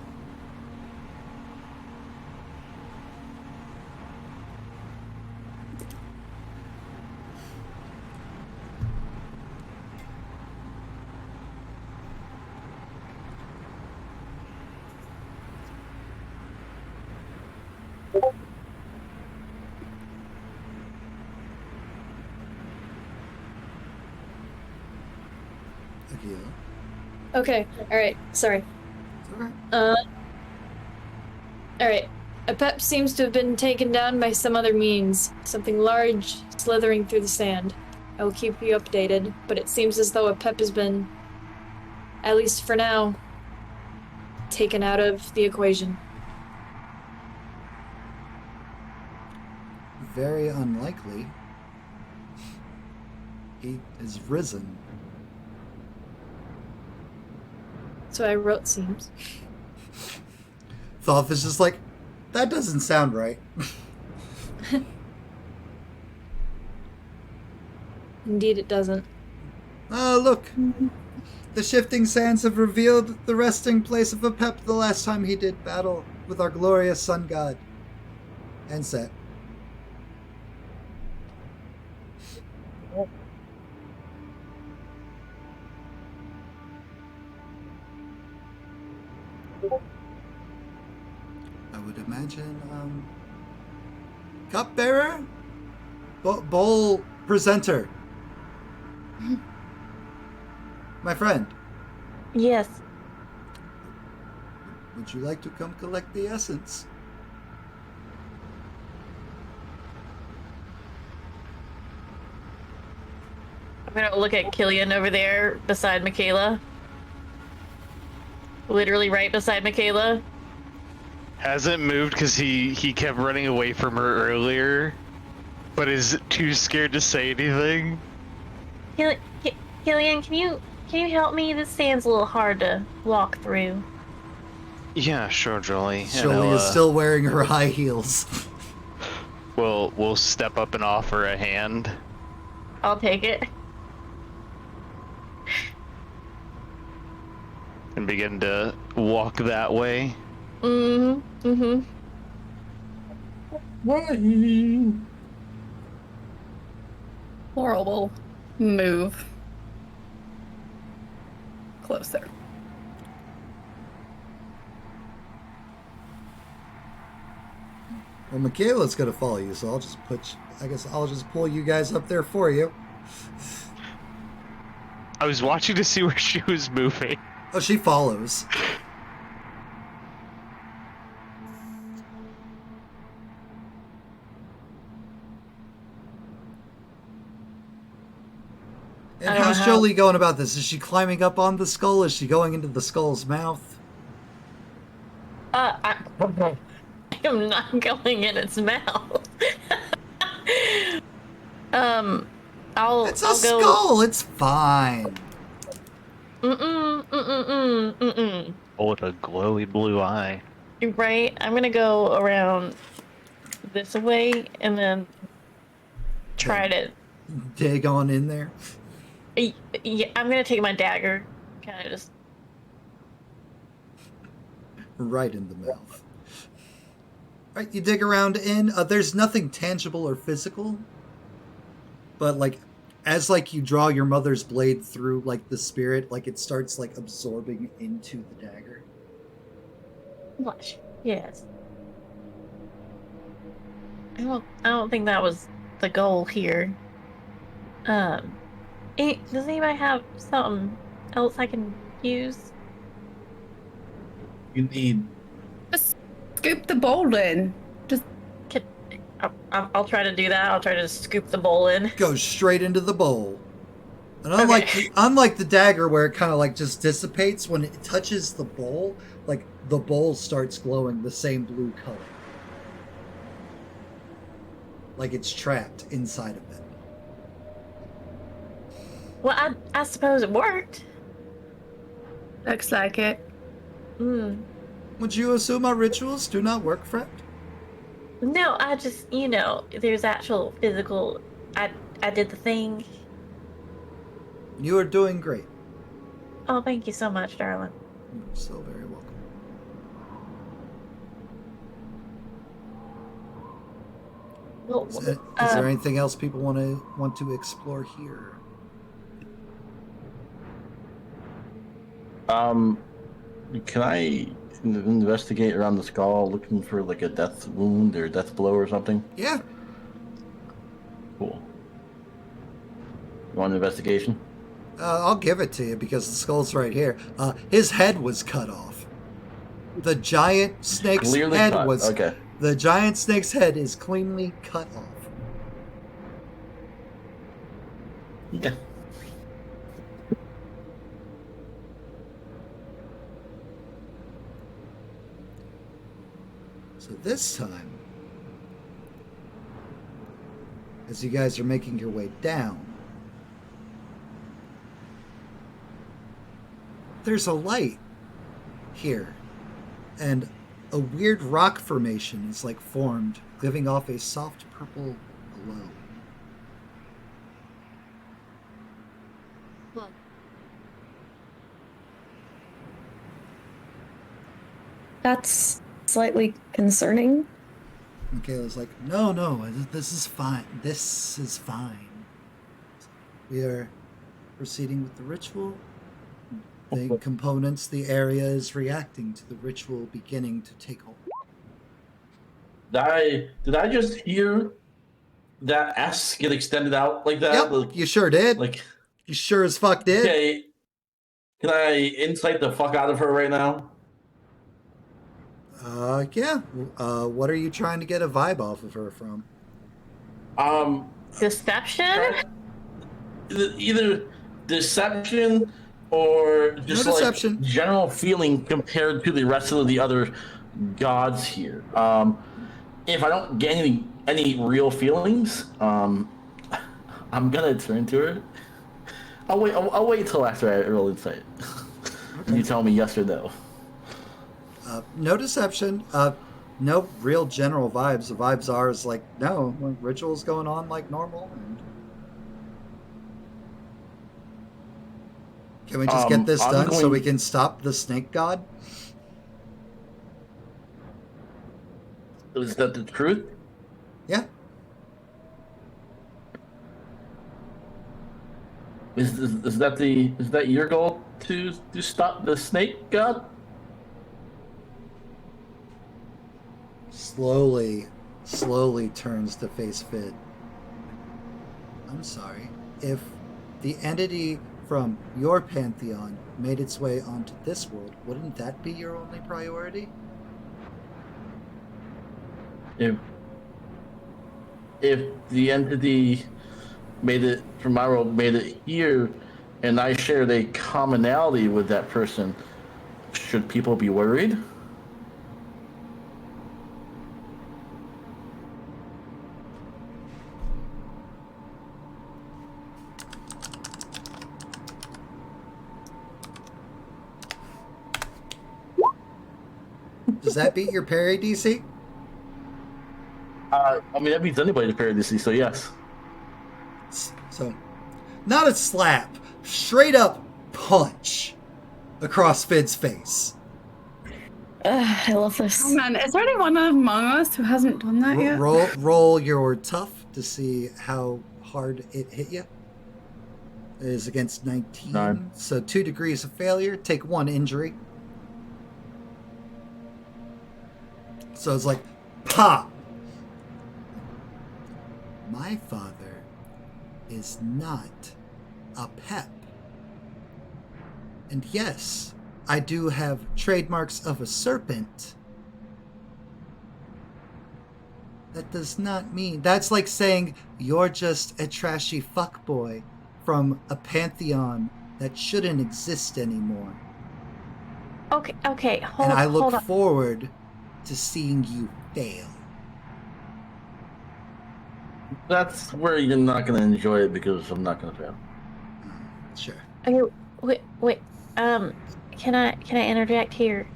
Aquila. Okay, alright, sorry. It's okay. Alright. Apep seems to have been taken down by some other means. Something large slithering through the sand. I will keep you updated, but it seems as though Apep has been, at least for now, taken out of the equation. Very unlikely. He is risen. So I wrote seems. Thoth is just like, that doesn't sound right. Indeed, it doesn't. Ah, look. The shifting sands have revealed the resting place of Apep the last time he did battle with our glorious sun god. And set. I would imagine, cupbearer? Bowl presenter. My friend, Yes. would you like to come collect the essence? I'm gonna look at Killian over there beside Michaela. Literally right beside Michaela. Hasn't moved because he kept running away from her earlier, but is too scared to say anything. Killian, can you help me? This sand's a little hard to walk through. Yeah, sure, Jolie. Jolie is still wearing her high heels. We'll step up and offer a hand. I'll take it. And begin to walk that way. Laurel will move closer. Well, Michaela's gonna follow you, so I guess I'll just pull you guys up there for you. I was watching to see where she was moving. Oh, she follows. And how's Jolie going about this? Is she climbing up on the skull? Is she going into the skull's mouth? I am not going in its mouth. It's a skull. It's fine. Oh, with a glowy blue eye. Right. I'm gonna go around this way and then try to dig on in there. Yeah, I'm gonna take my dagger, kind of just right in the mouth. All right, you dig around in. There's nothing tangible or physical, but as you draw your mother's blade through the spirit, it starts absorbing into the dagger. What? Yes. I don't think that was the goal here. Does anybody have something else I can use? You need. Just scoop the bowl in. I'll try to do that. I'll try to scoop the bowl in. Goes straight into the bowl. And Okay. unlike the dagger where it kind of just dissipates, when it touches the bowl, the bowl starts glowing the same blue color. Like it's trapped inside of it. Well, I suppose it worked. Looks like it. Would you assume our rituals do not work, friend? No, I just, there's actual physical. I did the thing. You are doing great. Oh, thank you so much, darling. You're so very welcome. Well, Is there anything else people want to explore here? Can I investigate around the skull, looking for a death wound or death blow or something? Yeah. Cool. You want an investigation? I'll give it to you because the skull's right here. His head was cut off. The giant snake's Clearly head cut. was. Okay. The giant snake's head is cleanly cut off. Yeah. So this time, as you guys are making your way down, there's a light here, and a weird rock formation is like formed, giving off a soft purple glow. That's slightly concerning. Michaela's like, no, this is fine. This is fine. We are proceeding with the ritual. The components, the area is reacting to the ritual beginning to take hold. Did I just hear that S get extended out like that? Yep, Like, you sure did. like, You sure as fuck did. okay. Can I insight the fuck out of her right now? Yeah. What are you trying to get a vibe off of her from? Deception? Either deception or just No like deception. general feeling compared to the rest of the other gods here. If I don't get any real feelings, I'm gonna turn to her. I'll wait till after I roll insight. Okay. You tell me yes or no. No deception. No real general vibes. The vibes are is like, no, like ritual's going on like normal. And can we just get this done so we can stop the snake god? Is that the truth? Yeah. Is that your goal to stop the snake god? Slowly turns to face Fid. I'm sorry. If the entity from your pantheon made its way onto this world, wouldn't that be your only priority? If the entity made it from my world, made it here, and I shared a commonality with that person, should people be worried? Does that beat your parry DC? I mean, that beats anybody to parry DC, so yes. So, not a slap, straight up punch across Fid's face. I love this. Oh man, is there anyone among us who hasn't done that yet? Roll your tough to see how hard it hit you. It is against 19. 9. So 2 degrees of failure. Take 1 injury. So it's like, pop! My father is not Apep. And yes, I do have trademarks of a serpent. That does not mean... That's like saying you're just a trashy fuckboy from a pantheon that shouldn't exist anymore. Okay, hold And I hold look on. forward to seeing you fail. That's where you're not going to enjoy it because I'm not going to fail. Sure. Okay, wait. Can I interject here?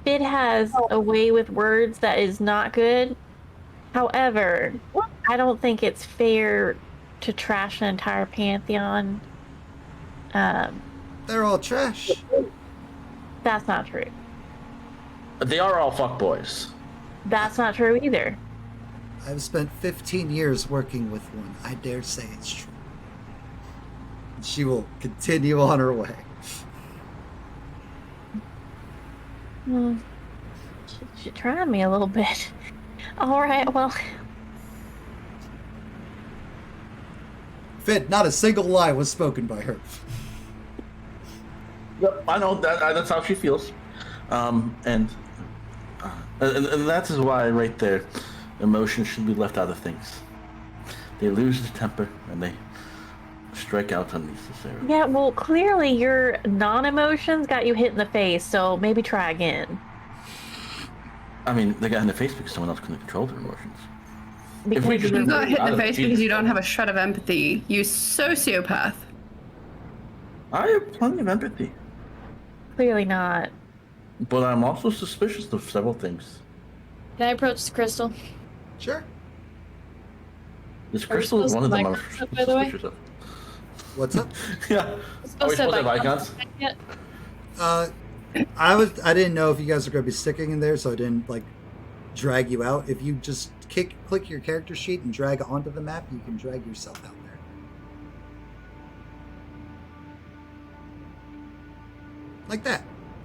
Fid has a way with words that is not good. However, I don't think it's fair to trash an entire pantheon. They're all trash. That's not true. They are all fuckboys. That's not true either. I've spent 15 years working with one. I dare say it's true. She will continue on her way. She tried me a little bit. All right, well, Fid, not a single lie was spoken by her. Yep, I know that's how she feels, and that is why right there, emotions should be left out of things. They lose their temper and they strike out unnecessarily. yeah, well, clearly your non-emotions got you hit in the face, so maybe try again. I mean, they got in the face because someone else couldn't control their emotions. Because we just- You got hit in Out the of face Jesus. because you don't have a shred of empathy, you sociopath. I have plenty of empathy, Clearly not. but I'm also suspicious of several things. Can I approach the crystal? Sure. This Are we crystal is supposed one to of them mic I'm ourselves up, by the way? suspicious of. What's up? Yeah. We're Are we supposed to have icons? yet? I didn't know if you guys are going to be sticking in there, so I didn't like drag you out. If you just click your character sheet and drag onto the map, you can drag yourself out there. Like that.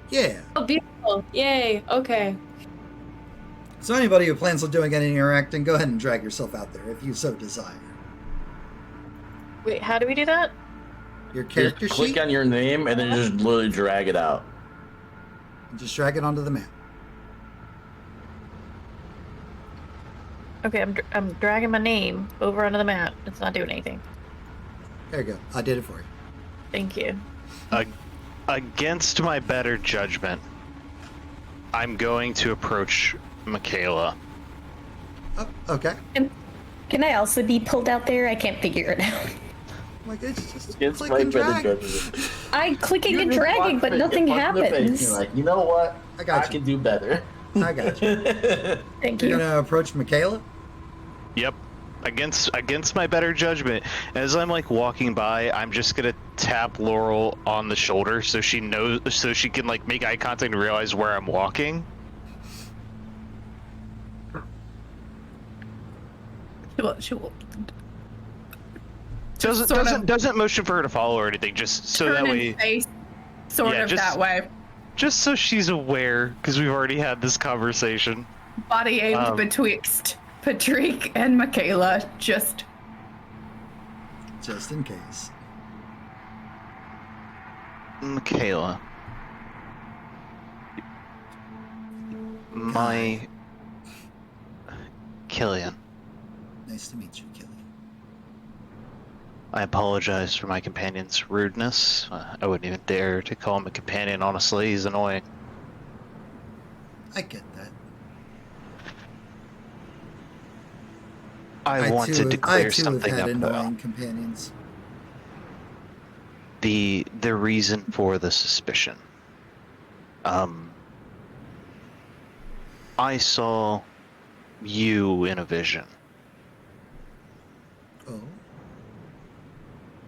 Yeah. Oh, beautiful. Yay. Okay. So anybody who plans on doing any interacting, go ahead and drag yourself out there if you so desire. Wait, how do we do that? Your character Just click sheet, on your name and then just literally drag it out. and just drag it onto the map. Okay, I'm dragging my name over onto the map. It's not doing anything. There you go. I did it for you. Thank you. Against my better judgment, I'm going to approach Michaela. Oh, okay. Can I also be pulled out there? I can't figure it out. Like it's just It's click my and better drag. judgment. I'm clicking You and just dragging, watch but it, nothing you punch in the face, happens. You're like, you know what? I got you. can do better. I got you. Thank You're you. gonna approach Michaela. Yep. Against my better judgment, as I'm like walking by, I'm just gonna tap Laurel on the shoulder so she knows, so she can like make eye contact and realize where I'm walking. She will Doesn't motion for her to follow or anything. Just so turn that and way, face sort Yeah, of just- that way. just so she's aware, because we've already had this conversation. Body aimed betwixt Patrick and Michaela. Just Just in case. Michaela. My Killian. Nice to meet you, Killian. I apologize for my companion's rudeness. I wouldn't even dare to call him a companion, honestly. He's annoying. I get that. I wanted too, to clear I too something have had up, annoying companions. the reason for the suspicion. I saw you in a vision. Oh,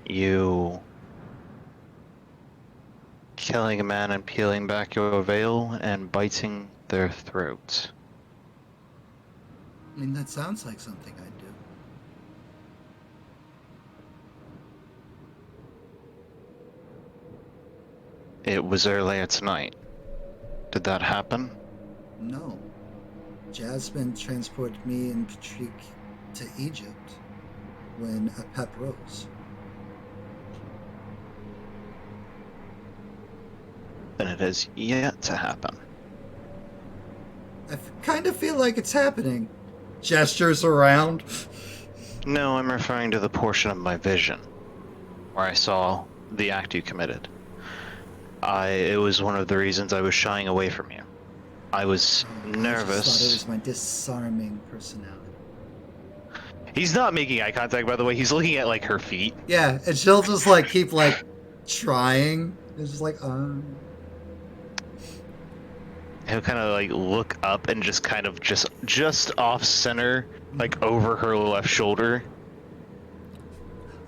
You killing a man and peeling back your veil and biting their throat. I mean that sounds like something I'd do. It was earlier tonight. Did that happen? No. Jasmine transported me and Patrick to Egypt when Apep rose. Then it has yet to happen. I kind of feel like it's happening. Gestures around. No, I'm referring to the portion of my vision where I saw the act you committed. It was one of the reasons I was shying away from you. I was I just thought it nervous. was my disarming personality. He's not making eye contact, by the way. He's looking at like her feet. Yeah, and she'll just like keep like trying. It's just like, He'll kind of like look up and just kind of just off center, like over her left shoulder.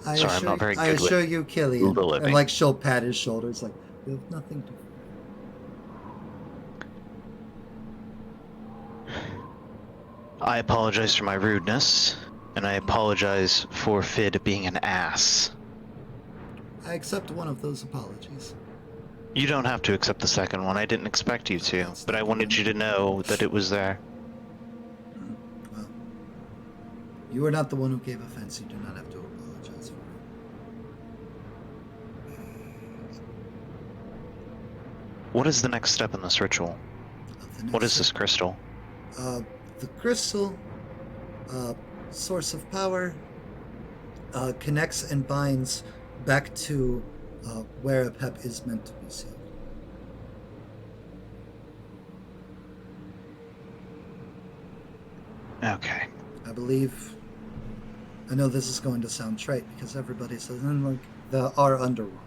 I Sorry, I'm assure, not very I good with assure you, Killian. the living. And like she'll pat his shoulders, like you have nothing to. I apologize for my rudeness, and I apologize for Fid being an ass. I accept one of those apologies. You don't have to accept the second one. I didn't expect you to, but I wanted you to know that it was there. Well, you are not the one who gave offense. You do not have to apologize for it. What is the next step in this ritual? What is this crystal? The crystal, source of power, connects and binds back to where Apep is meant to be sealed. Okay. I believe. I know this is going to sound trite because everybody says, and like our underworld.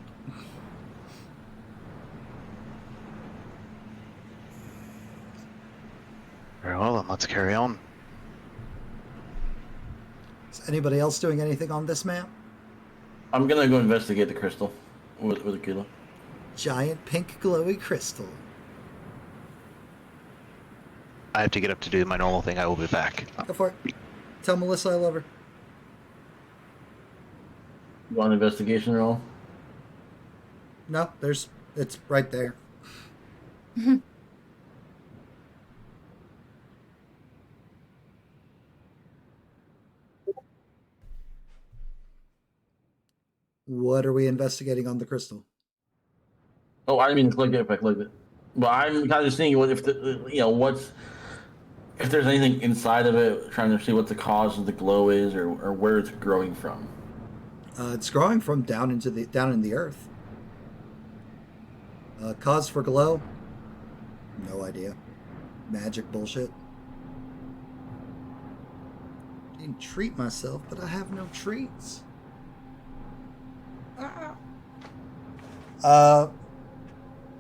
Very well, then let's carry on. Is anybody else doing anything on this map? I'm gonna go investigate the crystal with Aquila. Giant pink glowy crystal. I have to get up to do my normal thing. I will be back. Go for it. Tell Melissa I love her. You want an investigation roll? No, it's right there. What are we investigating on the crystal? Oh, I didn't mean to click it if I clicked it. But I'm kind of just thinking, what if if there's anything inside of it, trying to see what the cause of the glow is, or where it's growing from. It's growing from down in the earth. Cause for glow? No idea. Magic bullshit. Didn't treat myself, but I have no treats.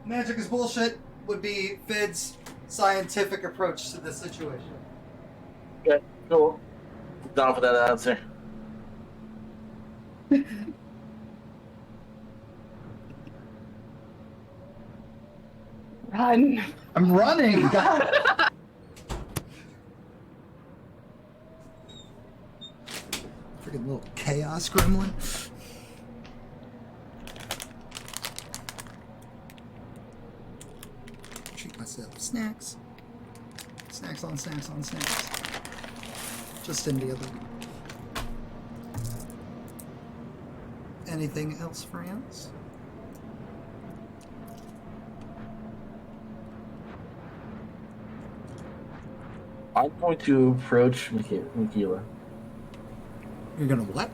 Magic is bullshit would be Fid's scientific approach to this situation. Okay, cool. Down for that answer. Run. I'm running! Freaking little chaos gremlin. Treat myself. Snacks. Snacks on snacks on snacks. Just in the other. Anything else, friends? I'm going to approach Michaela. You're gonna what?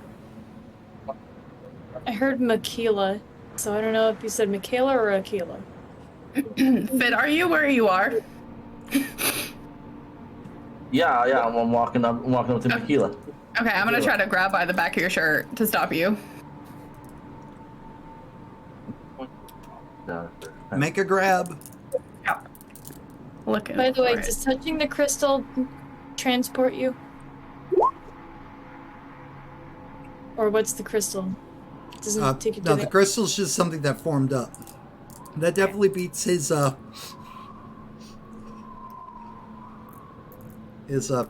I heard Michaela, so I don't know if you said Michaela or Aquila. Fid, are you where you are? Yeah, I'm walking up to Michaela. Okay, I'm gonna try to grab by the back of your shirt to stop you. Make a grab. Looking. By the way, for it. does touching the crystal transport you? Or what's the crystal? Doesn't it take you to No, the crystal's just something that formed up. That definitely beats his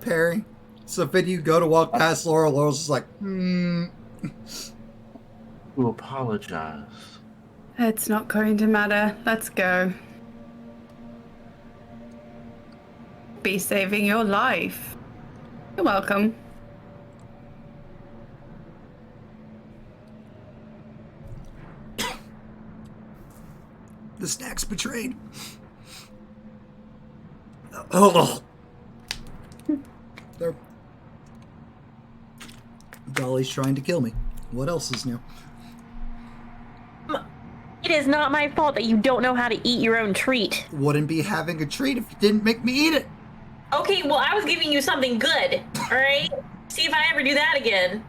parry. So if you go to walk past Laurel, Laurel's just like, To apologize. It's not going to matter. Let's go. Be saving your life. You're welcome. the snack's betrayed. Oh. They're... Dolly's trying to kill me. What else is new? It is not my fault that you don't know how to eat your own treat. Wouldn't be having a treat if you didn't make me eat it. Okay, well, I was giving you something good, alright? See if I ever do that again.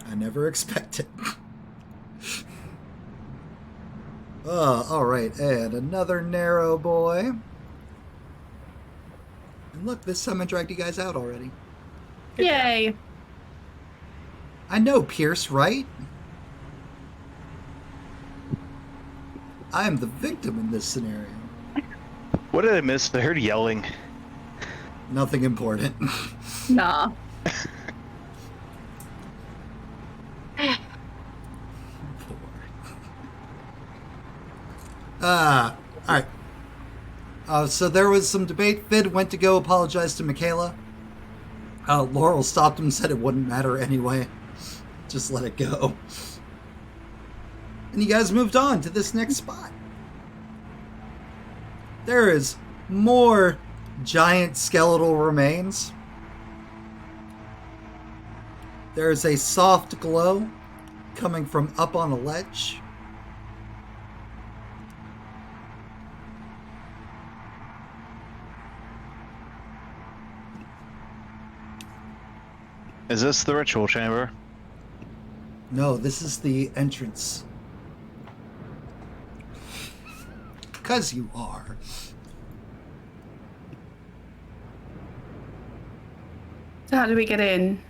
I never expected. Oh, alright, and another narrow boy. And look, this time I dragged you guys out already. Yay. I know Pierce, right? I am the victim in this scenario. What did I miss? I heard yelling. Nothing important. Nah. Alright. So there was some debate. Fid went to go apologize to Michaela. Laurel stopped him and said it wouldn't matter anyway. Just let it go. And you guys moved on to this next spot. There is more giant skeletal remains. There is a soft glow coming from up on a ledge. Is this the ritual chamber? No, this is the entrance. 'Cause you are. So how do we get in?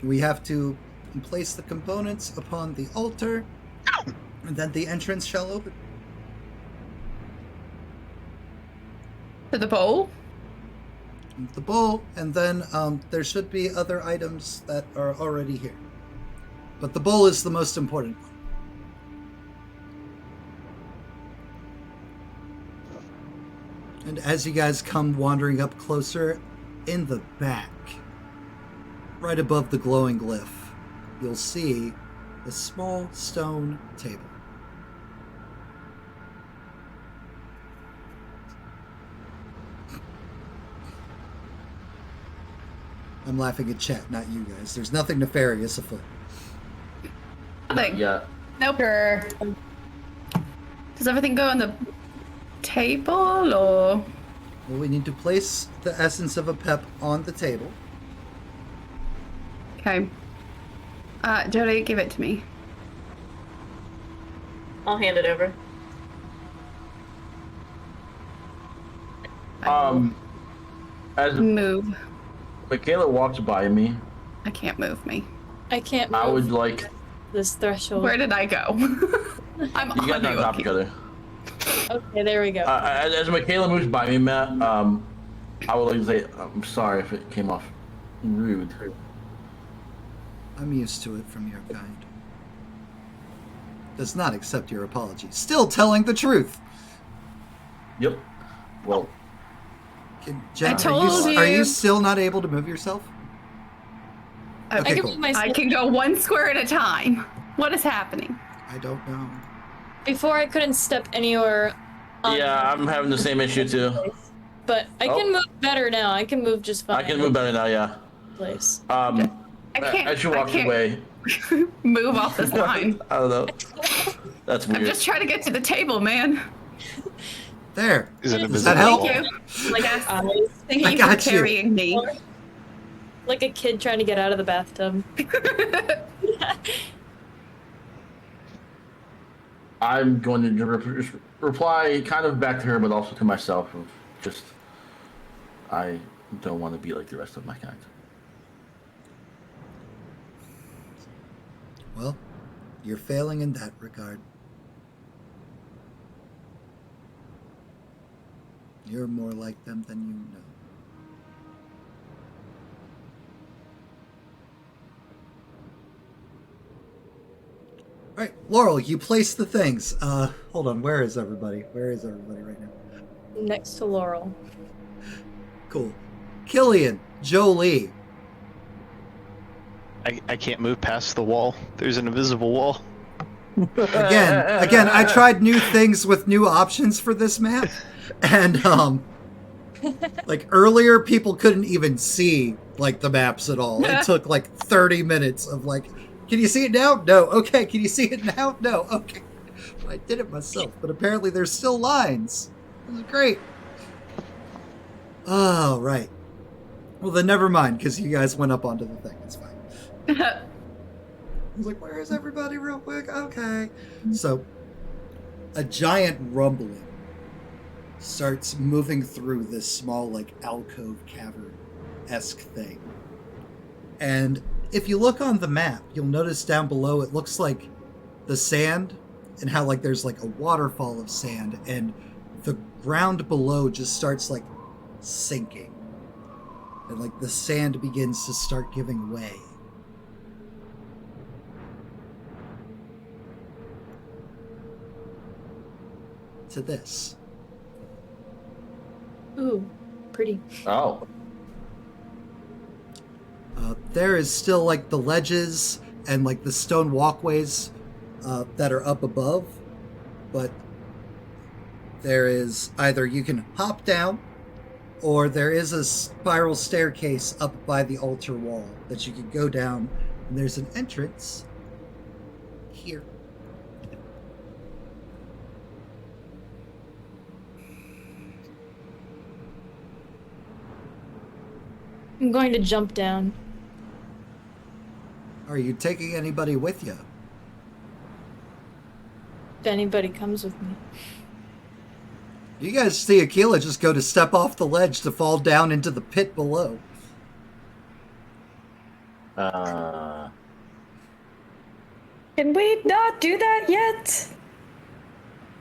We have to place the components upon the altar, and then the entrance shall open. To the bowl? The bowl, and then there should be other items that are already here. But the bowl is the most important one. And as you guys come wandering up closer, in the back, right above the glowing glyph, you'll see a small stone table. I'm laughing at chat, not you guys. There's nothing nefarious afoot. Nothing. Yeah. Nope. Sure. Does everything go on the table, or? Well, we need to place the essence of Apep on the table. Okay. Jody, give it to me. I'll hand it over. As Move. Michaela walks by me, I can't move me. I can't I would move like. this threshold. Where did I go? I'm You guys on are on top of you. each other. Okay, there we go. As Michaela moves by me, Matt, I would like to say I'm sorry if it came off rude. I'm used to it from your kind. Does not accept your apology. Still telling the truth. Yep. Well, Jen, I told are you. you still not able to move yourself? I Okay, can cool. move myself. I can go one square at a time. What is happening? I don't know. Before I couldn't step anywhere. On yeah, I'm having the same issue too. But I can move better now. I can move just fine. I can move better now. Yeah. Place. I can't. As she walks I can't away, move off this line. I don't know. That's weird. I'm just trying to get to the table, man. There. Is it Does invisible? that help? Thank you. Like Yes. eyes. Thank I you got for you. carrying me. Like a kid trying to get out of the bathtub. I'm going to reply kind of back to her, but also to myself. Of just, I don't want to be like the rest of my kind. Well, you're failing in that regard. You're more like them than you know. All right, Laurel, you place the things. Hold on, where is everybody? Where is everybody right now? Next to Laurel. Cool. Killian, Jolie. I can't move past the wall. There's an invisible wall. Again, I tried new things with new options for this map, and like earlier, people couldn't even see like the maps at all. It took like 30 minutes of like, can you see it now? No. Okay. Can you see it now? No. Okay. I did it myself, but apparently there's still lines. This is great. Oh, right. Well, then never mind, because you guys went up onto the thing. It's fine. I was like, where is everybody real quick? Okay. So, a giant rumbling starts moving through this small, like, alcove cavern-esque thing. And if you look on the map, you'll notice down below it looks like the sand and how, like, there's, like, a waterfall of sand and the ground below just starts, like, sinking. And, like, the sand begins to start giving way. To this. Ooh, pretty. Oh. There is still like the ledges and like the stone walkways that are up above, but there is either you can hop down or there is a spiral staircase up by the altar wall that you can go down, and there's an entrance here. I'm going to jump down. Are you taking anybody with you? If anybody comes with me. You guys see Aquila just go to step off the ledge to fall down into the pit below. Can we not do that yet?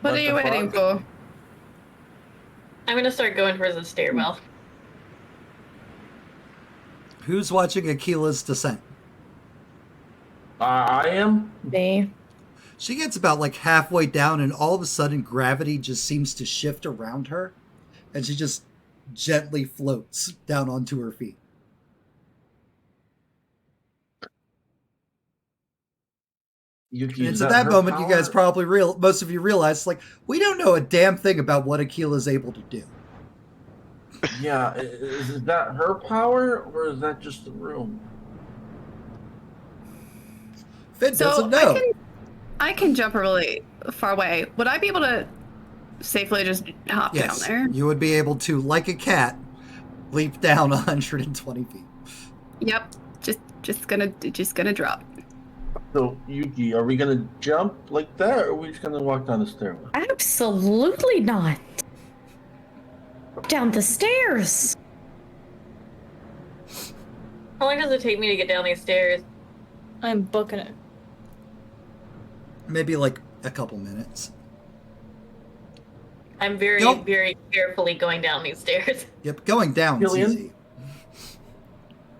What What are you the waiting fuck? for? I'm gonna start going towards the stairwell. Who's watching Akila's descent? I am. Me. She gets about like halfway down, and all of a sudden, gravity just seems to shift around her, and she just gently floats down onto her feet. Yuki, And is it's at that her moment you guys power? probably most of you realize, like, we don't know a damn thing about what Akila's able to do. Yeah, is that her power or is that just the room? Finn So doesn't know. I can jump really far away. Would I be able to safely just hop Yes, down there? you would be able to, like a cat, leap down 120 feet. Yep. Just gonna drop. So Yuki, are we gonna jump like that, or are we just gonna walk down the stairwell? Absolutely not. Down the stairs. How long does it take me to get down these stairs? I'm booking it. Maybe like a couple minutes. I'm very, Nope. very carefully going down these stairs. Yep, going down is Killian? easy.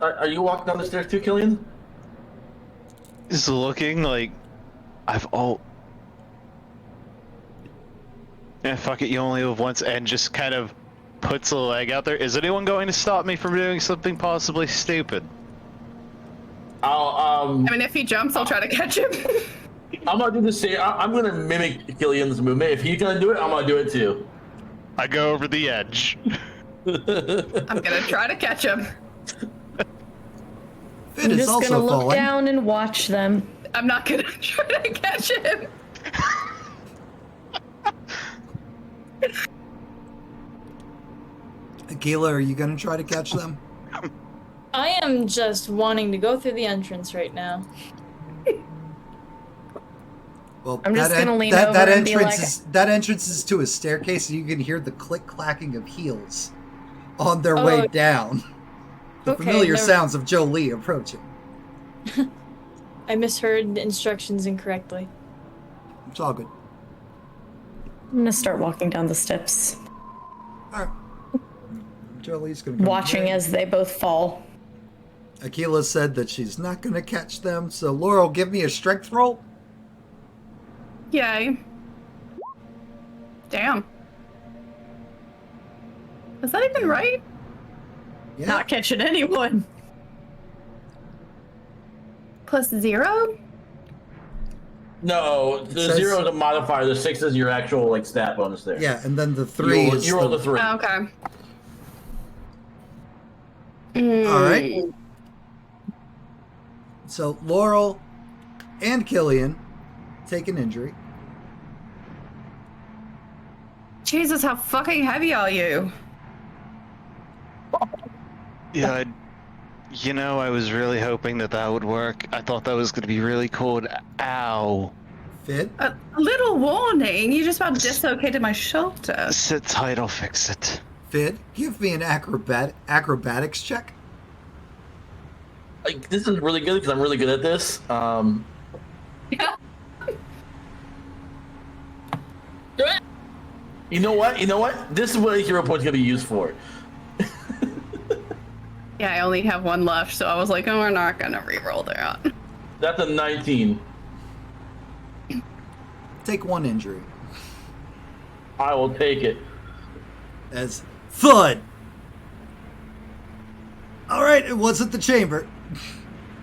Are you walking down the stairs too, Killian? Is looking like I've all. Yeah, fuck it. You only live once, and just kind of puts a leg out there. Is anyone going to stop me from doing something possibly stupid? Oh, I'll I mean, if he jumps, I'll try to catch him. I'm gonna do the same. I'm gonna mimic Killian's movement. If he's gonna do it, I'm gonna do it too. I go over the edge. I'm gonna try to catch him. Finn I'm is just also gonna look falling. down and watch them. I'm not gonna try to catch him. Akila, are you going to try to catch them? I am just wanting to go through the entrance right now. Well, I'm just gonna lean that over and be entrance like- is that entrance is to a staircase, and you can hear the click clacking of heels on their way Oh. down. The Okay, familiar never- sounds of Jolie approaching. I misheard the instructions incorrectly. It's all good. I'm gonna start walking down the steps, All right. Jolie's going to watching as they both fall. Akila said that she's not going to catch them, so Laurel, give me a strength roll. Yay. Damn. Is that even right? Yeah. Not catching anyone. +0? No, the says- 0 is a modifier. The 6 is your actual like stat bonus there. Yeah, and then the 3 is You roll the... the 3. Oh, okay. All right. So Laurel and Killian take an injury. Jesus, how fucking heavy are you? Yeah, I was really hoping that would work. I thought that was going to be really cool. Ow. Finn, A little warning, you just about dislocated my shoulder. Sit tight, I'll fix it. Finn, give me an acrobatics check. Like, this is really good because I'm really good at this. Yeah. You know what? This is what a hero point's gonna be used for. Yeah, I only have one left, so I was like, oh, we're not gonna reroll that. That's a 19. Take one injury. I will take it. As thud. All right, it wasn't the chamber.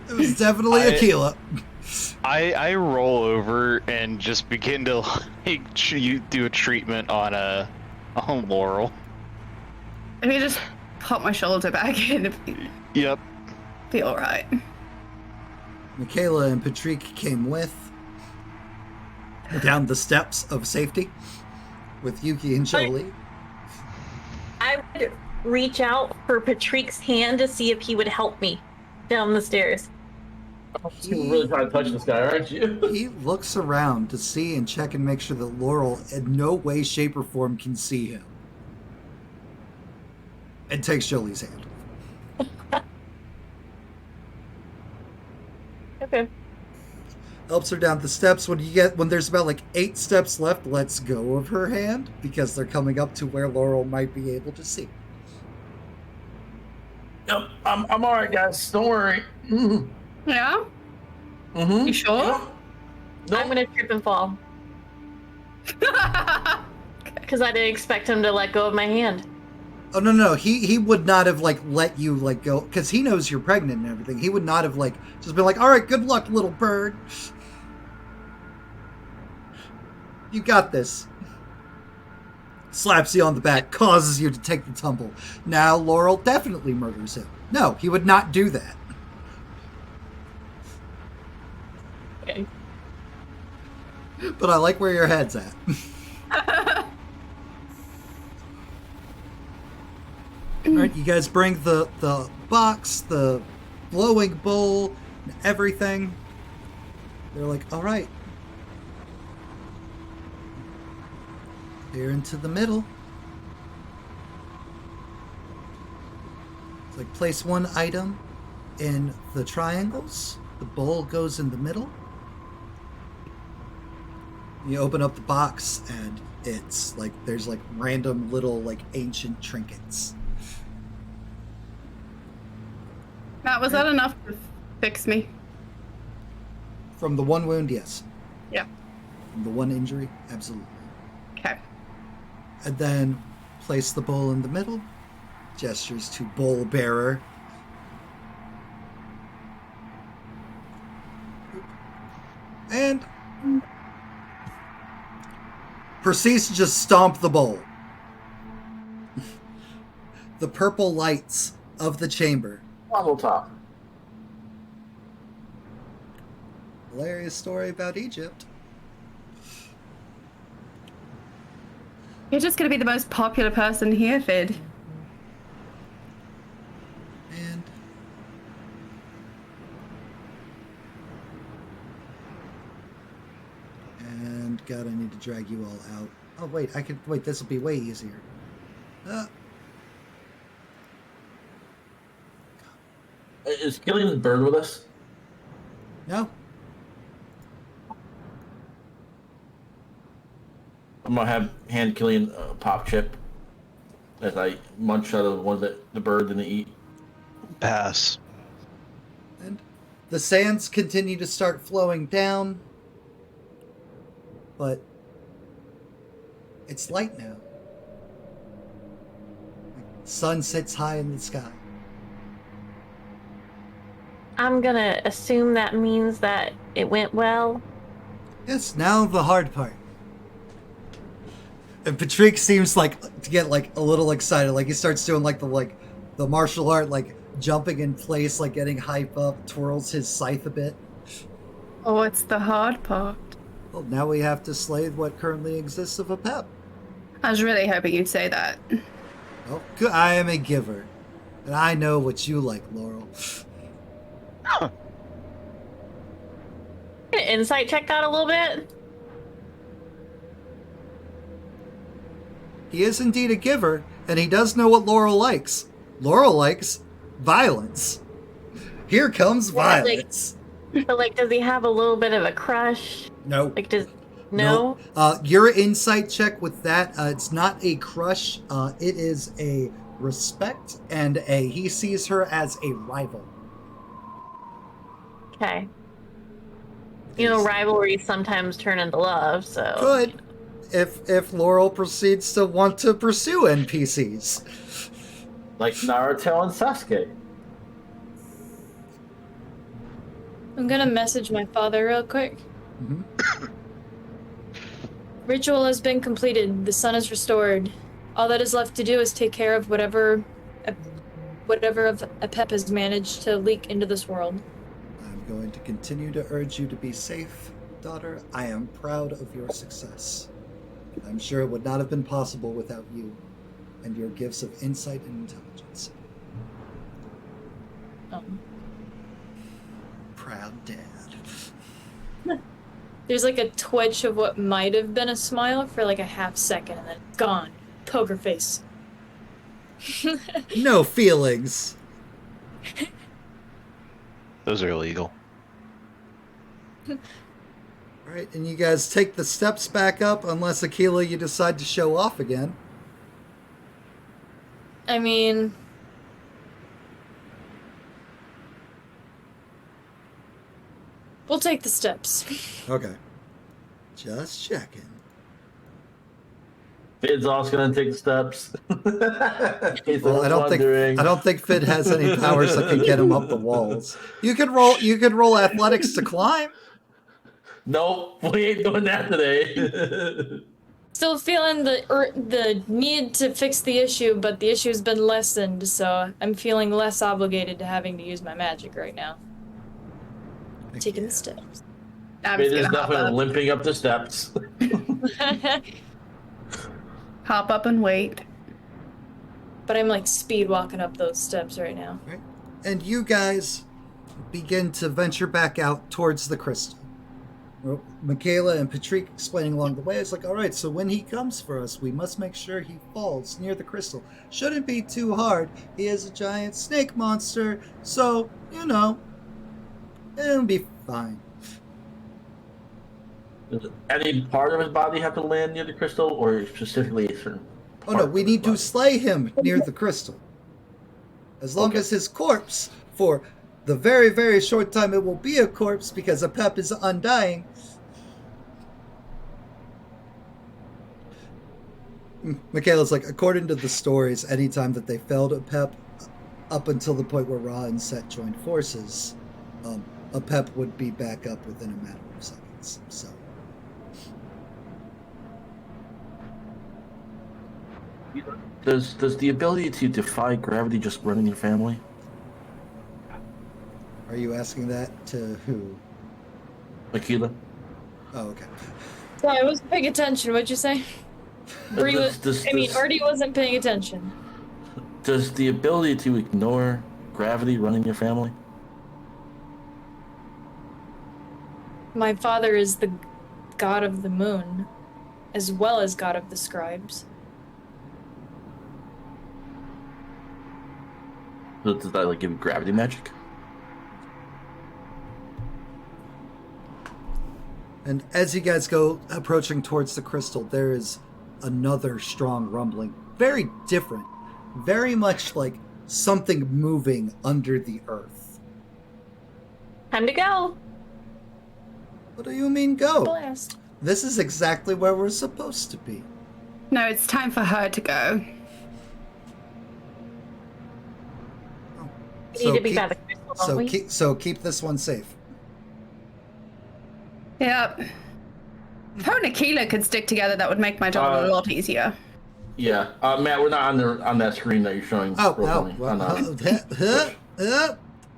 It was definitely Akila. I roll over and just begin to do a treatment on Laurel. Let me just pop my shoulder back in and Yep. be alright. Michaela and Patrick came with down the steps of safety with Yuki and Jolie. I would reach out for Patrick's hand to see if he would help me down the stairs. You're really trying to touch this guy, aren't you? He looks around to see and check and make sure that Laurel in no way, shape, or form can see him. And takes Jolie's hand. helps her down the steps. When there's about like 8 steps left, lets go of her hand because they're coming up to where Laurel might be able to see. Yep, I'm all right, guys. Don't worry. Yeah? Mm-hmm. You sure? Yep. Nope. I'm gonna trip and fall. Because I didn't expect him to let go of my hand. Oh no, he would not have like let you like go because he knows you're pregnant and everything. He would not have like just been like, all right, good luck, little bird. You got this. Slaps you on the back, causes you to take the tumble. Now Laurel definitely murders him. No, he would not do that. Okay. But I like where your head's at. All right, you guys bring the box, the glowing bowl, and everything. They're like, all right. Here into the middle. It's like place one item in the triangles. The bowl goes in the middle. You open up the box and it's like there's like random little like ancient trinkets. Matt, was that enough to fix me? From the one wound, yes. Yeah. From the one injury, absolutely. Okay. And then place the bowl in the middle. Gestures to bowl bearer. And proceeds to just stomp the bowl. The purple lights of the chamber. Level top. Hilarious story about Egypt. You're just going to be the most popular person here, Fid. And God, I need to drag you all out. Oh wait, wait. This will be way easier. Is Killian's bird with us? No. I'm gonna hand Killian a pop chip as I munch out of the one that the bird didn't eat. Pass. And the sands continue to start flowing down, but it's light now. Sun sits high in the sky. I'm gonna assume that means that it went well. Yes, now the hard part. And Patrick seems like to get like a little excited, like he starts doing like the martial art, like jumping in place, like getting hype up, twirls his scythe a bit. Oh, it's the hard part. Well, now we have to slay what currently exists of Apep. I was really hoping you'd say that. Well, I am a giver, and I know what you like, Laurel. Insight check that a little bit. He is indeed a giver, and he does know what Laurel likes. Laurel likes violence. Here comes violence. But like, does he have a little bit of a crush? No. Like, no? Your insight check with that, it's not a crush. It is a respect, and he sees her as a rival. Okay. You know, rivalries sometimes turn into love, so... Good. If Laurel proceeds to want to pursue NPCs. Like Naruto and Sasuke. I'm gonna message my father real quick. Mm-hmm. Ritual has been completed. The sun is restored. All that is left to do is take care of whatever of Apep has managed to leak into this world. I'm going to continue to urge you to be safe, daughter. I am proud of your success. I'm sure it would not have been possible without you and your gifts of insight and intelligence. Proud dad. There's like a twitch of what might have been a smile for like a half second, and then it's gone. Poker face. No feelings. Those are illegal. All right, and you guys take the steps back up, unless Aquila, you decide to show off again. I mean, we'll take the steps. Okay. Just checking. Fid's also gonna take the steps. In case Well, anyone's I don't think Fid has any powers that can get him up the walls. You could roll athletics to climb. Nope, we ain't doing that today. Still feeling the need to fix the issue, but the issue's been lessened, so I'm feeling less obligated to having to use my magic right now. Taking the steps. I'm Fid just is gonna hop definitely up. limping up the steps. Hop up and wait. But I'm like speed walking up those steps right now. Right. And you guys begin to venture back out towards the crystal. Well, Michaela and Patrick explaining along the way. It's like, all right, so when he comes for us, we must make sure he falls near the crystal. Shouldn't be too hard. He is a giant snake monster, so, you know, it'll be fine. Does any part of his body have to land near the crystal, or specifically a certain? Oh no, we need to slay him near the crystal. As long as his corpse, for the very, very short time it will be a corpse because Apep is undying. Michaela's like, according to the stories, anytime that they felled Apep, up until the point where Ra and Set joined forces, Apep would be back up within a matter of seconds. So. Does the ability to defy gravity just run in your family? Are you asking that to who? Aquila? Oh, okay. So I wasn't paying attention. What'd you say? Bree Artie wasn't paying attention. Does the ability to ignore gravity run in your family? My father is the god of the moon, as well as god of the scribes. So does that like give you gravity magic? And as you guys go approaching towards the crystal, there is another strong rumbling. Very different. Very much like something moving under the earth. Time to go. What do you mean go? Blast. This is exactly where we're supposed to be. No, it's time for her to go. We need to be by the crystal, don't we? So keep this one safe. Yep. If her and Aquila could stick together, that would make my job a lot easier. Yeah, Matt, we're not on that screen that you're showing.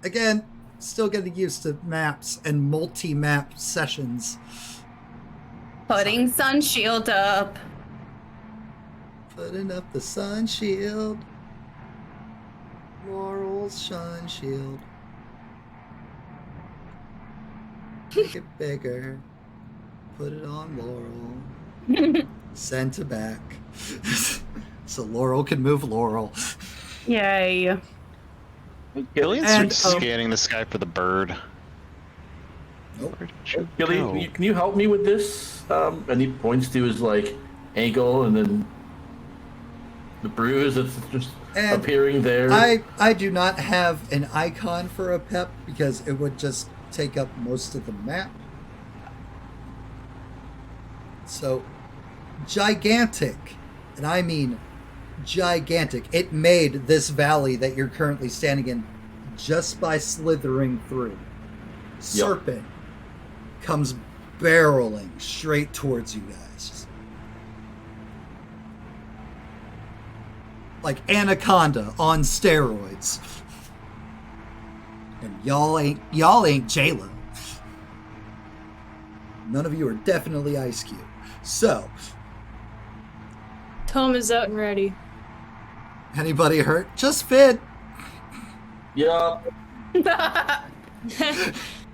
Again, still getting used to maps and multi-map sessions. Putting sun shield up. Putting up the sun shield. Laurel's sun shield. Make it bigger. Put it on Laurel. Send to back. So Laurel can move Laurel. Yay. Gillian And, starts scanning the sky for the bird. Nope. Where'd you Gillian, go? can you help me with this? And he points to his like ankle and then the bruise that's just And appearing there. I do not have an icon for Apep because it would just take up most of the map. So, gigantic, and I mean gigantic. It made this valley that you're currently standing in just by slithering through. Serpent comes barreling straight towards you guys. Like Anaconda on steroids. And y'all ain't J-Lo. None of you are definitely Ice Cube. So, Tom is out and ready. anybody hurt? Just Fid. Yeah.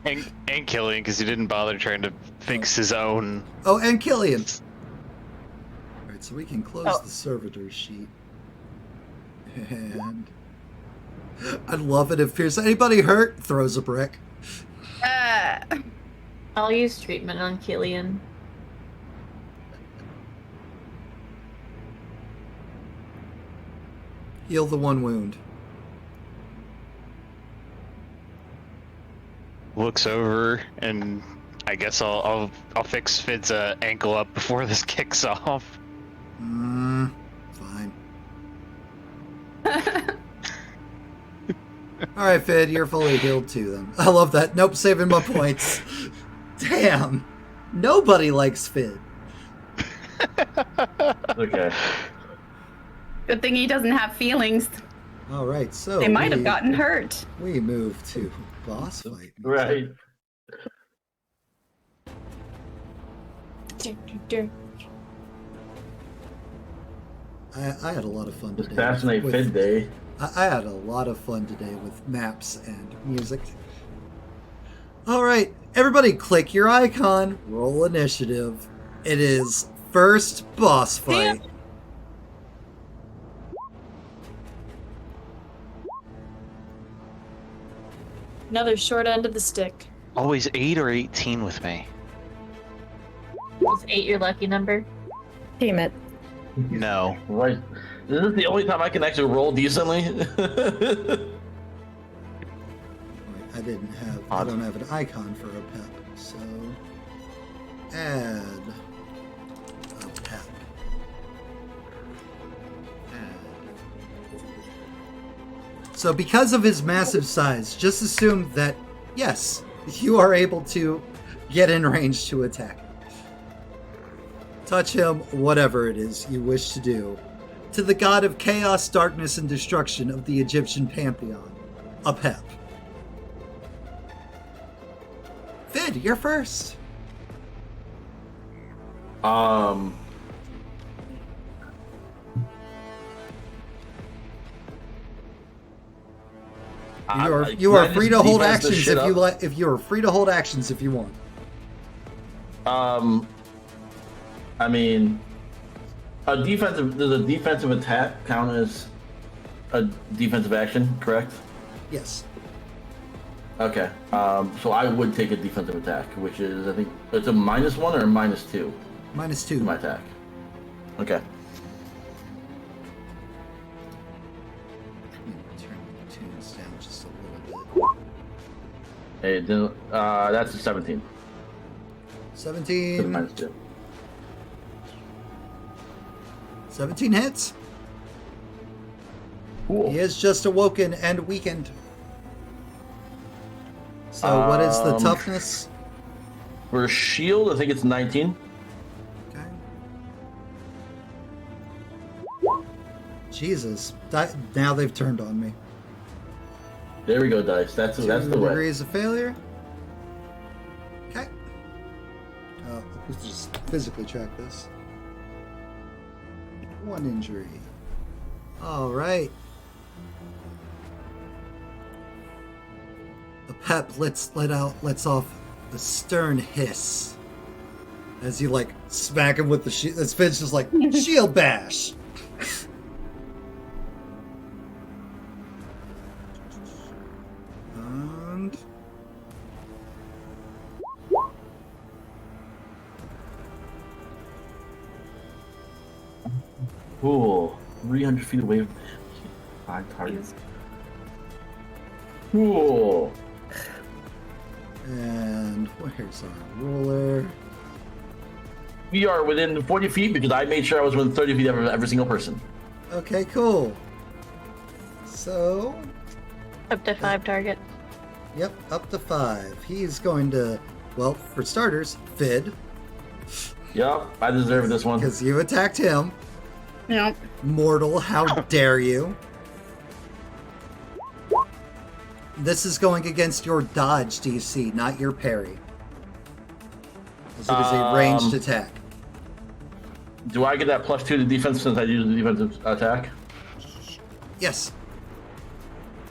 And Killian, because he didn't bother trying to fix his own. Oh, and Killian. Alright, so we can close the servitor sheet. And I'd love it if Pierce. Anybody hurt? Throws a brick. I'll use treatment on Killian. Heal the one wound. Looks over, and I guess I'll fix Fid's ankle up before this kicks off. Fine. Alright, Fid, you're fully healed too then. I love that. Nope, saving my points. Damn. Nobody likes Fid. Okay. Good thing he doesn't have feelings. Alright, so They might have gotten hurt. We move to boss fight. Right. I had a lot of fun today. Assassinate Fid Day. I had a lot of fun today with maps and music. Alright, everybody click your icon, roll initiative. It is first boss fight. Another short end of the stick. Always 8 or 18 with me. Was 8 your lucky number? Damn it. No. Right. This is the only time I can actually roll decently. I don't have an icon for Apep, so add Apep. So because of his massive size, just assume that, yes, you are able to get in range to attack. Touch him, whatever it is you wish to do. To the god of chaos, darkness, and destruction of the Egyptian pantheon, Apep. Fid, you're first. You are free to hold actions if you like. If you are free to hold actions if you want. I mean, does a defensive attack count as a defensive action? Correct. Yes. Okay. So I would take a defensive attack, which is, I think it's a -1 or a -2. -2. To my attack. Okay. Turn the tunes down just a little bit. Hey, that's a 17. 17. -2. 17 hits. Cool. He is just awoken and weakened. So what is the toughness? For shield, I think it's 19. Okay. Jesus. Now they've turned on me. There we go, dice. That's the way. Degrees of failure. Okay. Let's just physically track this. 1 injury. All right. Apep lets off a stern hiss as you smack him with the shield. This Fid's just like shield bash. And Cool. 300 feet away from him. 5 targets. Cool. And where's our ruler? We are within 40 feet because I made sure I was within 30 feet of every single person. Okay, cool. So, Up to 5 targets. yep, up to 5. He's going to, well, for starters, Fid, Yep, I deserve this one. because you attacked him. Yep. Mortal, how dare you? This is going against your dodge DC, not your parry. As it is a ranged attack. Do I get that +2 to defense since I use the defensive attack? Yes.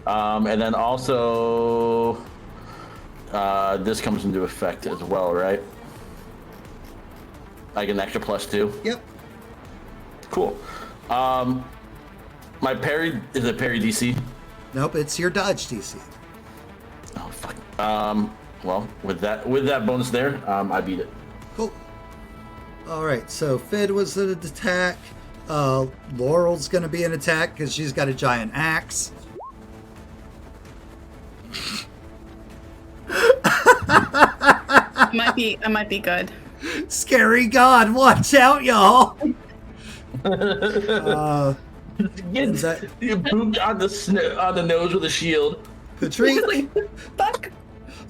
And then also, this comes into effect as well, right? Like an extra +2? Yep. Cool. My parry, is it parry DC? Nope, it's your dodge DC. Oh, fuck. Well, with that bonus there, I beat it. Cool. All right, so Fid was an attack. Laurel's gonna be an attack because she's got a giant axe. I might be good. Scary God, watch out, y'all! You pooped on the nose with a shield. Patrick, Fuck.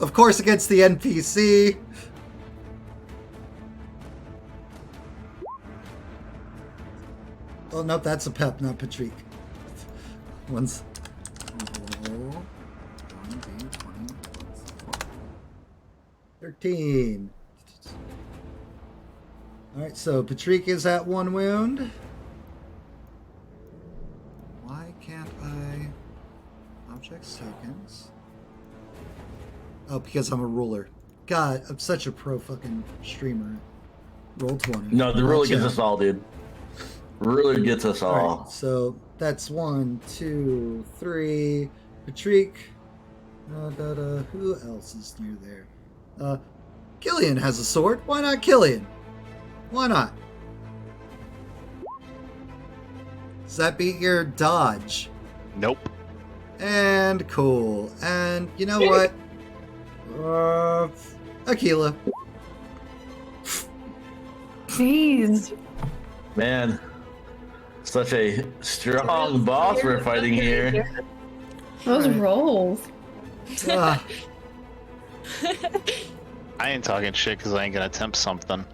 of course, against the NPC. Oh, no, that's Apep, not Patrick. One's... 13. Alright, so Patrick is at 1 wound. Why can't I... Objects, tokens... Oh, because I'm a ruler. God, I'm such a pro fucking streamer. Roll 20. No, the ruler Watch gets out. us all, dude. Ruler gets us all. Alright, so that's 1, 2, 3. Patrick. Who else is near there? Killian has a sword. Why not Killian? Why not? Does that beat your dodge? Nope. And cool. And you know what? Aquila. Jeez. Man, such a strong boss we're fighting here. Those rolls. Ah, I ain't talking shit because I ain't gonna tempt something.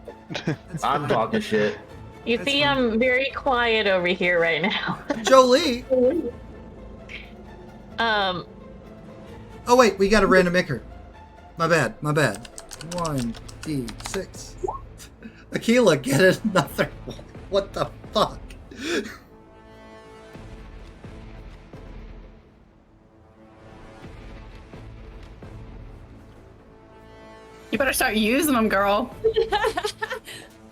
I'm talking shit. You That's see, fine. I'm very quiet over here right now. Jolie. Um, Oh wait, we got a random icker. My bad. 1d6. Aquila, get another one. What the fuck? You better start using them, girl.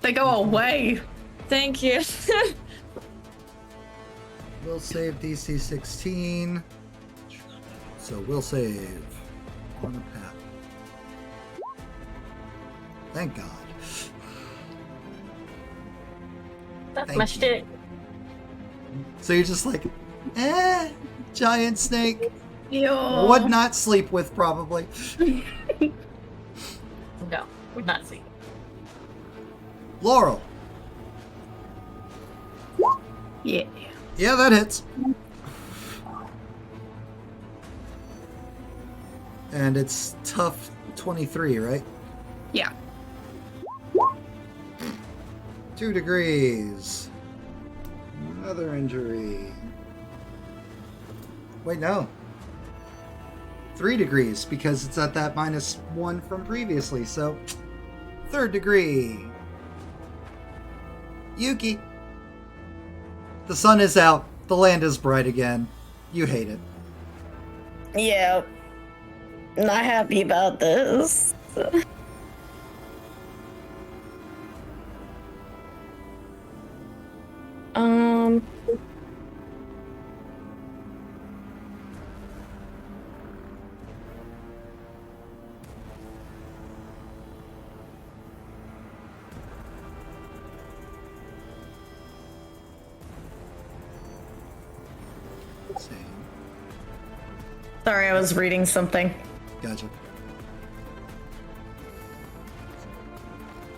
They go away. Thank you. We'll save DC 16. So we'll save on the path. Thank God. that's Thank my you. shtick. So you're just like, giant snake. Yo. Would not sleep with, probably. No, would not see. Laurel. Yeah. Yeah, that hits. And it's tough 23, right? Yeah. 2 degrees. Another injury. Wait, no. 3 degrees, because it's at that -1 from previously, so 3rd degree. Yuki. The sun is out. The land is bright again. You hate it. Yeah. Not happy about this. Um. Same. Sorry, I was reading something. Gotcha.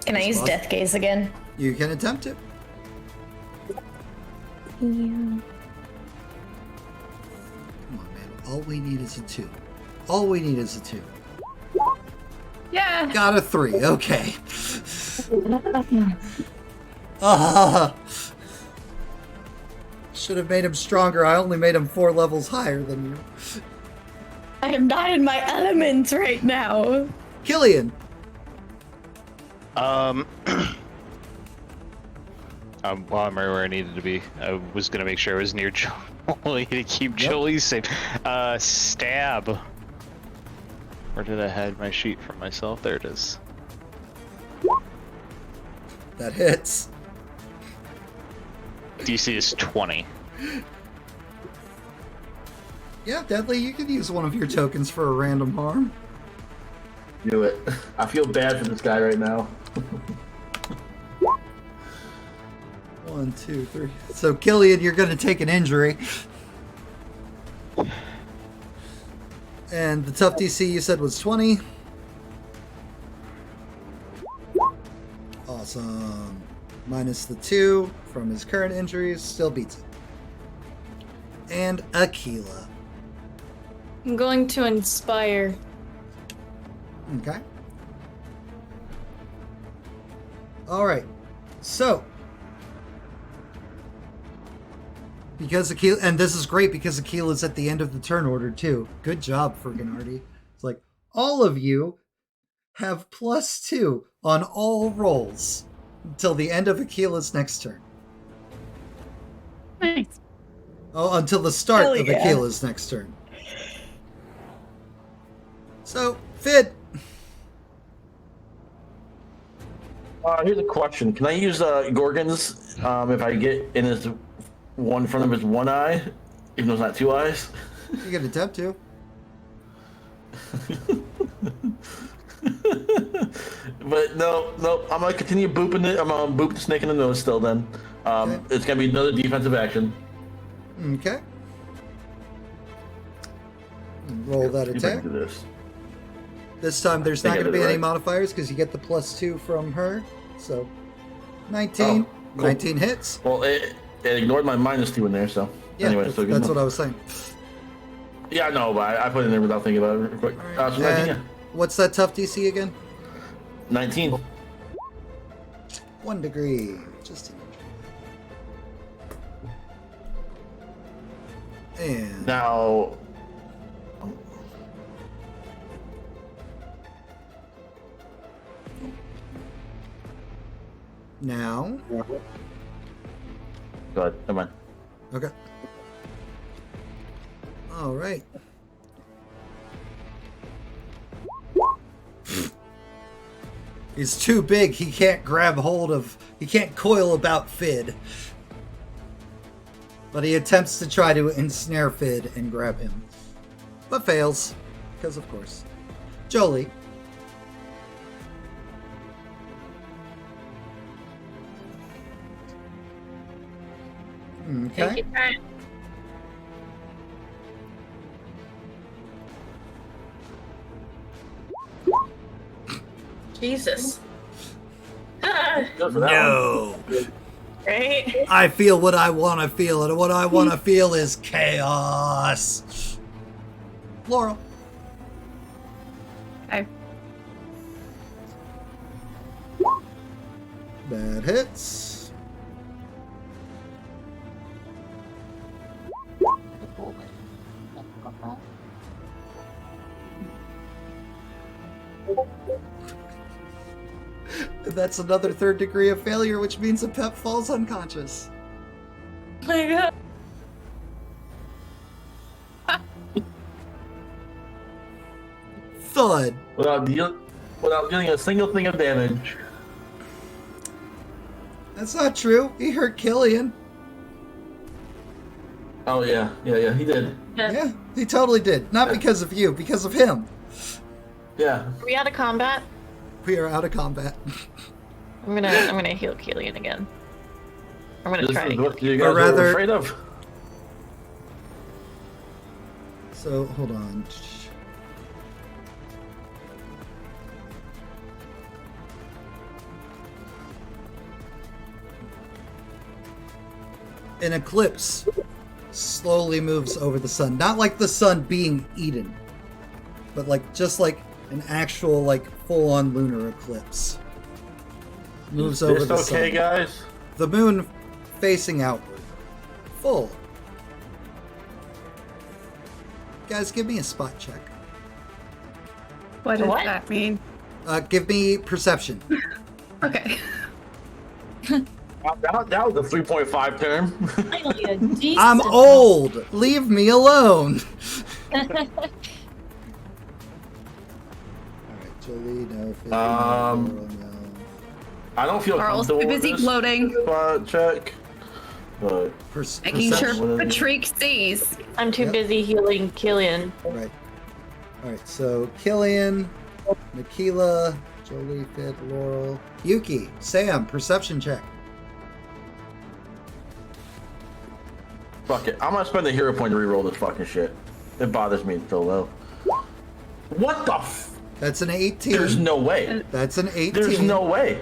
Can I use Well- Death Gaze again? You can attempt it. Yeah. Come on, man. All we need is a 2. All we need is a 2. Yeah. Got a 3. Okay. Ah. Should have made him stronger. I only made him 4 levels higher than you. I am not in my element right now. Killian. Well, I'm right where I needed to be. I was gonna make sure I was near Jolie to keep Jolie safe. Stab. Where did I hide my sheet from myself? There it is. That hits. DC is 20. Yeah, Deadly, you could use one of your tokens for a random harm. Do it. I feel bad for this guy right now. 1, 2, 3. So, Killian, you're going to take an injury. And the tough DC you said was 20. Awesome. Minus the 2 from his current injuries, still beats it. And Aquila. I'm going to inspire. Okay. Alright. So. Because Aquila, and this is great because Aquila's at the end of the turn order too. Good job, Ferganardi. It's like, all of you have +2 on all rolls until the end of Aquila's next turn. Nice. Oh, until the start Hell of yeah. Aquila's next turn. So, Fid. Here's a question. Can I use Gorgons if I get in his one front of his one eye, even though it's not 2 eyes? You can attempt to. But no, I'm gonna continue booping it. I'm gonna boop the snake in the nose still. Then Okay. it's gonna be another defensive action. Okay. Roll that See if I can attack. do this. This time there's Think not I going to did be it any right. modifiers because you get the +2 from her. So, 19. Oh, cool. 19 hits. Well, it ignored my -2 in there, so Yeah, anyway, that's, so good that's enough. what I was saying. Yeah, no, but I put it in there without thinking about it real quick. So 19, And yeah. what's that tough DC again? 19. 1 degree. Just an injury. And Now, now. go ahead. Never mind. Okay. All right. He's too big. He can't grab hold of. He can't coil about Fid. But he attempts to try to ensnare Fid and grab him. But fails. Because, of course. Jolie. Take Okay. your time. Jesus. Ah, Good for that No. right? I feel what I want to feel, and what I want to feel is chaos. Laurel. Okay. That hits. That's another 3rd degree of failure, which means Apep falls unconscious. Oh my god. Thud. Without dealing a single thing of damage. That's not true. He hurt Killian. Oh yeah, he did. Yeah, he totally did. Not because of you, because of him. Yeah. Are we out of combat? We are out of combat. I'm gonna heal Killian again. I'm gonna This try. is to what you Or guys were rather- afraid of. So, hold on. An eclipse slowly moves over the sun. Not like the sun being eaten, but like just like an actual like full-on lunar eclipse. Moves over This the okay, sun. guys? The moon facing outward. Full. Guys, give me a spot check. What does What? that mean? Give me perception. Okay. That was a 3.5 term. Finally, a decent. I'm old. Leave me alone. Alright, Jolie, no. Phil, Um, no, no. I don't feel Carl's comfortable too with busy this gloating, spot check, but making sure Perception. Patrick sees. I'm too Yep. busy healing Killian. Right. Alright, so Killian, Nikila, Jolie, Fid, Laurel, Yuki, Sam, perception check. Fuck it. I'm gonna spend the hero point to reroll this fucking shit. It bothers me so low. What the f? That's an 18. There's no way. That's an 18. There's no way.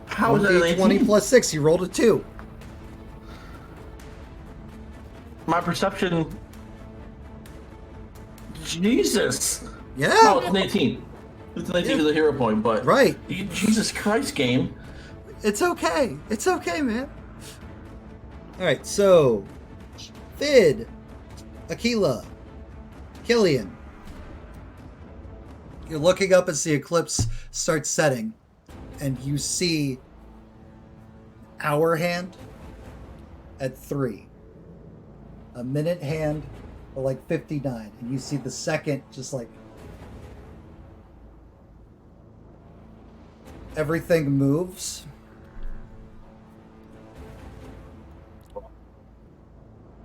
How is that an 18? 20 plus 6, you rolled a 2. My perception... Jesus. Yeah. No, it's an 18. It's an 18 is a hero point, but... Right. Jesus Christ, game. It's okay. It's okay, man. Alright, so... Fid, Aquila, Killian. You're looking up as the eclipse starts setting, and you see hour hand at 3. A minute hand at like 59, and you see the second just like everything moves.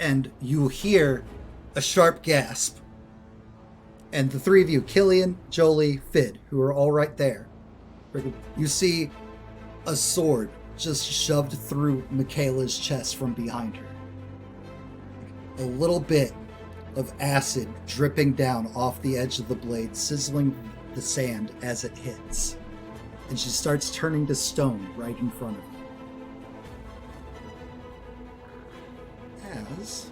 And you hear a sharp gasp. And the three of you, Killian, Jolie, Fid, who are all right there, you see a sword just shoved through Michaela's chest from behind her. A little bit of acid dripping down off the edge of the blade, sizzling the sand as it hits. And she starts turning to stone right in front of you. As...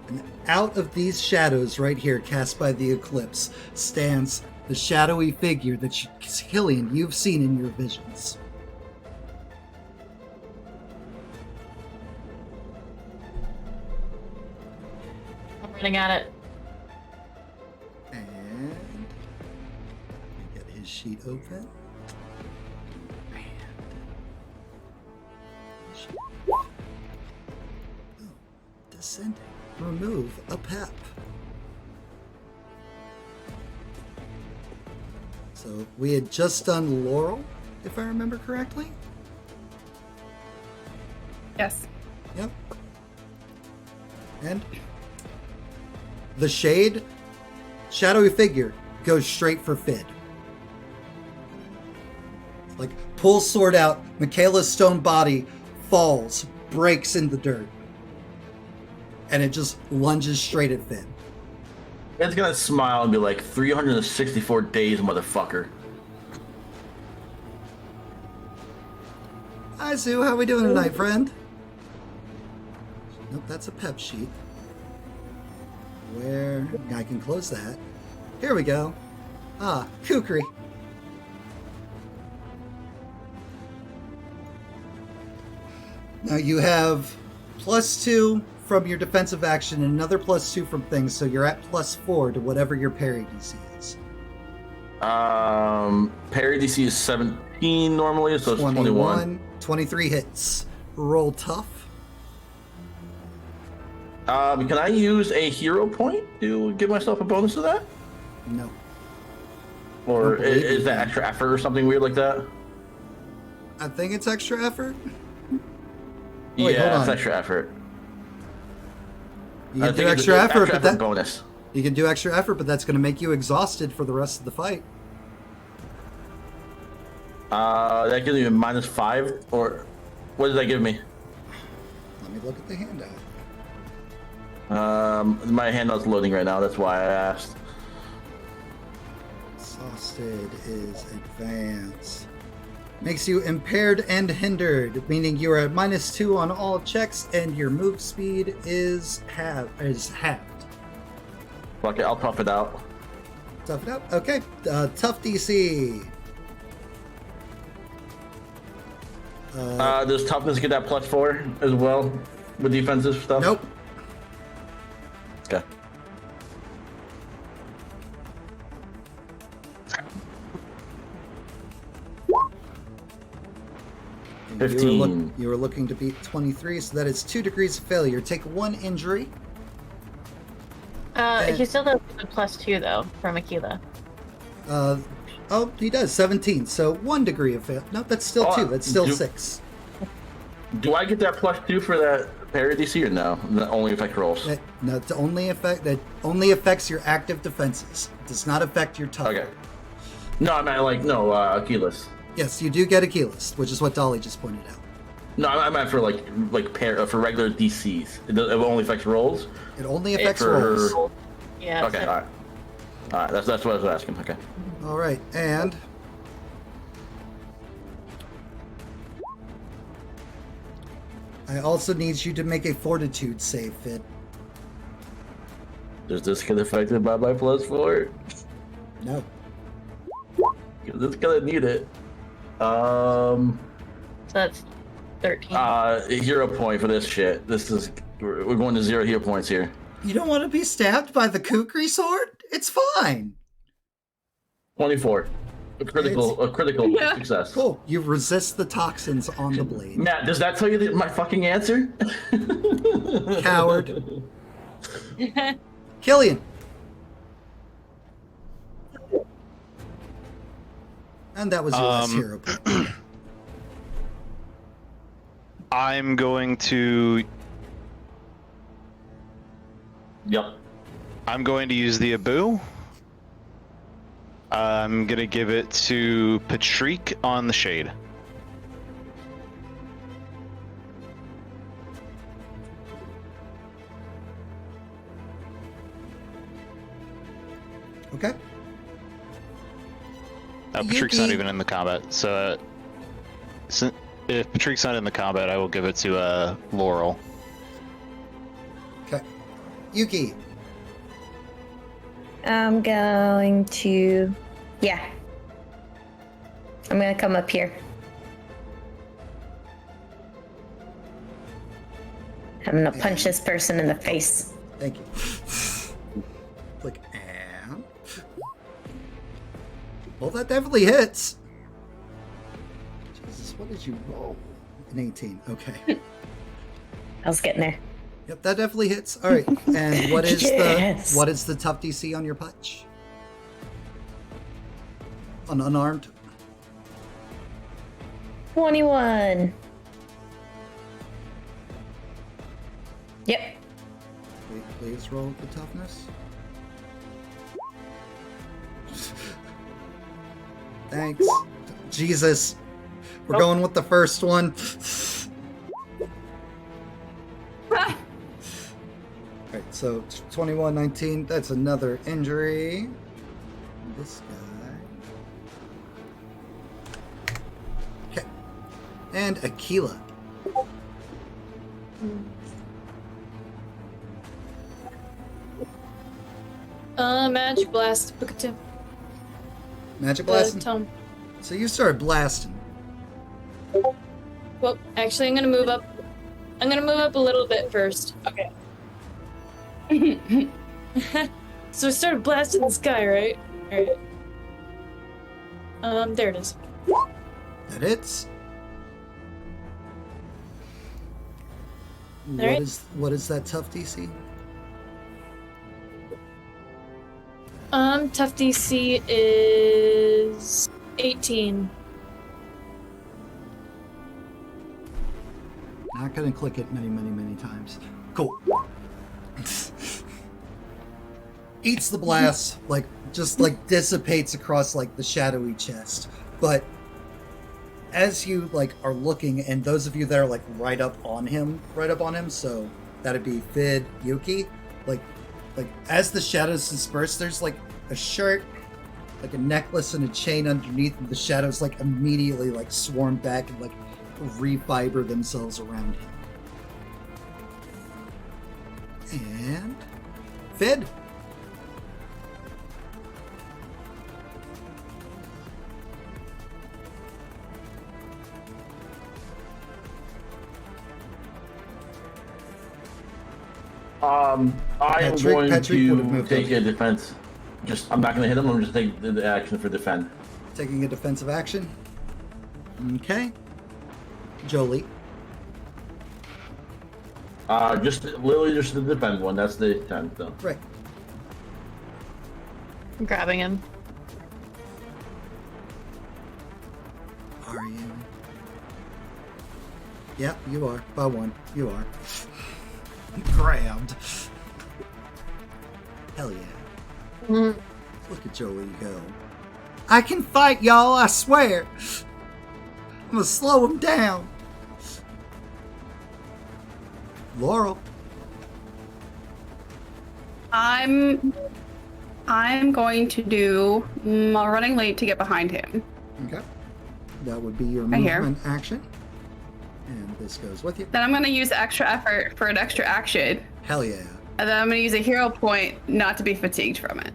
And out of these shadows right here, cast by the eclipse, stands the shadowy figure that Killian, you've seen in your visions. I'm running at it. And let me get his sheet open. Oh, descending. Remove Apep. So we had just done Laurel, if I remember correctly. Yes. Yep. And the shade, shadowy figure, goes straight for Fid. Like, pulls sword out, Michaela's stone body falls, breaks in the dirt. And it just lunges straight at Fid. It's gonna smile and be like, 364 days, motherfucker. Hi, Sue. How we doing tonight, friend? Nope, that's a pep sheet. Where... I can close that. Here we go. Ah, Kukri. Now you have +2 from your defensive action and another +2 from things, so you're at +4 to whatever your parry DC is. Parry DC is 17 normally, so it's 21. 23 hits. Roll tough. Can I use a hero point to give myself a bonus to that? No. Or I don't believe is you that can. extra effort or something weird like that? I think it's extra effort. Yeah, Wait, hold it's on. extra effort. You I can do think it's extra an effort, extra but that bonus. you can do extra effort, but that's going to make you exhausted for the rest of the fight. That gives me a -5, or what does that give me? Let me look at the handout. My handout's loading right now. That's why I asked. Exhausted is advanced. Makes you impaired and hindered, meaning you are at -2 on all checks, and your move speed is halved. Fuck it, I'll tough it out. Tough it up. Okay, tough DC. Does toughness get that +4 as well with defensive stuff? Nope. Okay. And 15. You were looking to beat 23, so that is 2 degrees of failure. Take 1 injury. He still does a +2 though from Aquila. Oh, he does 17. So 1 degree of failure. No, that's still 2. That's still 6. Do I get that +2 for that parry DC or no? That only affect rolls. That only affects your active defenses. It does not affect your tough. Okay. No, I meant keyless. Yes, you do get a keyless, which is what Dolly just pointed out. No, I meant for for regular DCs. It only affects rolls. It only affects rolls. Yeah. Okay. All right. That's what I was asking. Okay. All right, and I also need you to make a fortitude save, Fid. Does this get affected by my +4? No. Because it's gonna need it. So that's 13. 0 point for this shit. We're going to 0 hero points here. You don't want to be stabbed by the kukri sword? It's fine. 24. A critical success. Cool. You resist the toxins on the blade. Matt, does that tell you my fucking answer? Coward. Killian. And that was your last hero point. I'm going to. Yep. I'm going to use the Abu. I'm gonna give it to Patrick on the shade. Okay. Patrick's Yuki. not even in the combat, so if Patrick's not in the combat, I will give it to Laurel. Okay. Yuki. I'm going to... Yeah. I'm going to come up here. I'm going to punch this person in the face. Thank you. Like, and... Well, that definitely hits. Jesus, what did you roll? An 18. Okay. I was getting there. Yep, that definitely hits. All right. And what is Yes. what is the tough DC on your punch? On unarmed? 21. Yep. Please roll the toughness. Thanks. Jesus. We're going with the first one. Alright, so 21, 19, that's another injury. This guy. Okay. And Aquila. Magic Blast. Book it to Magic blasting? Tom. So you started blasting. Well, actually, I'm gonna move up. I'm gonna move up a little bit first. Okay. So I started blasting the sky, right? Alright. There it is. That hits. Alright. What is that tough DC? Tough DC is 18. Not gonna click it many times. Cool. Eats the blast, just dissipates across the shadowy chest. But as you are looking, and those of you that are right up on him, so that'd be Fid, Yuki, as the shadows disperse, there's a shirt, a necklace and a chain underneath, and the shadows immediately swarm back and refiber themselves around him. And Fid. I am going Patrick would have to moved take up. a defense. I'm not going to hit him. I'm just taking the action for defend. Taking a defensive action. Okay. Jolie. Just the defend one. That's the 10th though. Right. I'm grabbing him. Are you? Yep, you are. By one. You are. Grabbed. Hell yeah. Mm. Look at Jolie go. I can fight, y'all, I swear. I'm gonna slow him down. Laurel. I'm going to do my running late to get behind him. Okay. That would be your Right here. movement action. And this goes with you. Then I'm going to use extra effort for an extra action. Hell yeah. And then I'm going to use a hero point not to be fatigued from it.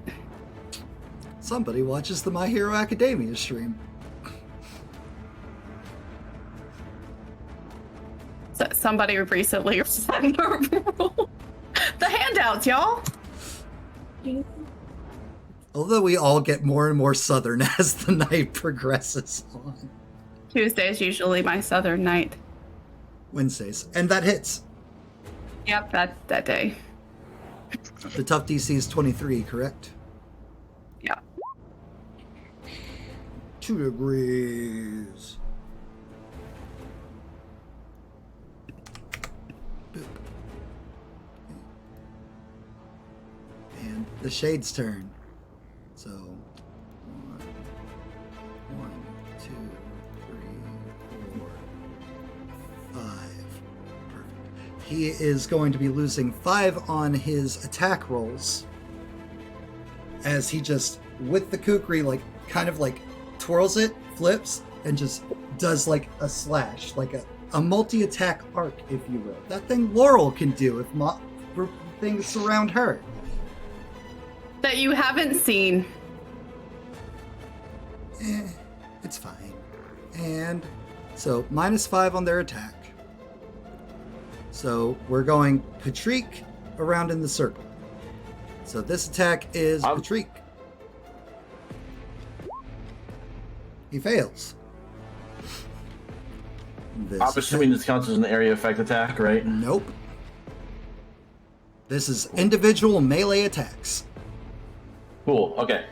Somebody watches the My Hero Academia stream. So somebody recently signed the handouts, y'all. Although we all get more and more southern as the night progresses on. Tuesday is usually my southern night. Wednesdays. And that hits. Yep, that day. The tough DC is 23, correct? Yeah. 2 degrees. Boop. And the Shade's turn. So, 1, 2, 3, 4, 5. Perfect. He is going to be losing 5 on his attack rolls. As he just, with the kukri, like, kind of like twirls it, flips, and just does like a slash, like a multi-attack arc, if you will. That thing Laurel can do if things surround her. That you haven't seen. It's fine. And so -5 on their attack. So we're going Patrick around in the circle. So this attack is Patrick. He fails. I'm assuming this counts as an area effect attack, right? Nope. This is individual melee attacks. Cool, okay.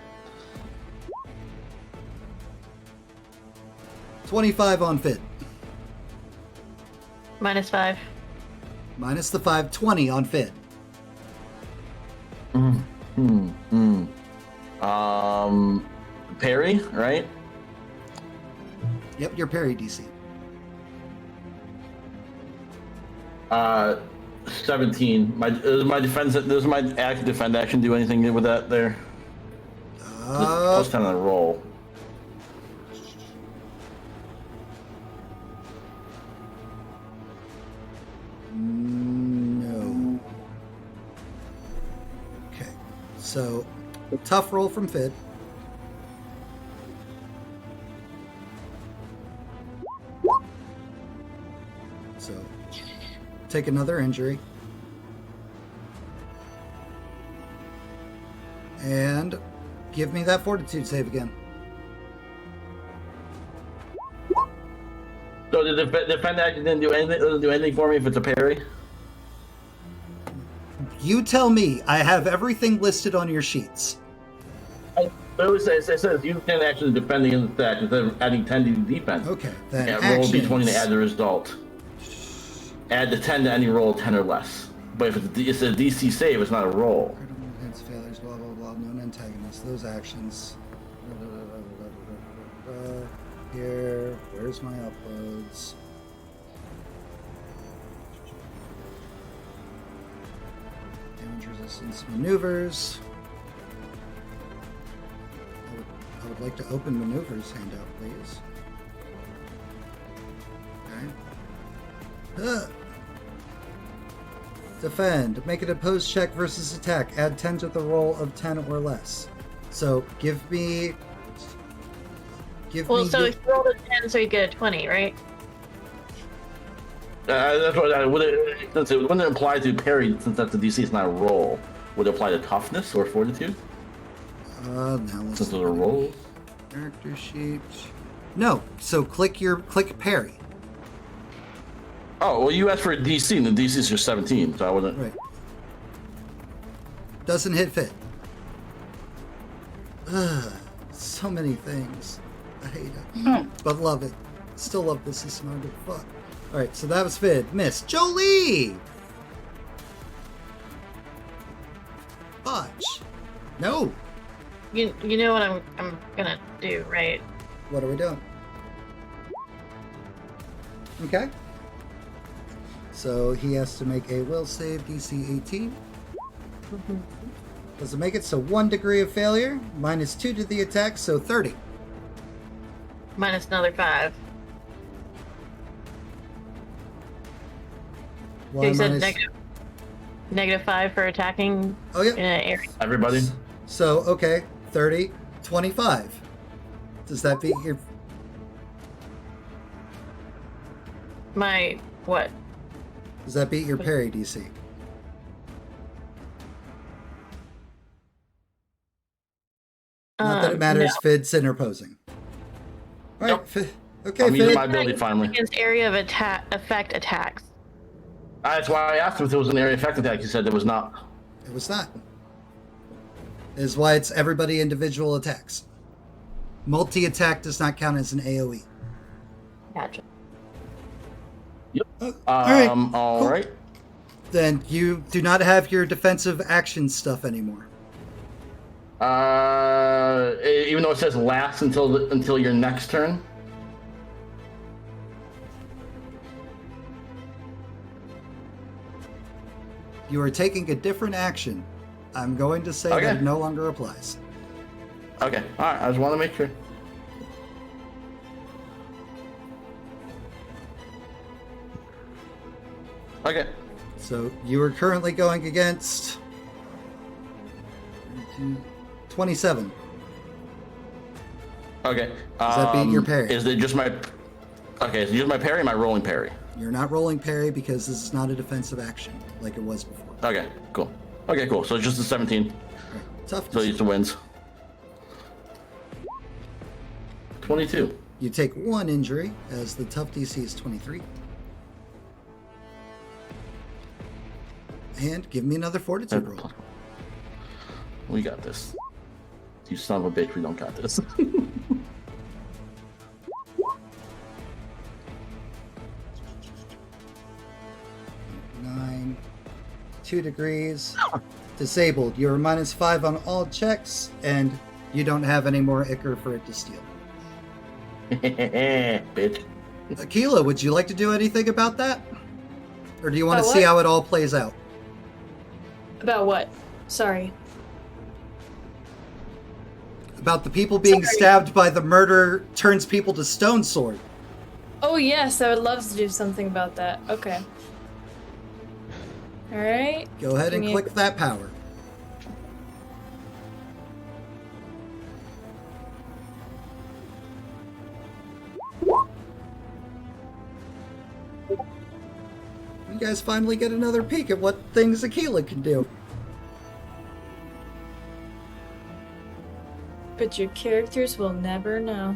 25 on Fit. -5. Minus the 5, 20 on Fit. Parry, right? Yep, your parry DC. 17. Does my active defend action do anything with that there? Plus 10 on the roll. No. Okay, so tough roll from Fid. So take another injury. And give me that fortitude save again. So the defend action didn't do anything. Doesn't do anything for me if it's a parry. You tell me. I have everything listed on your sheets. It says you can actually defend against that instead of adding 10 to defense. Okay, then roll actions. d20 to add the result. Add the 10 to any roll, 10 or less. But if it's a DC save, it's not a roll. Failures, blah blah blah. Known antagonists. Those actions. Here. Where's my uploads? Damage resistance maneuvers. I would like to open maneuvers handout, please. Okay. Defend. Make an opposed check versus attack. Add 10 to the roll of 10 or less. So give me. Well, so if you rolled a 10, so you get a 20, right? That's what I would. Since it wouldn't apply to parry, since that's the DC, it's not a roll. Would it apply to toughness or fortitude? Now let's. Since those are rolls. Character sheet. No. So click parry. Oh well, you asked for a DC, and the DC is just 17, so I wouldn't. Right. Doesn't hit Fit. So many things. I hate it. But love it. Still love this system. I don't give a fuck. Alright, so that was Fid. Miss Jolie! dodge. No. You know what I'm gonna do, right? What are we doing? Okay. So he has to make a will save DC 18. Does it make it? So 1 degree of failure, minus 2 to the attack, so 30. Minus another 5. Why You said minus- negative 5 for attacking Oh, yeah. in an area. Everybody. So, okay, 30, 25. Does that beat your... My what? Does that beat your parry DC? Not that it matters, No. Fid's interposing. Alright, Nope. Okay, I'm using Fid. my ability finally. Against area of effect attacks. That's why I asked him if it was an area effect attack. He said it was not. It was not. Is why it's everybody individual attacks. Multi-attack does not count as an AoE. Gotcha. Alright, All cool. right. Then you do not have your defensive action stuff anymore. Even though it says last until your next turn. You are taking a different action. I'm going to say Okay. that it no longer applies. Okay. All right. I just want to make sure. Okay. So you are currently going against 27. Okay. Does that beat your parry? Is it just my? Okay. Is it just my parry? Or my rolling parry? You're not rolling parry because this is not a defensive action like it was before. Okay. Cool. Okay. Cool. So it's just a 17. Tough. So he wins. 22. You take 1 injury as the tough DC is 23. And give me another fortitude roll. We got this. You son of a bitch, we don't got this. 9, 2 degrees. Disabled. You're -5 on all checks, and you don't have any more Ichor for it to steal. Bitch. Aquila, would you like to do anything about that? Or do you want to About see what? how it all plays out? About what? Sorry. About the people being Sorry. stabbed by the murder turns people to stone sword. Oh yes, I would love to do something about that. Okay. Alright. Go ahead and Give me a- click that power. You guys finally get another peek at what things Aquila can do. But your characters will never know.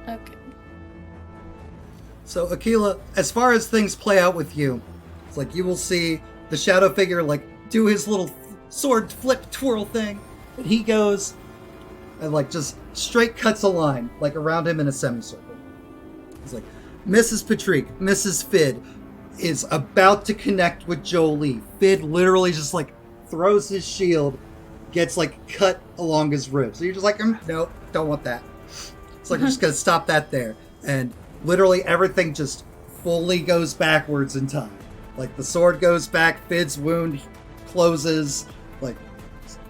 Okay. So Aquila, as far as things play out with you, it's like you will see the shadow figure like do his little sword flip twirl thing, and he goes and like just straight cuts a line like around him in a semicircle. He's like, Mrs. Patrick, Mrs. Fid is about to connect with Jolie. Fid literally just like throws his shield, gets like cut along his ribs. So you're just like, no, don't want that. It's like, I'm just gonna stop that there. And literally everything just fully goes backwards in time. Like the sword goes back, Fid's wound closes, like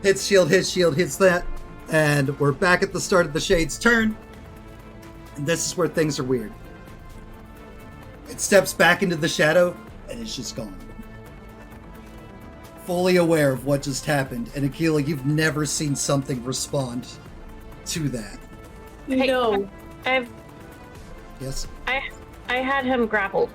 hits shield, hits that, and we're back at the start of the Shade's turn. And this is where things are weird. It steps back into the shadow, and it's just gone. Fully aware of what just happened, and Aquila, you've never seen something respond to that. Hey, No. I Yes? had him grappled,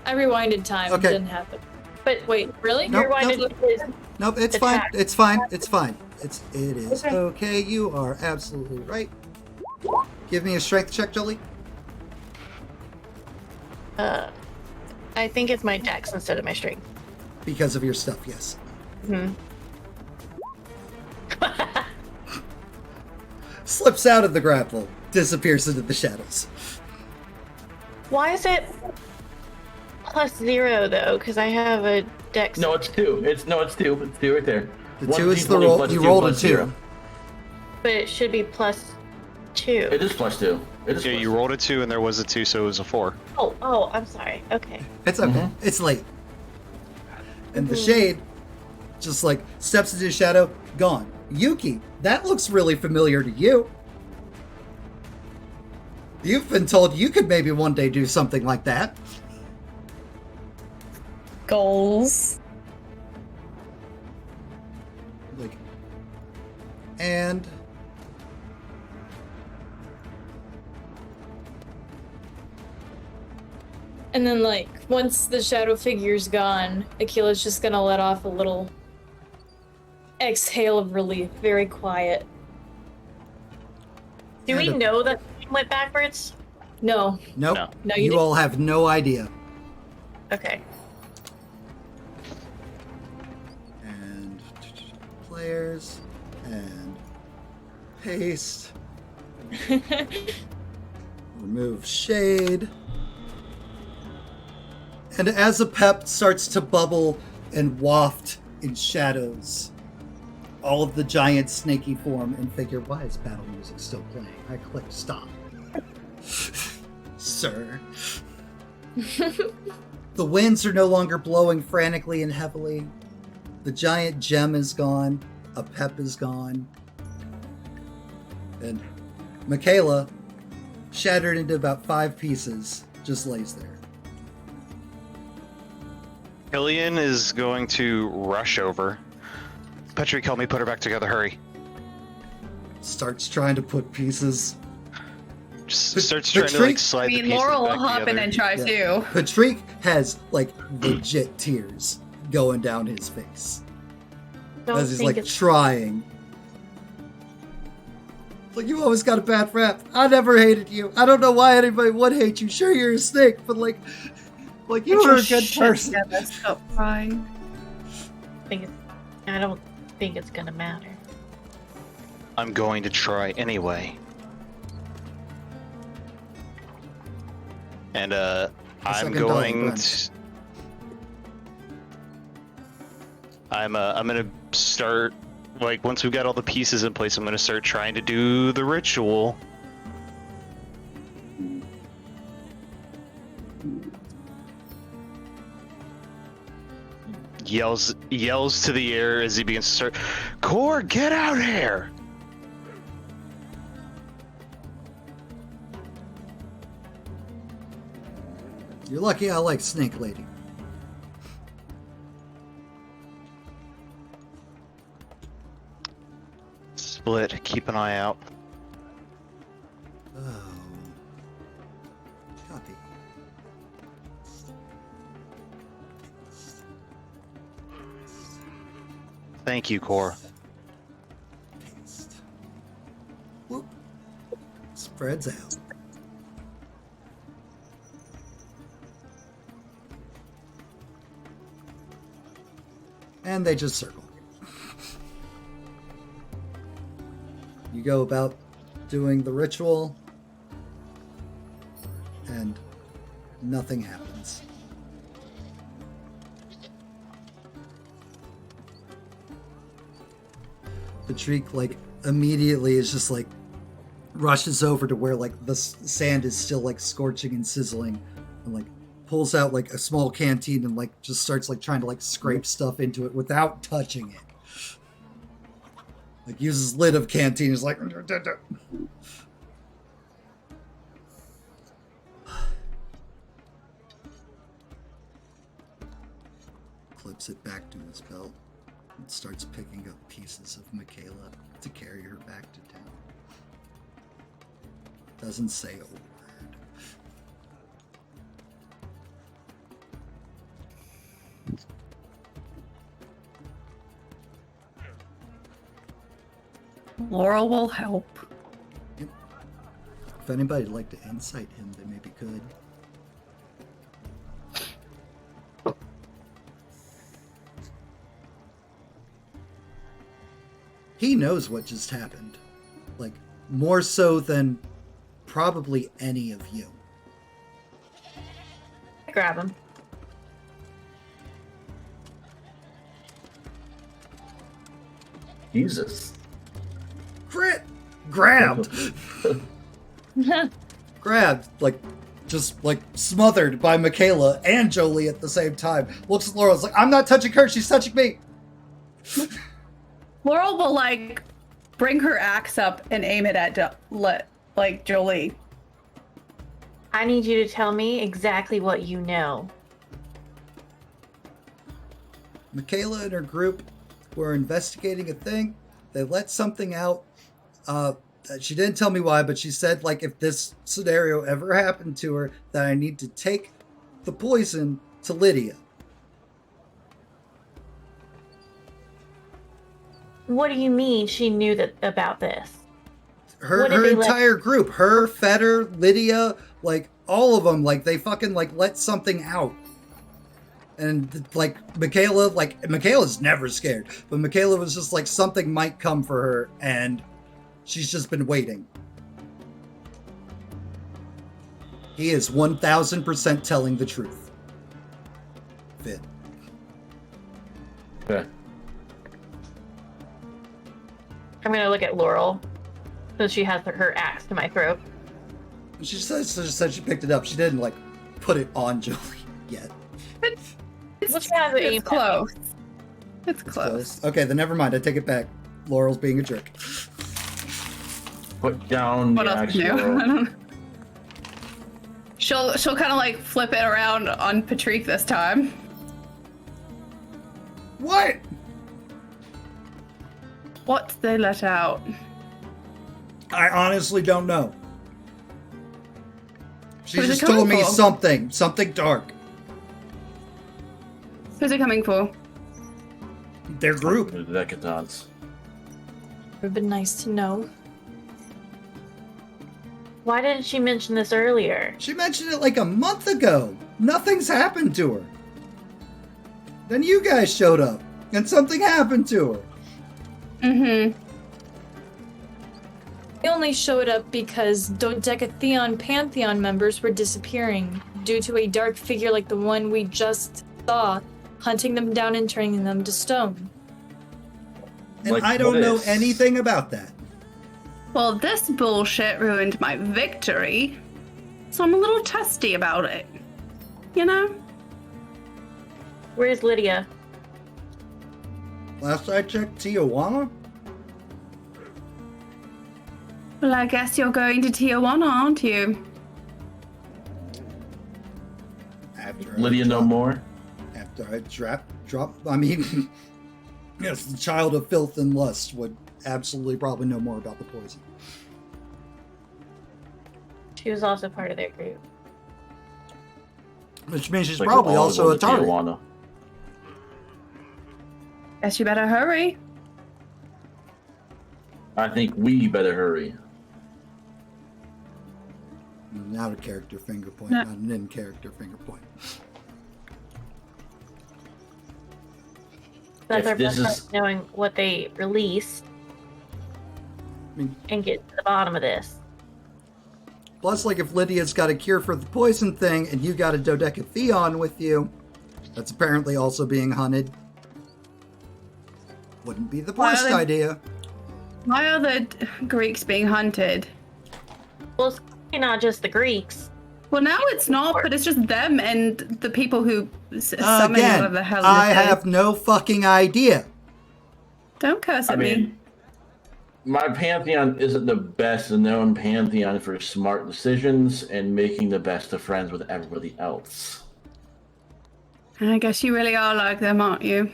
I rewinded time. Okay. It didn't happen. but Wait, really? Nope, rewinded nope. his Nope, it's Attack. fine. It's fine. It's fine. It is Okay. okay. You are absolutely right. Give me a strength check, Jolie. I think it's my dex instead of my strength. Because of your stuff, yes. Hmm. Slips out of the grapple, disappears into the shadows. Why is it +0 though, because I have a dex. No, it's 2. It's 2. It's 2 right there. The 2 is the roll. You rolled a 2. But it should be +2. It is +2. It is Yeah, you rolled a 2 and there was a 2, so it was a 4. Oh, I'm sorry. Okay. It's okay. Mhm. It's late. And the shade just like steps into shadow, gone. Yuki, that looks really familiar to you. You've been told you could maybe one day do something like that. Goals. Like, and And then, like, once the shadow figure's gone, Akila's just gonna let off a little exhale of relief, very quiet. Do we And know that it went backwards? No, nope. No. no, You all have no idea. Okay. And players and paste. Remove shade. And as Apep starts to bubble and waft in shadows, all of the giant snaky form and figure. Why is battle music still playing? I clicked stop. Sir. The winds are no longer blowing frantically and heavily. The giant gem is gone. Apep is gone. And Michaela, shattered into about 5 pieces, just lays there. Killian is going to rush over. Petri, help me put her back together, hurry. Starts trying to put pieces. Just starts trying to like slide I the mean, pieces Laurel will back hop in together. and try too. Patrick has like legit tears going down his face Don't as he's think like it's trying. It's like, you always got a bad rap. I never hated you. I don't know why anybody would hate you. Sure, you're a snake, but like you were a good person. Stop crying. I don't think it's gonna matter. I'm going to try anyway. And I'm second going dollar, to... I'm gonna start, like, once we've got all the pieces in place, I'm gonna start trying to do the ritual. Yells to the air as he begins to start, Core, get out here! You're lucky I like Snake Lady. Split, keep an eye out. Oh. Copy. Thank you, Core. Paste. Whoop. Spreads out. And they just circle. You go about doing the ritual, and nothing happens. Patrick, like, immediately is just like, rushes over to where, like, the sand is still, like, scorching and sizzling, and, like, pulls out, like, a small canteen and, like, just starts, like, trying to, like, scrape stuff into it without touching it. Like, uses lid of canteen, is like... Clips it back to his belt and starts picking up pieces of Michaela to carry her back to town. Doesn't say a word. Laurel will help. Yep. If anybody'd like to insight him, they maybe could. He knows what just happened. Like, more so than probably any of you. Grab him. Jesus. Crit! Grabbed! Grabbed, like, just, like, smothered by Michaela and Jolie at the same time. Looks at Laurel's like, I'm not touching her, she's touching me! Laurel will, like, bring her axe up and aim it at, Jolie. I need you to tell me exactly what you know. Michaela and her group were investigating a thing. They let something out. She didn't tell me why, but she said, like, if this scenario ever happened to her, that I need to take the poison to Lydia. What do you mean she knew that about this? Her entire group, her, Fetter, Lydia, like, all of them, like, they fucking, like, let something out. And, like, Michaela's never scared, but Michaela was just like, something might come for her, and she's just been waiting. He is 1000% telling the truth. Finn. Okay. I'm gonna look at Laurel, so she has her axe to my throat. She said she picked it up. She didn't, like, put it on Jolie yet. It's close. It's close. Okay, then never mind. I take it back. Laurel's being a jerk. Put down What the else axe, new? Laurel. She'll kind of like flip it around on Patrick this time. What? What they let out? I honestly don't know. She Who's it just told coming me for? something dark. Who's it coming for? Their group. The Decatons. It would have been nice to know. Why didn't she mention this earlier? She mentioned it like a month ago. Nothing's happened to her. Then you guys showed up, and something happened to her. Mm-hmm. They only showed up because Dodecatheon Pantheon members were disappearing due to a dark figure like the one we just saw, hunting them down and turning them to stone. And Like, I don't what know is? anything about that. Well, this bullshit ruined my victory, so I'm a little testy about it. You know? Where's Lydia? Last I checked, Tijuana? Well, I guess you're going to Tijuana, aren't you? After Lydia no more? After I drop, I mean, yes, the child of filth and lust would absolutely probably know more about the poison. She was also part of their group. Which means she's Like, probably all also a going to target. Tijuana. Guess you better hurry. I think we better hurry. Not a character finger point, No. not an in-character finger point. That's If our this best is- way of knowing what they released I mean, and get to the bottom of this. plus, like, if Lydia's got a cure for the poison thing and you got a Dodecatheon with you, that's apparently also being hunted, wouldn't be the Why worst are they- idea. Why are the Greeks being hunted? Well, it's not just the Greeks. Well, now it's not, but it's just them and the people who summon Again, whatever the hell I this is. have no fucking idea. Don't curse I at me. mean, my pantheon isn't the best known pantheon for smart decisions and making the best of friends with everybody else. I guess you really are like them, aren't you?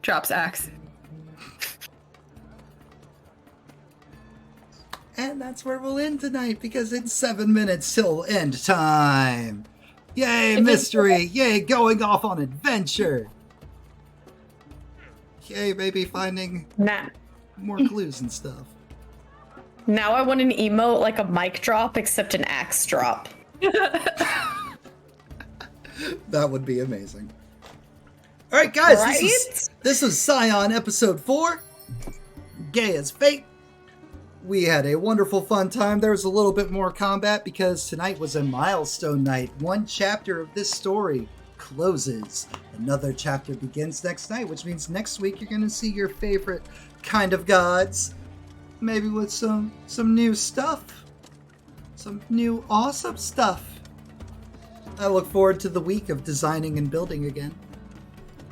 Drops axe. And that's where we'll end tonight, because it's 7 minutes till end time. Yay, mystery! Yay, going off on adventure! Yay, maybe finding more clues and stuff. Now I want an emote like a mic drop, except an axe drop. That would be amazing. Alright, guys, Right? this is Scion episode 4. Gaea's Fate. We had a wonderful fun time. There was a little bit more combat because tonight was a milestone night. One chapter of this story closes. Another chapter begins next night, which means next week you're going to see your favorite kind of gods. Maybe with some new stuff. Some new awesome stuff. I look forward to the week of designing and building again.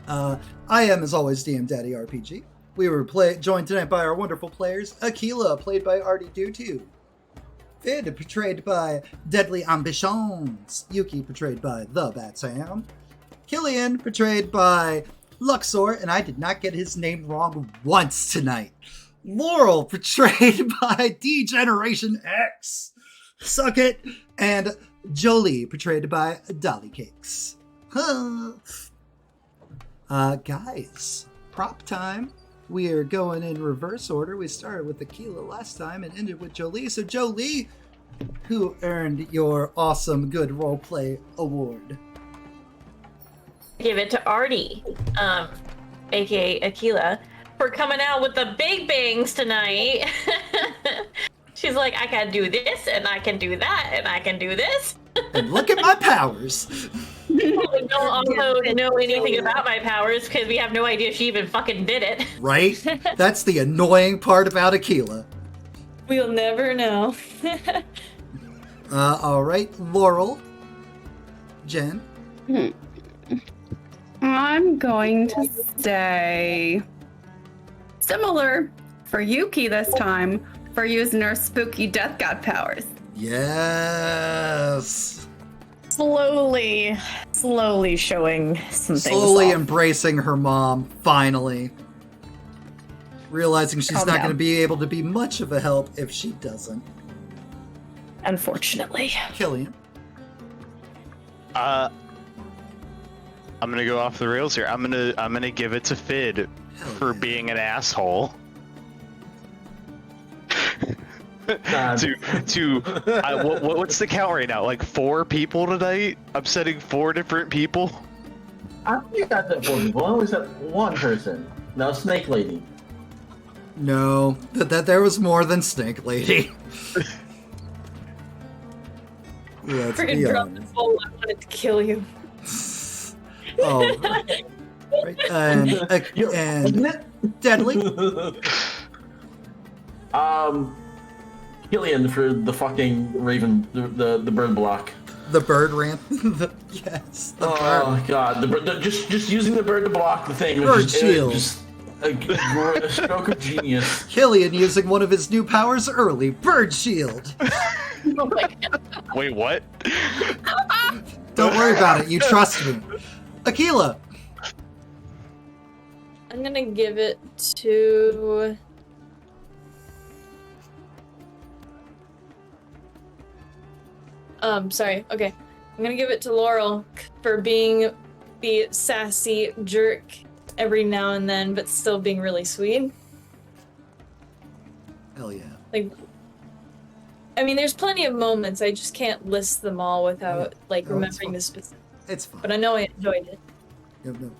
I am, as always, DM Daddy RPG. We were joined tonight by our wonderful players. Aquila, played by Artie Dutu. Fid, portrayed by Deadly Ambitions. Yuki, portrayed by The Bat Sam. Killian, portrayed by Luxor, and I did not get his name wrong once tonight. Laurel, portrayed by D-Generation X. Suck it. And Jolie, portrayed by Dolly Cakes. Guys, prop time. We are going in reverse order. We started with Aquila last time and ended with Jolie. So Jolie, who earned your awesome good roleplay award? Give it to Artie, aka Aquila, for coming out with the big bangs tonight. She's like, I can do this, and I can do that, and I can do this. And look at my powers. We don't also know anything about my powers because we have no idea she even fucking did it. Right? That's the annoying part about Aquila. We'll never know. All right, Laurel. Jen. I'm going to say similar for Yuki this time for using her spooky death god powers. Yes. Slowly showing some things Slowly off. embracing her mom, finally. Realizing she's Calm not down. going to be able to be much of a help if she doesn't. Unfortunately. Killian. I'm gonna go off the rails here. I'm gonna give it to Fid for being an asshole. What's the count right now? Like 4 people tonight? I'm setting 4 different people. I don't think I said 4 people. I only said one person. No, Snake Lady. No, that there was more than Snake Lady. Let's Freaking be drop honest. the bowl. I wanted to kill you. Oh, right. And Deadly. Killian for the fucking Raven, the bird block. The bird ramp. Yes. The bird. God, the bird, just using the bird to block the thing. Bird Was shield. Just a stroke of genius. Killian using one of his new powers early. Bird shield. Wait, what? Don't worry about it. You trust me. Aquila. I'm gonna give it to... sorry. Okay. I'm gonna give it to Laurel for being the sassy jerk every now and then, but still being really sweet. Hell yeah. Like, I mean, there's plenty of moments. I just can't list them all without, like, No, it's remembering fine. the specific. It's fine. But I know I enjoyed it. Yep, no.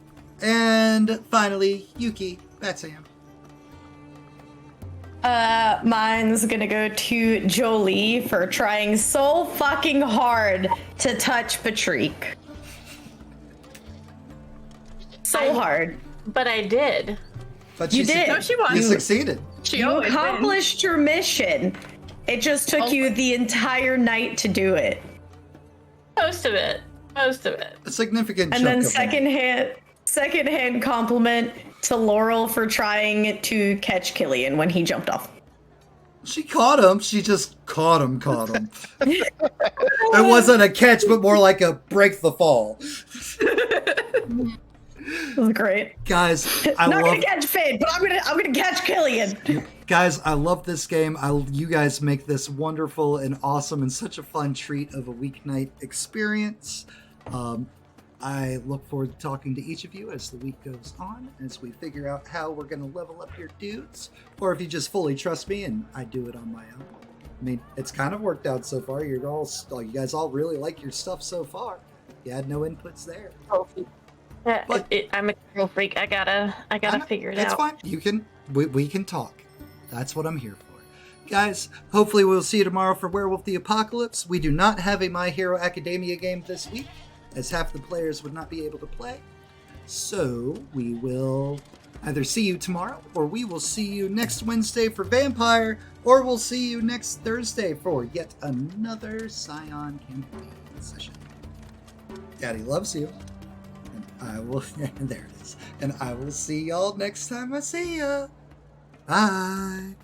And finally, Yuki. That's Sam. Mine's gonna go to Jolie for trying so fucking hard to touch Patrick. So hard. But I did. But You did. No, she You won. succeeded. She You always wins. accomplished your mission. It just took you the entire night to do it. Most of it. A significant And chunk then of that. secondhand compliment to Laurel for trying to catch Killian when he jumped off. She caught him. She just caught him. It wasn't a catch, but more like a break the fall. It was great. Guys, Not gonna catch Fade, but I'm gonna catch Killian. Guys, I love this game. You guys make this wonderful and awesome and such a fun treat of a weeknight experience. I look forward to talking to each of you as the week goes on, as we figure out how we're going to level up your dudes, or if you just fully trust me and I do it on my own. I mean, it's kind of worked out so far. You guys all really like your stuff so far. You had no inputs there. But- I'm a girl freak. I gotta figure it It's out. fine. We can talk. That's what I'm here for. Guys, hopefully we'll see you tomorrow for Werewolf the Apocalypse. We do not have a My Hero Academia game this week. as half the players would not be able to play. So we will either see you tomorrow, or we will see you next Wednesday for Vampire, or we'll see you next Thursday for yet another Scion campaign session. Daddy loves you, and I will. There it is. And I will see y'all next time I see ya. Bye.